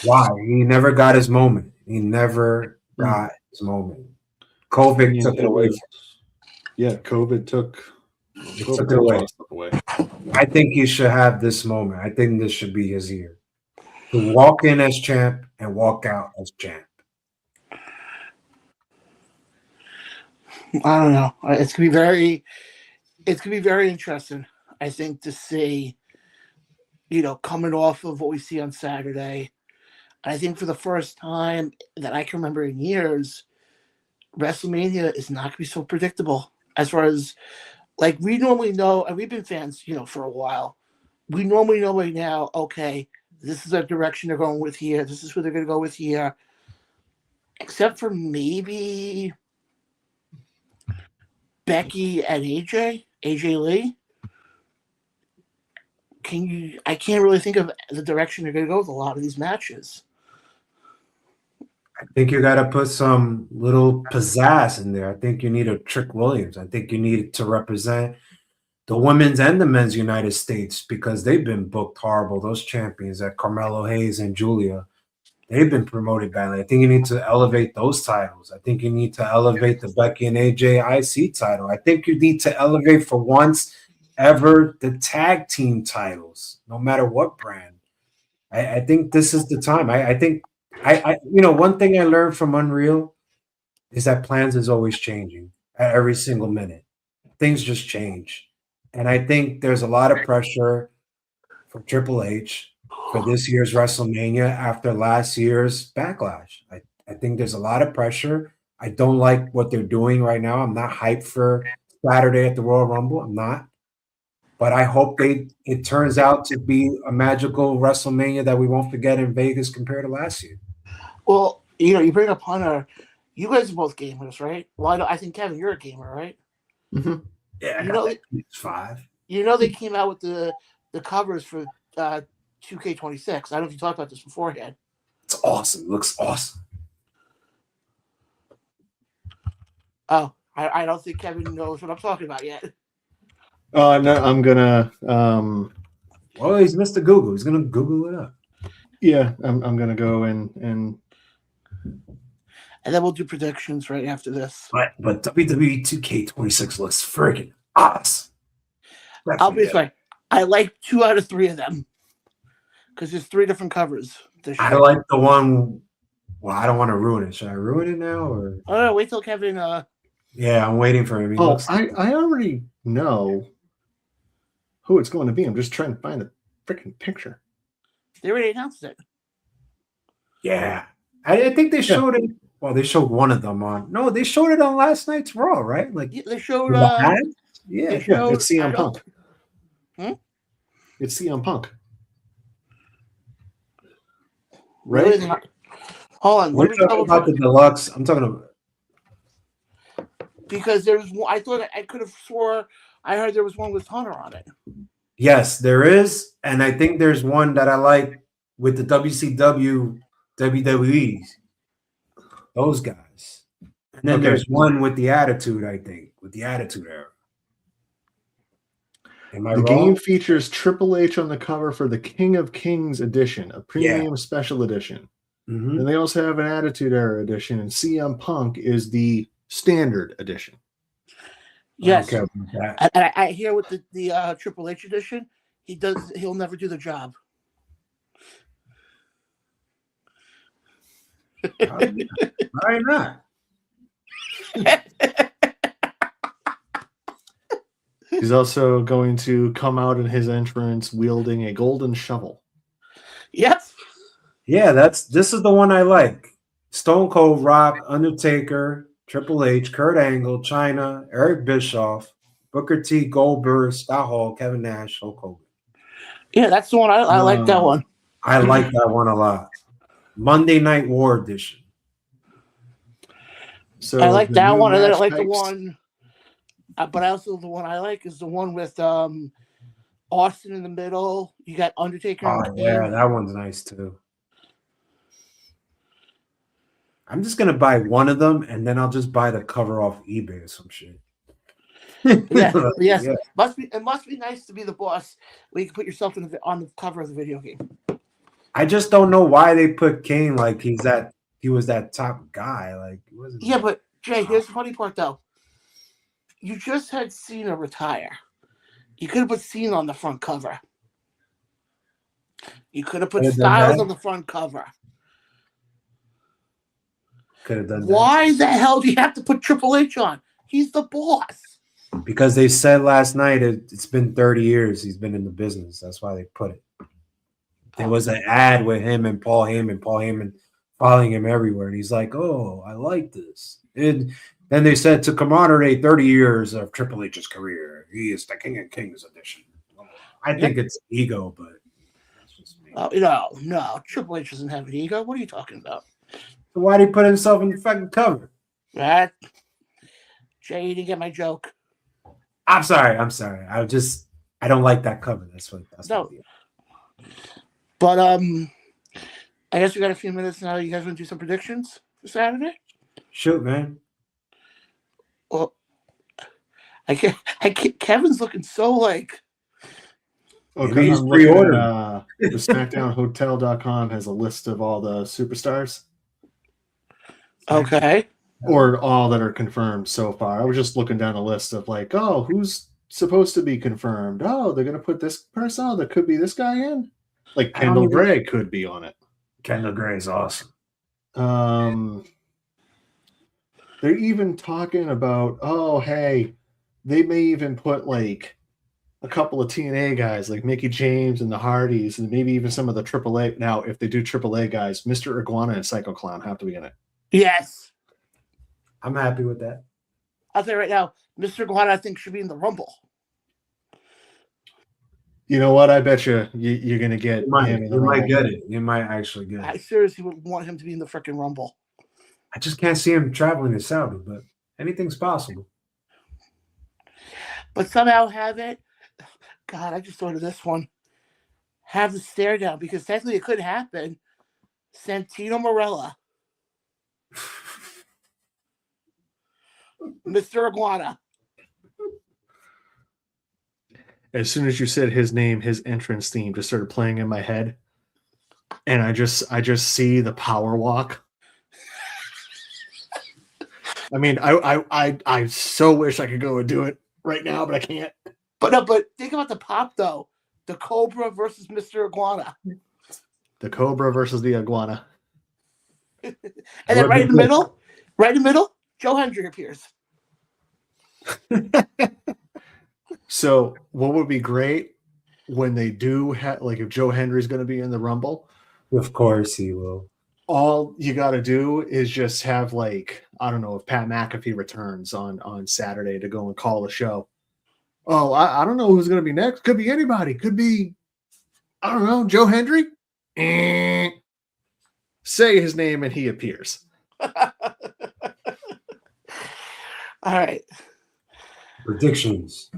Speaker 2: why he never got his moment. He never got his moment. COVID took it away.
Speaker 1: Yeah, COVID took
Speaker 2: it away. I think he should have this moment. I think this should be his year. To walk in as champ and walk out as champ.
Speaker 3: I don't know. It's gonna be very interesting, I think, to see, coming off of what we see on Saturday. I think for the first time that I can remember in years, WrestleMania is not going to be so predictable as far as, like, we normally know, and we've been fans, for a while. We normally know right now, okay, this is the direction they're going with here. This is where they're going to go with here. Except for maybe Becky and AJ Lee. I can't really think of the direction they're going to go with a lot of these matches.
Speaker 2: I think you got to put some little pizzazz in there. I think you need a Trick Williams. I think you need to represent the women's and the men's United States because they've been booked horrible. Those champions at Carmelo Hayes and Julia, they've been promoted badly. I think you need to elevate those titles. I think you need to elevate the Becky and AJ IC title. I think you need to elevate for once ever the tag team titles, no matter what brand. I think this is the time. I think one thing I learned from Unreal is that plans is always changing at every single minute. Things just change. And I think there's a lot of pressure for Triple H for this year's WrestleMania after last year's Backlash. I think there's a lot of pressure. I don't like what they're doing right now. I'm not hyped for Saturday at the Royal Rumble. I'm not. But I hope it turns out to be a magical WrestleMania that we won't forget in Vegas compared to last year.
Speaker 3: Well, you bring up Hunter. You guys are both gamers, right? Well, I think, Kevin, you're a gamer, right?
Speaker 2: Mm-hmm. Yeah, it's 5.
Speaker 3: They came out with the covers for 2K26. I don't know if you talked about this beforehand.
Speaker 2: It's awesome. It looks awesome.
Speaker 3: Oh, I don't think Kevin knows what I'm talking about yet.
Speaker 1: No, I'm gonna.
Speaker 2: Well, he's Mr. Google. He's gonna Google it up.
Speaker 1: Yeah, I'm gonna go and
Speaker 3: then we'll do predictions right after this.
Speaker 2: But WWE 2K26 looks freaking awesome.
Speaker 3: I'll be fine. I like 2 out of 3 of them because there's 3 different covers.
Speaker 2: I like the one. Well, I don't want to ruin it. Should I ruin it now or?
Speaker 3: Oh no, wait till Kevin.
Speaker 2: Yeah, I'm waiting for him.
Speaker 1: I already know who it's going to be. I'm just trying to find the freaking picture.
Speaker 3: They already announced it.
Speaker 2: Yeah, I think they showed it. Well, they showed one of them on. No, they showed it on last night's Raw, right? Like
Speaker 3: they showed.
Speaker 2: It's
Speaker 1: CM Punk. It's CM Punk. Right?
Speaker 3: Really? Hold on.
Speaker 2: We're talking about the deluxe. I'm talking about.
Speaker 3: Because there's one, I thought I could have swore I heard there was one with Hunter on it.
Speaker 2: Yes, there is, and I think there's one that I like with the WCW, WWEs. Those guys, and then there's one with the Attitude. I think with the Attitude Era. Am I wrong?
Speaker 1: The game features Triple H on the cover for the King of Kings edition, a premium special edition.
Speaker 2: Mm-hmm.
Speaker 1: And they also have an Attitude Era edition, and CM Punk is the standard edition.
Speaker 3: Yes,
Speaker 2: care about that.
Speaker 3: and I hear with the Triple H edition, he'll never do the job.
Speaker 2: Why not?
Speaker 1: He's also going to come out in his entrance wielding a golden shovel.
Speaker 3: Yep.
Speaker 2: Yeah, this is the one I like. Stone Cold, Rock, Undertaker, Triple H, Kurt Angle, Chyna, Eric Bischoff, Booker T, Goldberg, Scott Hall, Kevin Nash, Hulk Hogan.
Speaker 3: Yeah, that's the one. I like that one.
Speaker 2: I like that one a lot. Monday Night War edition.
Speaker 1: So
Speaker 3: I like
Speaker 1: the
Speaker 3: that
Speaker 1: new
Speaker 3: one, and then I
Speaker 1: match
Speaker 3: like the
Speaker 1: types-
Speaker 3: one. But also the one I like is the one with Austin in the middle. You got Undertaker.
Speaker 2: Oh
Speaker 3: and
Speaker 2: yeah,
Speaker 3: Kane.
Speaker 2: that one's nice too. I'm just gonna buy one of them, and then I'll just buy the cover off eBay or some shit.
Speaker 3: Yeah, yes.
Speaker 2: Yeah.
Speaker 3: It must be nice to be the boss where you can put yourself on the cover of the video game.
Speaker 2: I just don't know why they put Kane like he was that top guy. Like he wasn't.
Speaker 3: Yeah, but Jay, here's the funny part though. You just had Cena retire. You could have put Cena on the front cover. You could have put
Speaker 2: Could have done
Speaker 3: Styles
Speaker 2: that.
Speaker 3: on the front cover.
Speaker 2: Could have done that.
Speaker 3: Why the hell do you have to put Triple H on? He's the boss.
Speaker 2: Because they said last night it's been 30 years he's been in the business. That's why they put it. There was an ad with him and Paul Heyman following him everywhere. And he's like, oh, I like this. And then they said to commemorate 30 years of Triple H's career, he is the King of Kings edition. I think it's ego, but that's just me.
Speaker 3: No. Triple H doesn't have an ego. What are you talking about?
Speaker 2: So why did he put himself in the fucking cover?
Speaker 3: That Jay, you didn't get my joke.
Speaker 2: I'm sorry. I don't like that cover. That's
Speaker 3: No.
Speaker 2: what
Speaker 3: But I guess we got a few minutes now. You guys want to do some predictions for Saturday?
Speaker 2: Shoot, man.
Speaker 3: Well, I can't. Kevin's looking so like.
Speaker 1: Oh,
Speaker 2: Maybe he's
Speaker 1: I'm looking
Speaker 2: pre-ordered.
Speaker 1: at, the SmackDownHotel.com has a list of all the superstars,
Speaker 3: Okay.
Speaker 1: or all that are confirmed so far. I was just looking down a list of like, oh, who's supposed to be confirmed? Oh, they're gonna put this person. Oh, there could be this guy in. Like
Speaker 2: I don't
Speaker 1: Kendall
Speaker 2: even-
Speaker 1: Gray could be on it.
Speaker 2: Kendall Gray is awesome.
Speaker 1: They're even talking about, oh, hey, they may even put like a couple of TNA guys like Mickey James and the Hardys, and maybe even some of the AAA. Now, if they do AAA guys, Mr. Iguana and Psycho Clown have to be in it.
Speaker 3: Yes.
Speaker 2: I'm happy with that.
Speaker 3: I'll tell you right now, Mr. Guana, I think, should be in the Rumble.
Speaker 1: You know what? I bet you're going to get him in the
Speaker 2: You might
Speaker 1: Rumble.
Speaker 2: get it. You might actually get
Speaker 3: I
Speaker 2: it.
Speaker 3: seriously would want him to be in the freaking Rumble.
Speaker 2: I just can't see him traveling to Saudi, but anything's possible.
Speaker 3: But somehow have it. God, I just thought of this one. Have the stare down, because technically it could happen. Santino Marella, Mr. Iguana.
Speaker 1: As soon as you said his name, his entrance theme just started playing in my head, and I just see the power walk. I mean, I so wish I could go and do it right now, but I can't.
Speaker 3: But think about the pop though. The Cobra versus Mr. Iguana.
Speaker 1: The Cobra versus the Iguana.
Speaker 3: And then right in the middle, Joe Hendry appears.
Speaker 1: So what would be great when they do have, like, if Joe Hendry's going to be in the Rumble,
Speaker 2: Of course he will.
Speaker 1: all you got to do is just have, like, I don't know, if Pat McAfee returns on Saturday to go and call the show. Oh, I don't know who's going to be next. Could be anybody. Could be, I don't know, Joe Hendry. Say his name and he appears.
Speaker 3: All right.
Speaker 2: Predictions.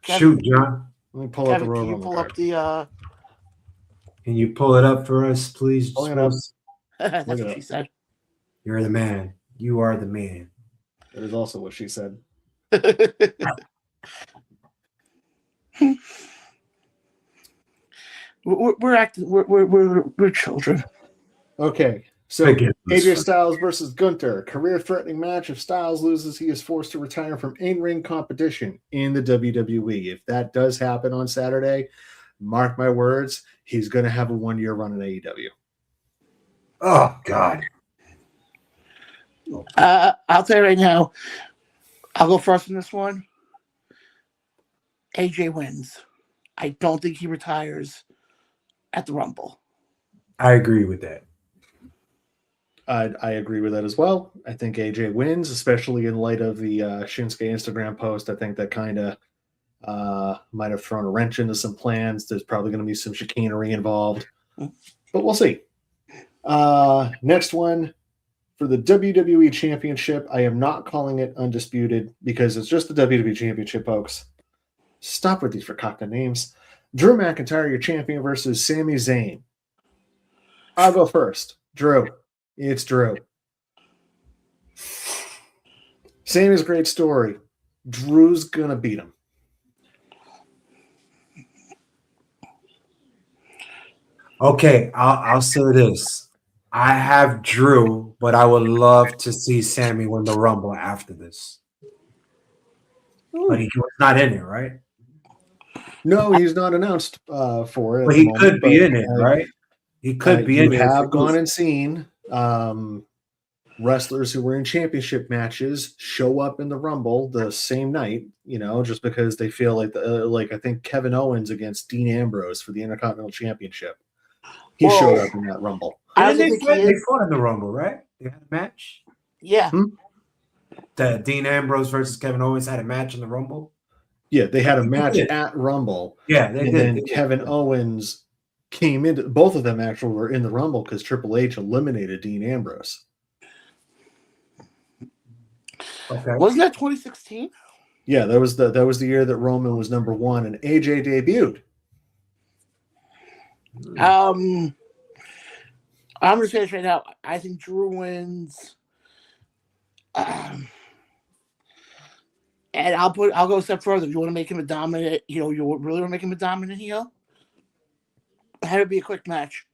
Speaker 3: Kevin-
Speaker 2: Shoot, John.
Speaker 1: Let me pull up the
Speaker 3: Kevin,
Speaker 1: Royal
Speaker 3: can you
Speaker 1: Rumble
Speaker 3: pull
Speaker 1: card.
Speaker 3: up the
Speaker 2: Can you pull it up for us, please?
Speaker 1: Pulling it up.
Speaker 3: that's
Speaker 1: Look it
Speaker 3: what
Speaker 1: up.
Speaker 3: she said.
Speaker 2: You're the man. You are the man.
Speaker 1: That is also what she said.
Speaker 3: We're acting. We're children.
Speaker 1: Okay, So
Speaker 2: Forgive us.
Speaker 1: AJ Styles versus Gunther, career-threatening match. If Styles loses, he is forced to retire from in-ring competition in the WWE. If that does happen on Saturday, mark my words, he's going to have a 1-year run in AEW.
Speaker 2: Oh God.
Speaker 3: I'll tell you right now, I'll go first in this one. AJ wins. I don't think he retires at the Rumble.
Speaker 2: I agree with that.
Speaker 1: I agree with that as well. I think AJ wins, especially in light of the Shinsuke Instagram post. I think that kind of might have thrown a wrench into some plans. There's probably going to be some chicanery involved, but we'll see. Next one for the WWE Championship. I am not calling it undisputed because it's just the WWE Championship, folks. Stop with these forgotten names. Drew McIntyre, your champion, versus Sami Zayn. I'll go first. Drew. It's Drew. Sami's a great story. Drew's gonna beat him.
Speaker 2: Okay, I'll say this. I have Drew, but I would love to see Sammy win the Rumble after this. But he was not in it, right?
Speaker 1: No, he's not announced for it.
Speaker 2: But he could be in it, right? He could be in it.
Speaker 1: You have gone and seen wrestlers who were in championship matches show up in the Rumble the same night, just because they feel like I think Kevin Owens against Dean Ambrose for the Intercontinental Championship. He showed up in that Rumble.
Speaker 2: They fought in the Rumble, right? They had a match?
Speaker 3: Yeah.
Speaker 2: That Dean Ambrose versus Kevin Owens had a match in the Rumble?
Speaker 1: Yeah, they had a match at Rumble.
Speaker 2: Yeah, they did.
Speaker 1: Then Kevin Owens came into both of them actually were in the Rumble because Triple H eliminated Dean Ambrose.
Speaker 2: Okay.
Speaker 3: Wasn't that 2016?
Speaker 1: Yeah, that was the year that Roman was number 1 and AJ debuted.
Speaker 3: I'm gonna say this right now. I think Drew wins. And I'll go a step further. If you want to make him a dominant, you really want to make him a dominant heel, have it be a quick match.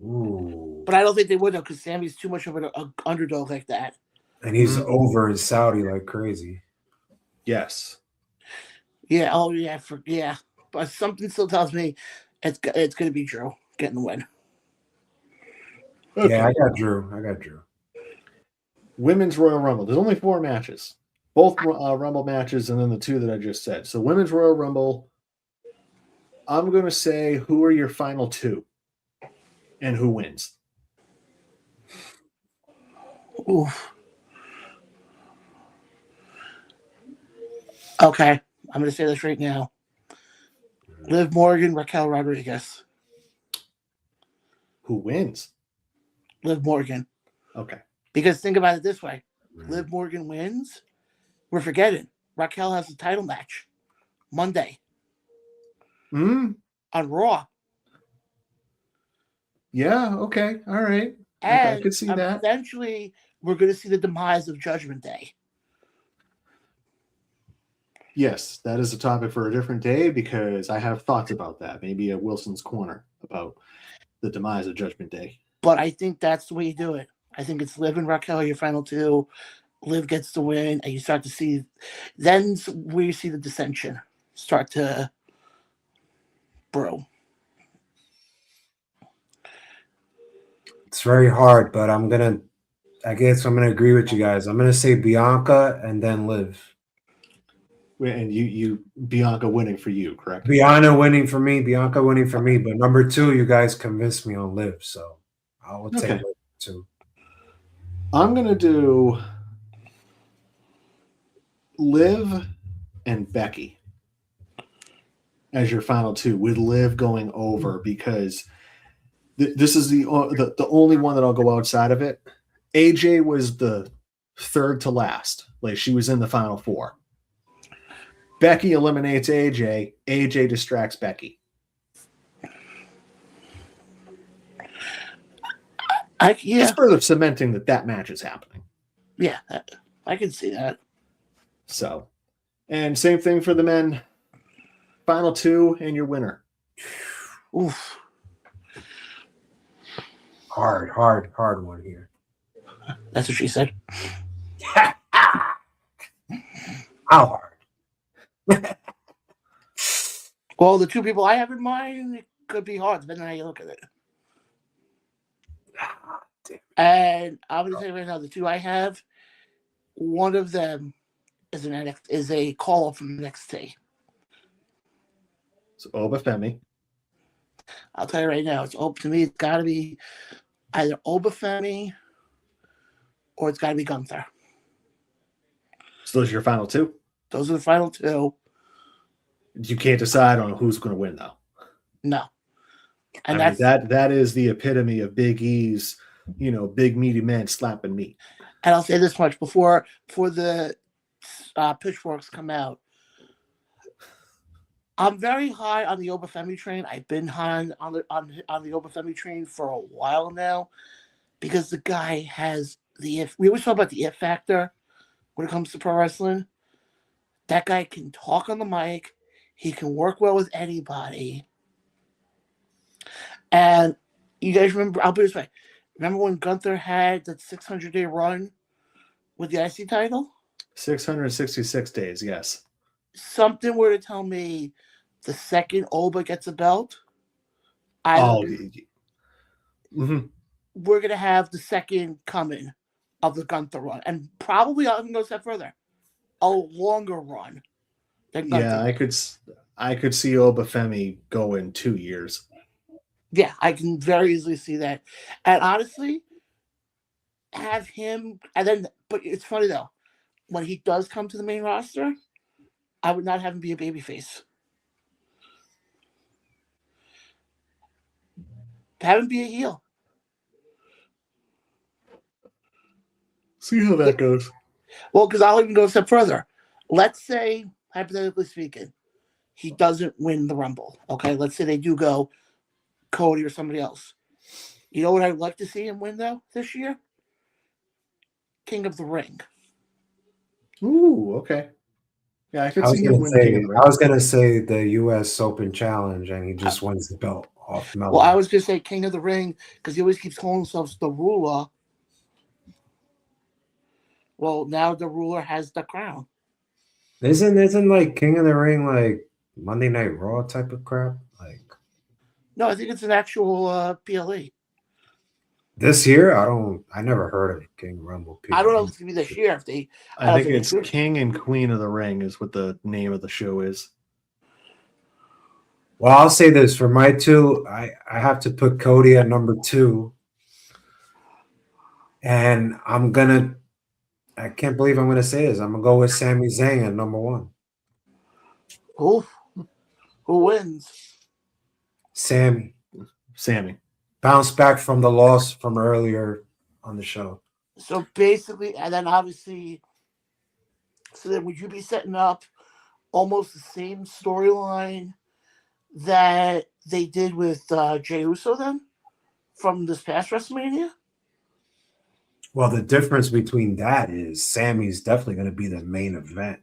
Speaker 2: Ooh.
Speaker 3: But I don't think they would though, because Sammy's too much of an underdog like that.
Speaker 2: And he's over in Saudi like crazy.
Speaker 1: Yes.
Speaker 3: Yeah. Oh yeah. Yeah. But something still tells me it's going to be Drew getting the win.
Speaker 2: Okay. Yeah, I got Drew.
Speaker 1: Women's Royal Rumble. There's only 4 matches. Both Rumble matches and then the 2 that I just said. So Women's Royal Rumble, I'm going to say who are your final 2 and who wins?
Speaker 3: Oof. Okay. I'm going to say this right now. Liv Morgan, Raquel Rodriguez.
Speaker 1: Who wins?
Speaker 3: Liv Morgan.
Speaker 1: Okay.
Speaker 3: Because think about it this way. Liv Morgan wins. We're forgetting. Raquel has a title match Monday on Raw.
Speaker 1: Yeah, okay. All right.
Speaker 3: And
Speaker 1: I could see that.
Speaker 3: Eventually, we're going to see the demise of Judgment Day.
Speaker 1: Yes, that is a topic for a different day because I have thoughts about that. Maybe a Wilson's Corner about the demise of Judgment Day.
Speaker 3: But I think that's the way you do it. I think it's Liv and Raquel, your final 2. Liv gets the win, and you start to see. Then we see the dissension start to brew.
Speaker 2: It's very hard, but I guess I'm gonna agree with you guys. I'm gonna say Bianca and then Liv.
Speaker 1: And you Bianca winning for you, correct?
Speaker 2: Bianca winning for me, but number 2, you guys convinced me on Liv, so I will take Liv 2.
Speaker 1: I'm gonna do Liv and Becky as your final 2, with Liv going over because this is the only one that I'll go outside of it. AJ was the third to last. Like, she was in the final 4. Becky eliminates AJ. AJ distracts Becky. Just further cementing that match is happening.
Speaker 3: Yeah, I can see that.
Speaker 1: So, and same thing for the men. Final 2 and your winner.
Speaker 3: Oof.
Speaker 2: hard one here.
Speaker 3: That's what she said.
Speaker 2: How hard?
Speaker 3: Well, the two people I have in mind, it could be hard, depending on how you look at it.
Speaker 2: Damn.
Speaker 3: And I'm going to tell you right now, the two I have, one of them is a call up from NXT.
Speaker 1: So Obafemi.
Speaker 3: I'll tell you right now, to me, it's got to be either Obafemi or it's got to be Gunther.
Speaker 1: So those are your final two?
Speaker 3: Those are the final two.
Speaker 1: You can't decide on who's going to win, though.
Speaker 3: No. And
Speaker 1: I mean, that is the epitome of Big E's, big meaty man slapping meat.
Speaker 3: And I'll say this much before the pitchforks come out. I'm very high on the Obafemi train. I've been high on the Obafemi train for a while now because the guy has we always talk about the it factor when it comes to pro wrestling. That guy can talk on the mic. He can work well with anybody. And you guys remember, I'll put it this way. Remember when Gunther had that 600-day run with the IC title?
Speaker 1: 666 days, yes.
Speaker 3: Something were to tell me the second Oba gets a belt,
Speaker 1: mm-hmm.
Speaker 3: we're going to have the second coming of the Gunther run. And probably, I'll even go a step further, a longer run than Gunther.
Speaker 1: Yeah, I could see Obafemi go in 2 years.
Speaker 3: Yeah, I can very easily see that. And honestly, have him, but it's funny though, when he does come to the main roster, I would not have him be a babyface. Have him be a heel.
Speaker 1: See how that goes.
Speaker 3: Well, because I'll even go a step further. Let's say, hypothetically speaking, he doesn't win the Rumble. Okay, let's say they do go Cody or somebody else. You know what I'd like to see him win, though, this year? King of the Ring.
Speaker 1: Ooh, okay. Yeah, I could see him
Speaker 2: winning
Speaker 1: King of the Ring.
Speaker 2: I was going to say the U.S. Open Challenge, and he just wins the belt off Mello.
Speaker 3: Well, I was going to say King of the Ring because he always keeps calling himself the ruler. Well, now the ruler has the crown.
Speaker 2: Isn't like King of the Ring like Monday Night Raw type of crap? Like,
Speaker 3: no, I think it's an actual PLE.
Speaker 2: This year, I never heard of it, King Rumble.
Speaker 3: I don't know if it's gonna be this year.
Speaker 1: I think it's King and Queen of the Ring is what the name of the show is.
Speaker 2: Well, I'll say this for my two. I have to put Cody at number 2, and I can't believe I'm gonna say this. I'm gonna go with Sami Zayn at number 1.
Speaker 3: Who wins?
Speaker 2: Sammy. Bounce back from the loss from earlier on the show.
Speaker 3: So basically, and then obviously, so then would you be setting up almost the same storyline that they did with Jey Uso then from this past WrestleMania?
Speaker 2: Well, the difference between that is Sammy's definitely going to be the main event.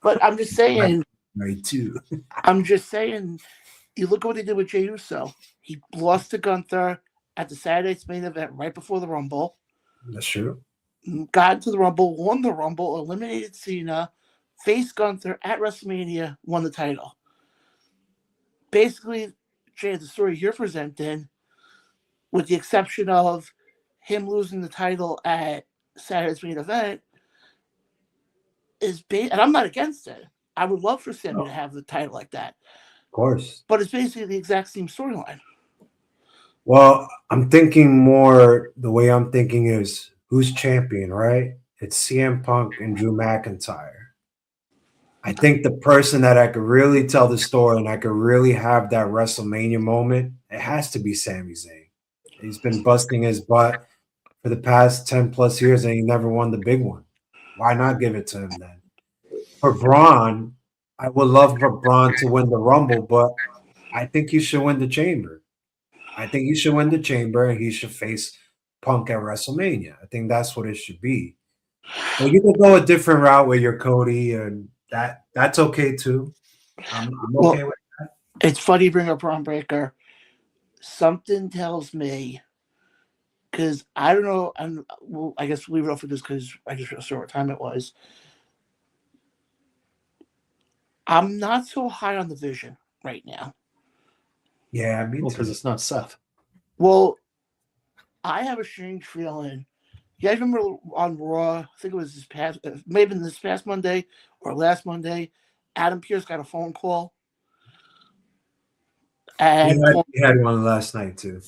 Speaker 3: But I'm just saying.
Speaker 2: Right, too.
Speaker 3: I'm just saying, you look at what they did with Jey Uso. He lost to Gunther at the Saturday's main event right before the Rumble.
Speaker 2: That's true.
Speaker 3: Got into the Rumble, won the Rumble, eliminated Cena, faced Gunther at WrestleMania, won the title. Basically, Jay, the story you're presenting, with the exception of him losing the title at Saturday's main event, and I'm not against it. I would love for Sammy to have the title like that.
Speaker 2: Of course.
Speaker 3: But it's basically the exact same storyline.
Speaker 2: Well, I'm thinking more, the way I'm thinking is who's champion, right? It's CM Punk and Drew McIntyre. I think the person that I could really tell the story and I could really have that WrestleMania moment, it has to be Sami Zayn. He's been busting his butt for the past 10 plus years and he never won the big one. Why not give it to him then? For Braun, I would love for Braun to win the Rumble, but I think he should win the Chamber. I think he should win the Chamber and he should face Punk at WrestleMania. I think that's what it should be. But you can go a different route with your Cody, and that's okay too. I'm okay with that.
Speaker 3: It's funny you bring up Braun Breaker. Something tells me because I don't know. Well, I guess we'll leave it off with this because I just saw what time it was. I'm not so high on the Vision right now.
Speaker 2: Yeah, me
Speaker 1: Well,
Speaker 2: too.
Speaker 1: because it's not Seth.
Speaker 3: Well, I have a strange feeling. You guys remember on Raw? I think it was this past, maybe this past Monday or last Monday. Adam Pearce got a phone call, and
Speaker 2: We had one last night too.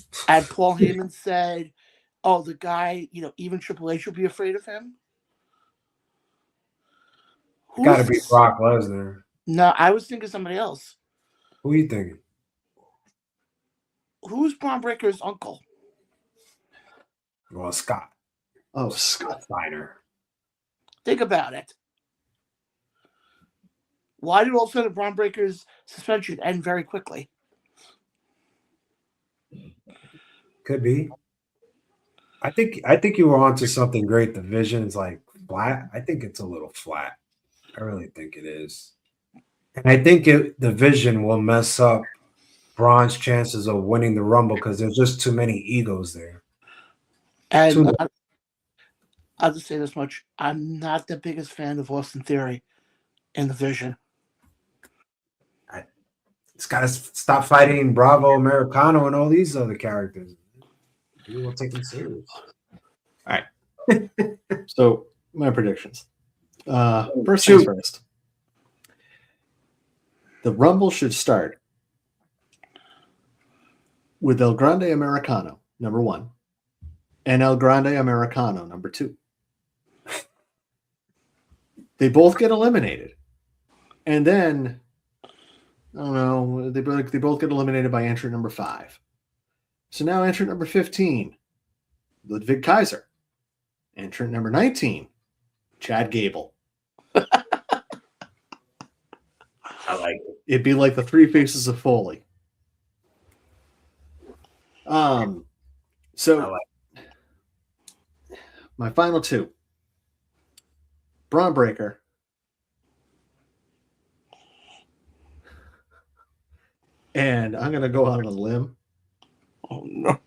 Speaker 3: Paul Heyman said, "Oh, the guy, even Triple H would be afraid of him."
Speaker 2: Got to be Brock Lesnar.
Speaker 3: No, I was thinking somebody else.
Speaker 2: Who are you thinking?
Speaker 3: Who's Braun Breaker's uncle?
Speaker 2: Well, Scott.
Speaker 1: Oh,
Speaker 2: Scott Steiner.
Speaker 3: Think about it. Why did all of a sudden Braun Breaker's suspension end very quickly?
Speaker 2: Could be. I think you were onto something great. The Vision is like flat. I think it's a little flat. I really think it is. And I think the Vision will mess up Braun's chances of winning the Rumble because there's just too many egos there.
Speaker 3: And I'll just say this much. I'm not the biggest fan of Austin Theory in the Vision.
Speaker 2: It's got to stop fighting Bravo, Americano, and all these other characters. We will take them serious.
Speaker 1: All right. So my predictions. First things first. The Rumble should start with El Grande Americano, number 1, and El Grande Americano, number 2. They both get eliminated. And then, I don't know, they both get eliminated by entrant number 5. So now entrant number 15, Ludwig Kaiser. Entrant number 19, Chad Gable.
Speaker 2: I like it.
Speaker 1: It'd be like the 3 faces of Foley. So my final 2. Braun Breaker. And I'm going to go out on a limb.
Speaker 3: Oh, no.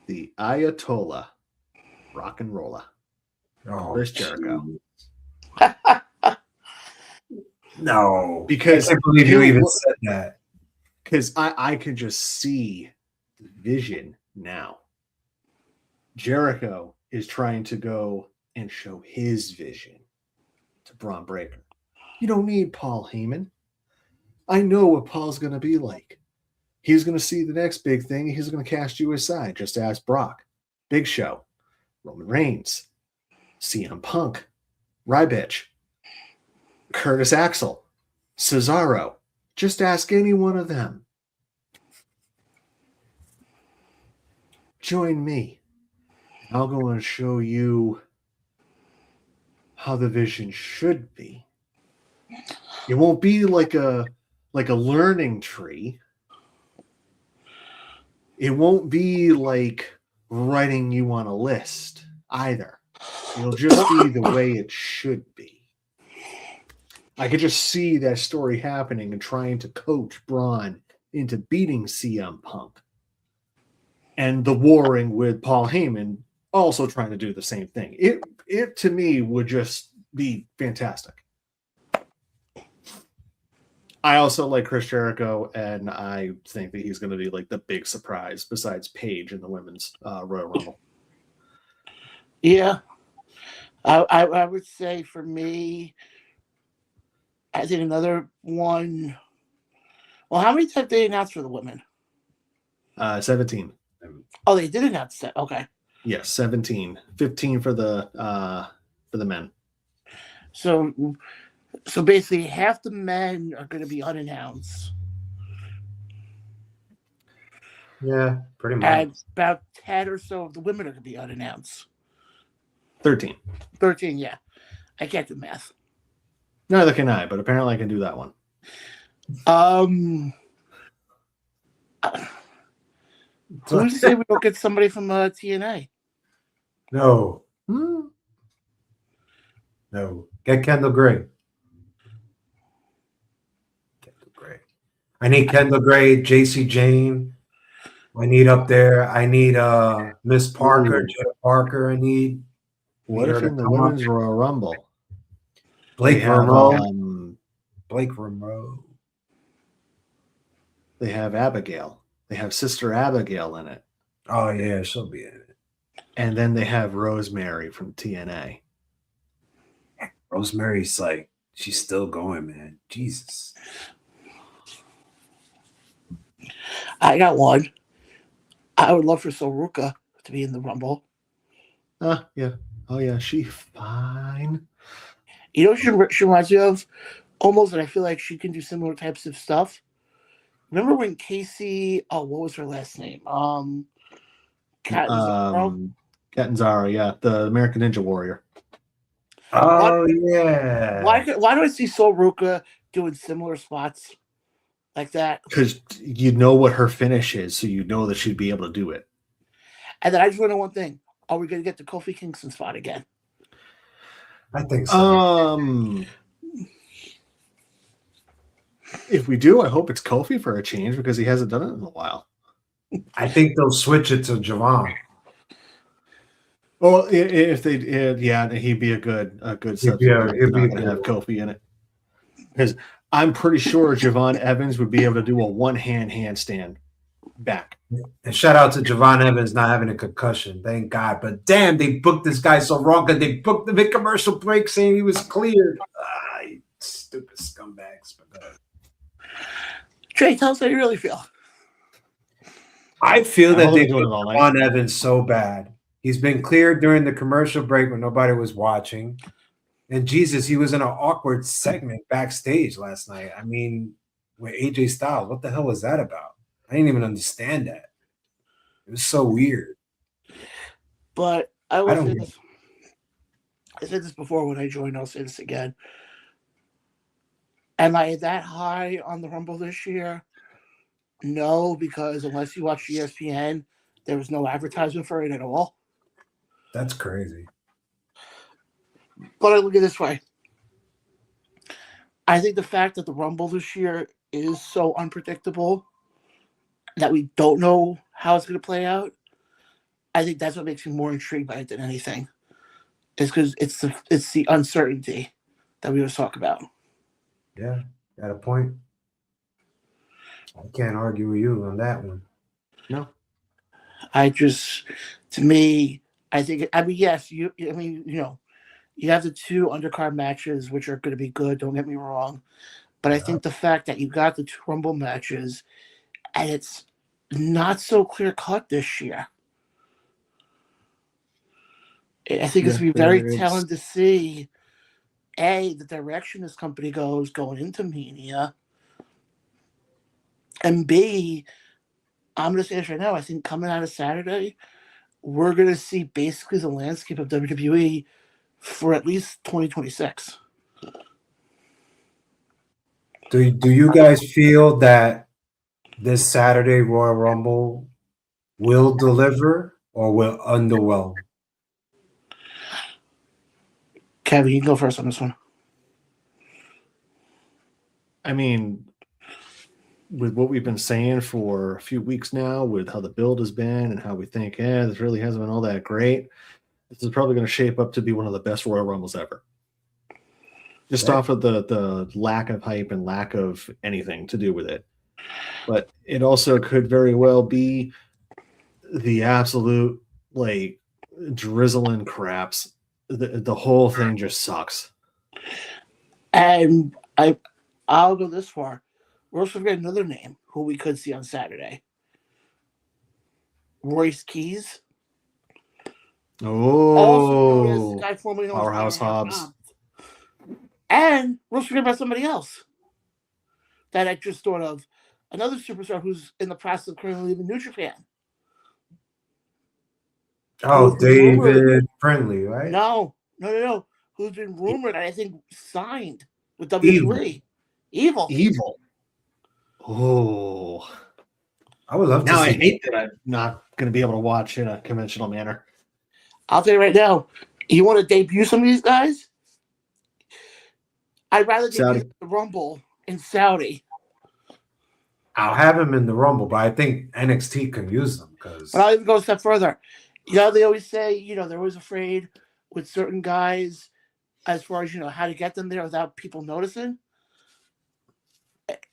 Speaker 1: The Ayatollah Rock and Roller. Chris Jericho.
Speaker 2: No.
Speaker 1: Because
Speaker 2: I can't believe you even said that.
Speaker 1: Because I can just see the vision now. Jericho is trying to go and show his vision to Braun Breaker. You don't need Paul Heyman. I know what Paul's going to be like. He's going to see the next big thing. He's going to cast you aside. Just ask Brock, Big Show, Roman Reigns, CM Punk, Ryback, Curtis Axel, Cesaro. Just ask any one of them. Join me. I'll go and show you how the vision should be. It won't be like a learning tree. It won't be like writing you on a list either. It'll just be the way it should be. I could just see that story happening and trying to coach Braun into beating CM Punk. And the warring with Paul Heyman also trying to do the same thing. It to me would just be fantastic. I also like Chris Jericho, and I think that he's going to be like the big surprise besides Paige in the women's Royal Rumble.
Speaker 3: Yeah. I would say for me, I think another one. Well, how many times did they announce for the women?
Speaker 1: 17.
Speaker 3: Oh, they did announce that. Okay.
Speaker 1: Yes, 17. 15 for the men.
Speaker 3: So basically, half the men are going to be unannounced.
Speaker 2: Yeah, pretty much.
Speaker 3: And about 10 or so of the women are going to be unannounced.
Speaker 1: 13.
Speaker 3: 13, yeah. I can't do math.
Speaker 1: Neither can I, but apparently I can do that one.
Speaker 3: Who's to say we don't get somebody from TNA?
Speaker 2: No. No. Get Kendall Gray. I need Kendall Gray, JC Jane. I need up there. I need Miss Parker,
Speaker 1: Ooh.
Speaker 2: Jada Parker. I need
Speaker 1: What
Speaker 2: her
Speaker 1: if
Speaker 2: to
Speaker 1: in the
Speaker 2: come up.
Speaker 1: women's Royal Rumble
Speaker 2: Blake
Speaker 1: they have
Speaker 2: Monroe. Blake Monroe.
Speaker 1: they have Abigail. They have Sister Abigail in it.
Speaker 2: Oh yeah, she'll be in it.
Speaker 1: And then they have Rosemary from TNA.
Speaker 2: Rosemary's like, she's still going, man. Jesus.
Speaker 3: I got one. I would love for Soruka to be in the Rumble.
Speaker 1: Yeah. Oh yeah, she fine.
Speaker 3: You know what she reminds me of? Almost, and I feel like she can do similar types of stuff. Remember when Casey? Oh, what was her last name?
Speaker 1: Catanzaro, yeah, the American Ninja Warrior.
Speaker 2: Oh yeah.
Speaker 3: Why do I see Soruka doing similar spots like that?
Speaker 1: Because you know what her finish is, so you know that she'd be able to do it.
Speaker 3: And then I just want to know one thing: are we going to get the Kofi Kingston spot again?
Speaker 2: I think so.
Speaker 1: If we do, I hope it's Kofi for a change because he hasn't done it in a while.
Speaker 2: I think they'll switch it to Javon.
Speaker 1: Well, if they did, yeah, he'd be a good substitute.
Speaker 2: He'd be
Speaker 1: Not gonna have Kofi in it because I'm pretty sure Javon Evans would be able to do a one-hand handstand back.
Speaker 2: And shout out to Javon Evans not having a concussion. Thank God. But damn, they booked this guy so wrong because they booked the big commercial break saying he was cleared. You stupid scumbags.
Speaker 3: Trey, tell us how you really feel.
Speaker 2: I feel that they
Speaker 1: doing
Speaker 2: booked Javon Evans so bad. He's been cleared during the commercial break when nobody was watching. And Jesus, he was in an awkward segment backstage last night. I mean, with AJ Styles. What the hell was that about? I didn't even understand that. It was so weird.
Speaker 3: But I will say this. I said this before when I joined. I'll say this again. Am I that high on the Rumble this year? No, because unless you watch ESPN, there was no advertisement for it at all.
Speaker 2: That's crazy.
Speaker 3: But I look at it this way. I think the fact that the Rumble this year is so unpredictable that we don't know how it's going to play out, I think that's what makes me more intrigued by it than anything. It's because it's the uncertainty that we were talking about.
Speaker 2: Yeah, got a point. I can't argue with you on that one.
Speaker 1: No.
Speaker 3: To me, yes, you have the two undercard matches, which are going to be good. Don't get me wrong. But I think the fact that you got the two Rumble matches and it's not so clear cut this year. I think it's going to be very telling to see, A, the direction this company goes going into Mania. And B, I'm going to say this right now. I think coming out of Saturday, we're going to see basically the landscape of WWE for at least 2026.
Speaker 2: Do you guys feel that this Saturday Royal Rumble will deliver or will underwhelm?
Speaker 3: Kevin, you can go first on this one.
Speaker 1: I mean, with what we've been saying for a few weeks now, with how the build has been and how we think, this really hasn't been all that great, this is probably going to shape up to be one of the best Royal Rumbles ever. Just off of the lack of hype and lack of anything to do with it. But it also could very well be the absolute, like, drizzling craps. The whole thing just sucks.
Speaker 3: And I'll go this far. We're also forgetting another name who we could see on Saturday. Royce Keys.
Speaker 1: Oh,
Speaker 3: guy formerly known
Speaker 1: Powerhouse Hobbs.
Speaker 3: And we're forgetting about somebody else that I just thought of. Another superstar who's in the process of currently leaving New Japan.
Speaker 2: Oh, David Friendly, right?
Speaker 3: No. Who's been rumored and I think signed with WWE. Evil.
Speaker 1: Oh.
Speaker 2: I would love to see.
Speaker 1: I hate that I'm not going to be able to watch in a conventional manner.
Speaker 3: I'll tell you right now, you want to debut some of these guys? I'd rather debut the Rumble in Saudi.
Speaker 2: I'll have him in the Rumble, but I think NXT can use them because
Speaker 3: But I'll even go a step further. They always say, they're always afraid with certain guys as far as, how to get them there without people noticing.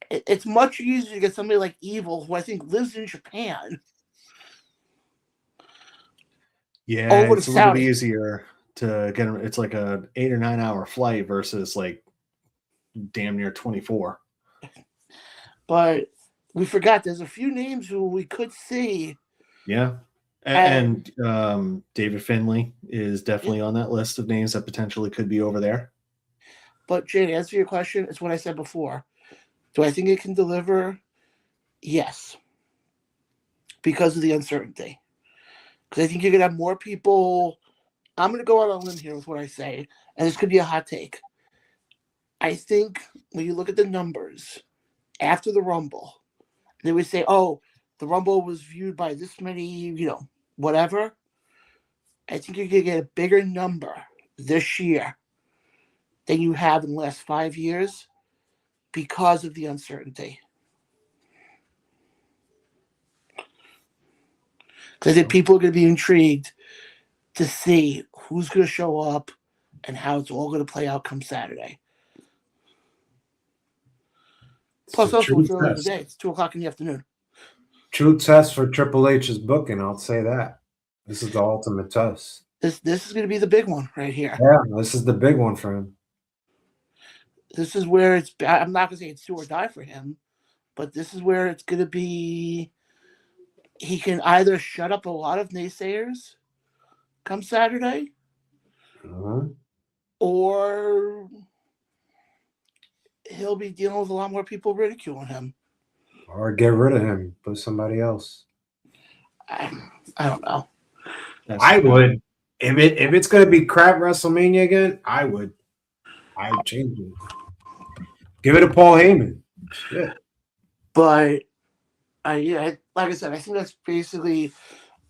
Speaker 3: It's much easier to get somebody like Evil, who I think lives in Japan,
Speaker 1: Yeah,
Speaker 3: over to
Speaker 1: it's a little bit
Speaker 3: Saudi.
Speaker 1: easier to get him. It's like a 8 or 9 hour flight versus like damn near 24.
Speaker 3: But we forgot there's a few names who we could see.
Speaker 1: Yeah. And David Finley is definitely on that list of names that potentially could be over there.
Speaker 3: But Jay, to answer your question, it's what I said before. Do I think it can deliver? Yes. Because of the uncertainty. Because I think you're going to have more people. I'm going to go out on a limb here with what I say, and this could be a hot take. I think when you look at the numbers after the Rumble, they would say, oh, the Rumble was viewed by this many, whatever. I think you're going to get a bigger number this year than you have in the last 5 years because of the uncertainty. Because I think people are going to be intrigued to see who's going to show up and how it's all going to play out come Saturday. Plus, also, it's early in the day. It's 2:00 in the afternoon.
Speaker 2: True test for Triple H's booking, I'll say that. This is the ultimate test.
Speaker 3: This is going to be the big one right here.
Speaker 2: Yeah, this is the big one for him.
Speaker 3: This is where it's. I'm not going to say it's do or die for him, but this is where it's going to be. He can either shut up a lot of naysayers come Saturday, or he'll be dealing with a lot more people ridiculing him.
Speaker 2: Or get rid of him, put somebody else.
Speaker 3: I don't know.
Speaker 2: I would. If it's going to be crap WrestleMania again, I would. I'd change it. Give it to Paul Heyman. Shit.
Speaker 3: But like I said, I think that's basically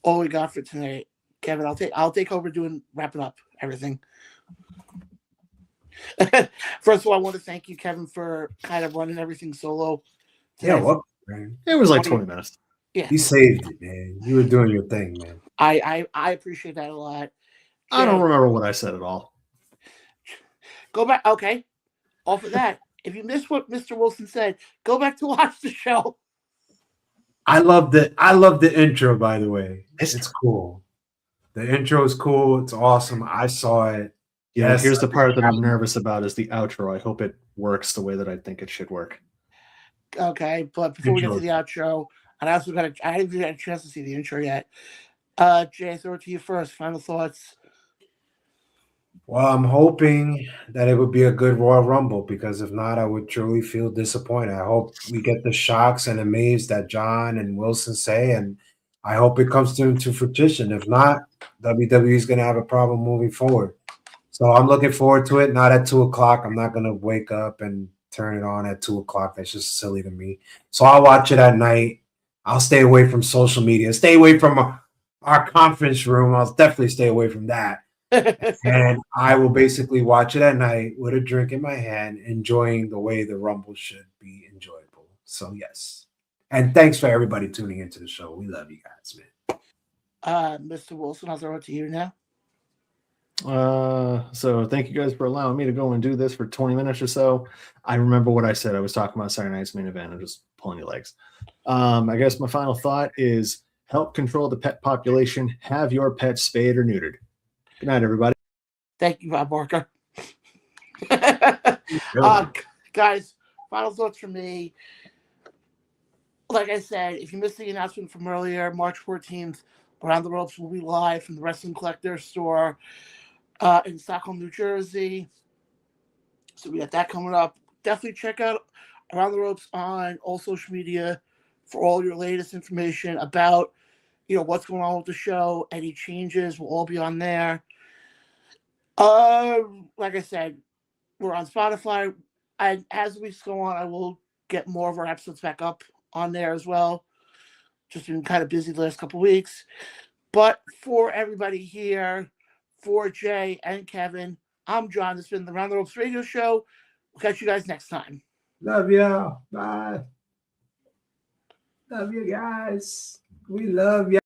Speaker 3: all we got for tonight. Kevin, I'll take over wrapping up everything. First of all, I want to thank you, Kevin, for kind of running everything solo.
Speaker 2: Yeah, well, man.
Speaker 1: It was like 20 minutes.
Speaker 3: Yeah.
Speaker 2: You saved it, man. You were doing your thing, man.
Speaker 3: I appreciate that a lot.
Speaker 1: I don't remember what I said at all.
Speaker 3: Go back. Okay. Off of that, if you missed what Mr. Wilson said, go back to watch the show.
Speaker 2: I love the intro, by the way. It's cool. The intro is cool. It's awesome. I saw it.
Speaker 1: Yeah, yes, here's the part that I'm nervous about is the outro. I hope it works the way that I think it should work.
Speaker 3: Okay, but before we get to the outro, and I haven't even had a chance to see the intro yet. Jay, throw it to you first. Final thoughts.
Speaker 2: Well, I'm hoping that it would be a good Royal Rumble, because if not, I would truly feel disappointed. I hope we get the shocks and amaze that John and Wilson say, and I hope it comes into fruition. If not, WWE is going to have a problem moving forward. So I'm looking forward to it. Not at 2:00. I'm not going to wake up and turn it on at 2:00. That's just silly to me. So I'll watch it at night. I'll stay away from social media. Stay away from our conference room. I'll definitely stay away from that. And I will basically watch it at night with a drink in my hand, enjoying the way the Rumble should be enjoyable. So, yes. And thanks for everybody tuning into the show. We love you guys, man.
Speaker 3: Mr. Wilson, I'll throw it to you now.
Speaker 1: So thank you guys for allowing me to go and do this for 20 minutes or so. I remember what I said. I was talking about Saturday night's main event. I'm just pulling your legs. I guess my final thought is help control the pet population. Have your pets spayed or neutered. Good night, everybody.
Speaker 3: Thank you, Bob Barker. Guys, final thoughts from me. Like I said, if you missed the announcement from earlier, March 14th, Around the Ropes will be live from the Wrestling Collector store in Stockholm, New Jersey. So we got that coming up. Definitely check out Around the Ropes on all social media for all your latest information about, what's going on with the show. Any changes will all be on there. Like I said, we're on Spotify. As weeks go on, I will get more of our episodes back up on there as well. Just been kind of busy the last couple of weeks. But for everybody here, for Jay and Kevin, I'm John. This has been the Round the Ropes Radio Show. We'll catch you guys next time.
Speaker 2: Love ya. Bye. Love you guys. We love you.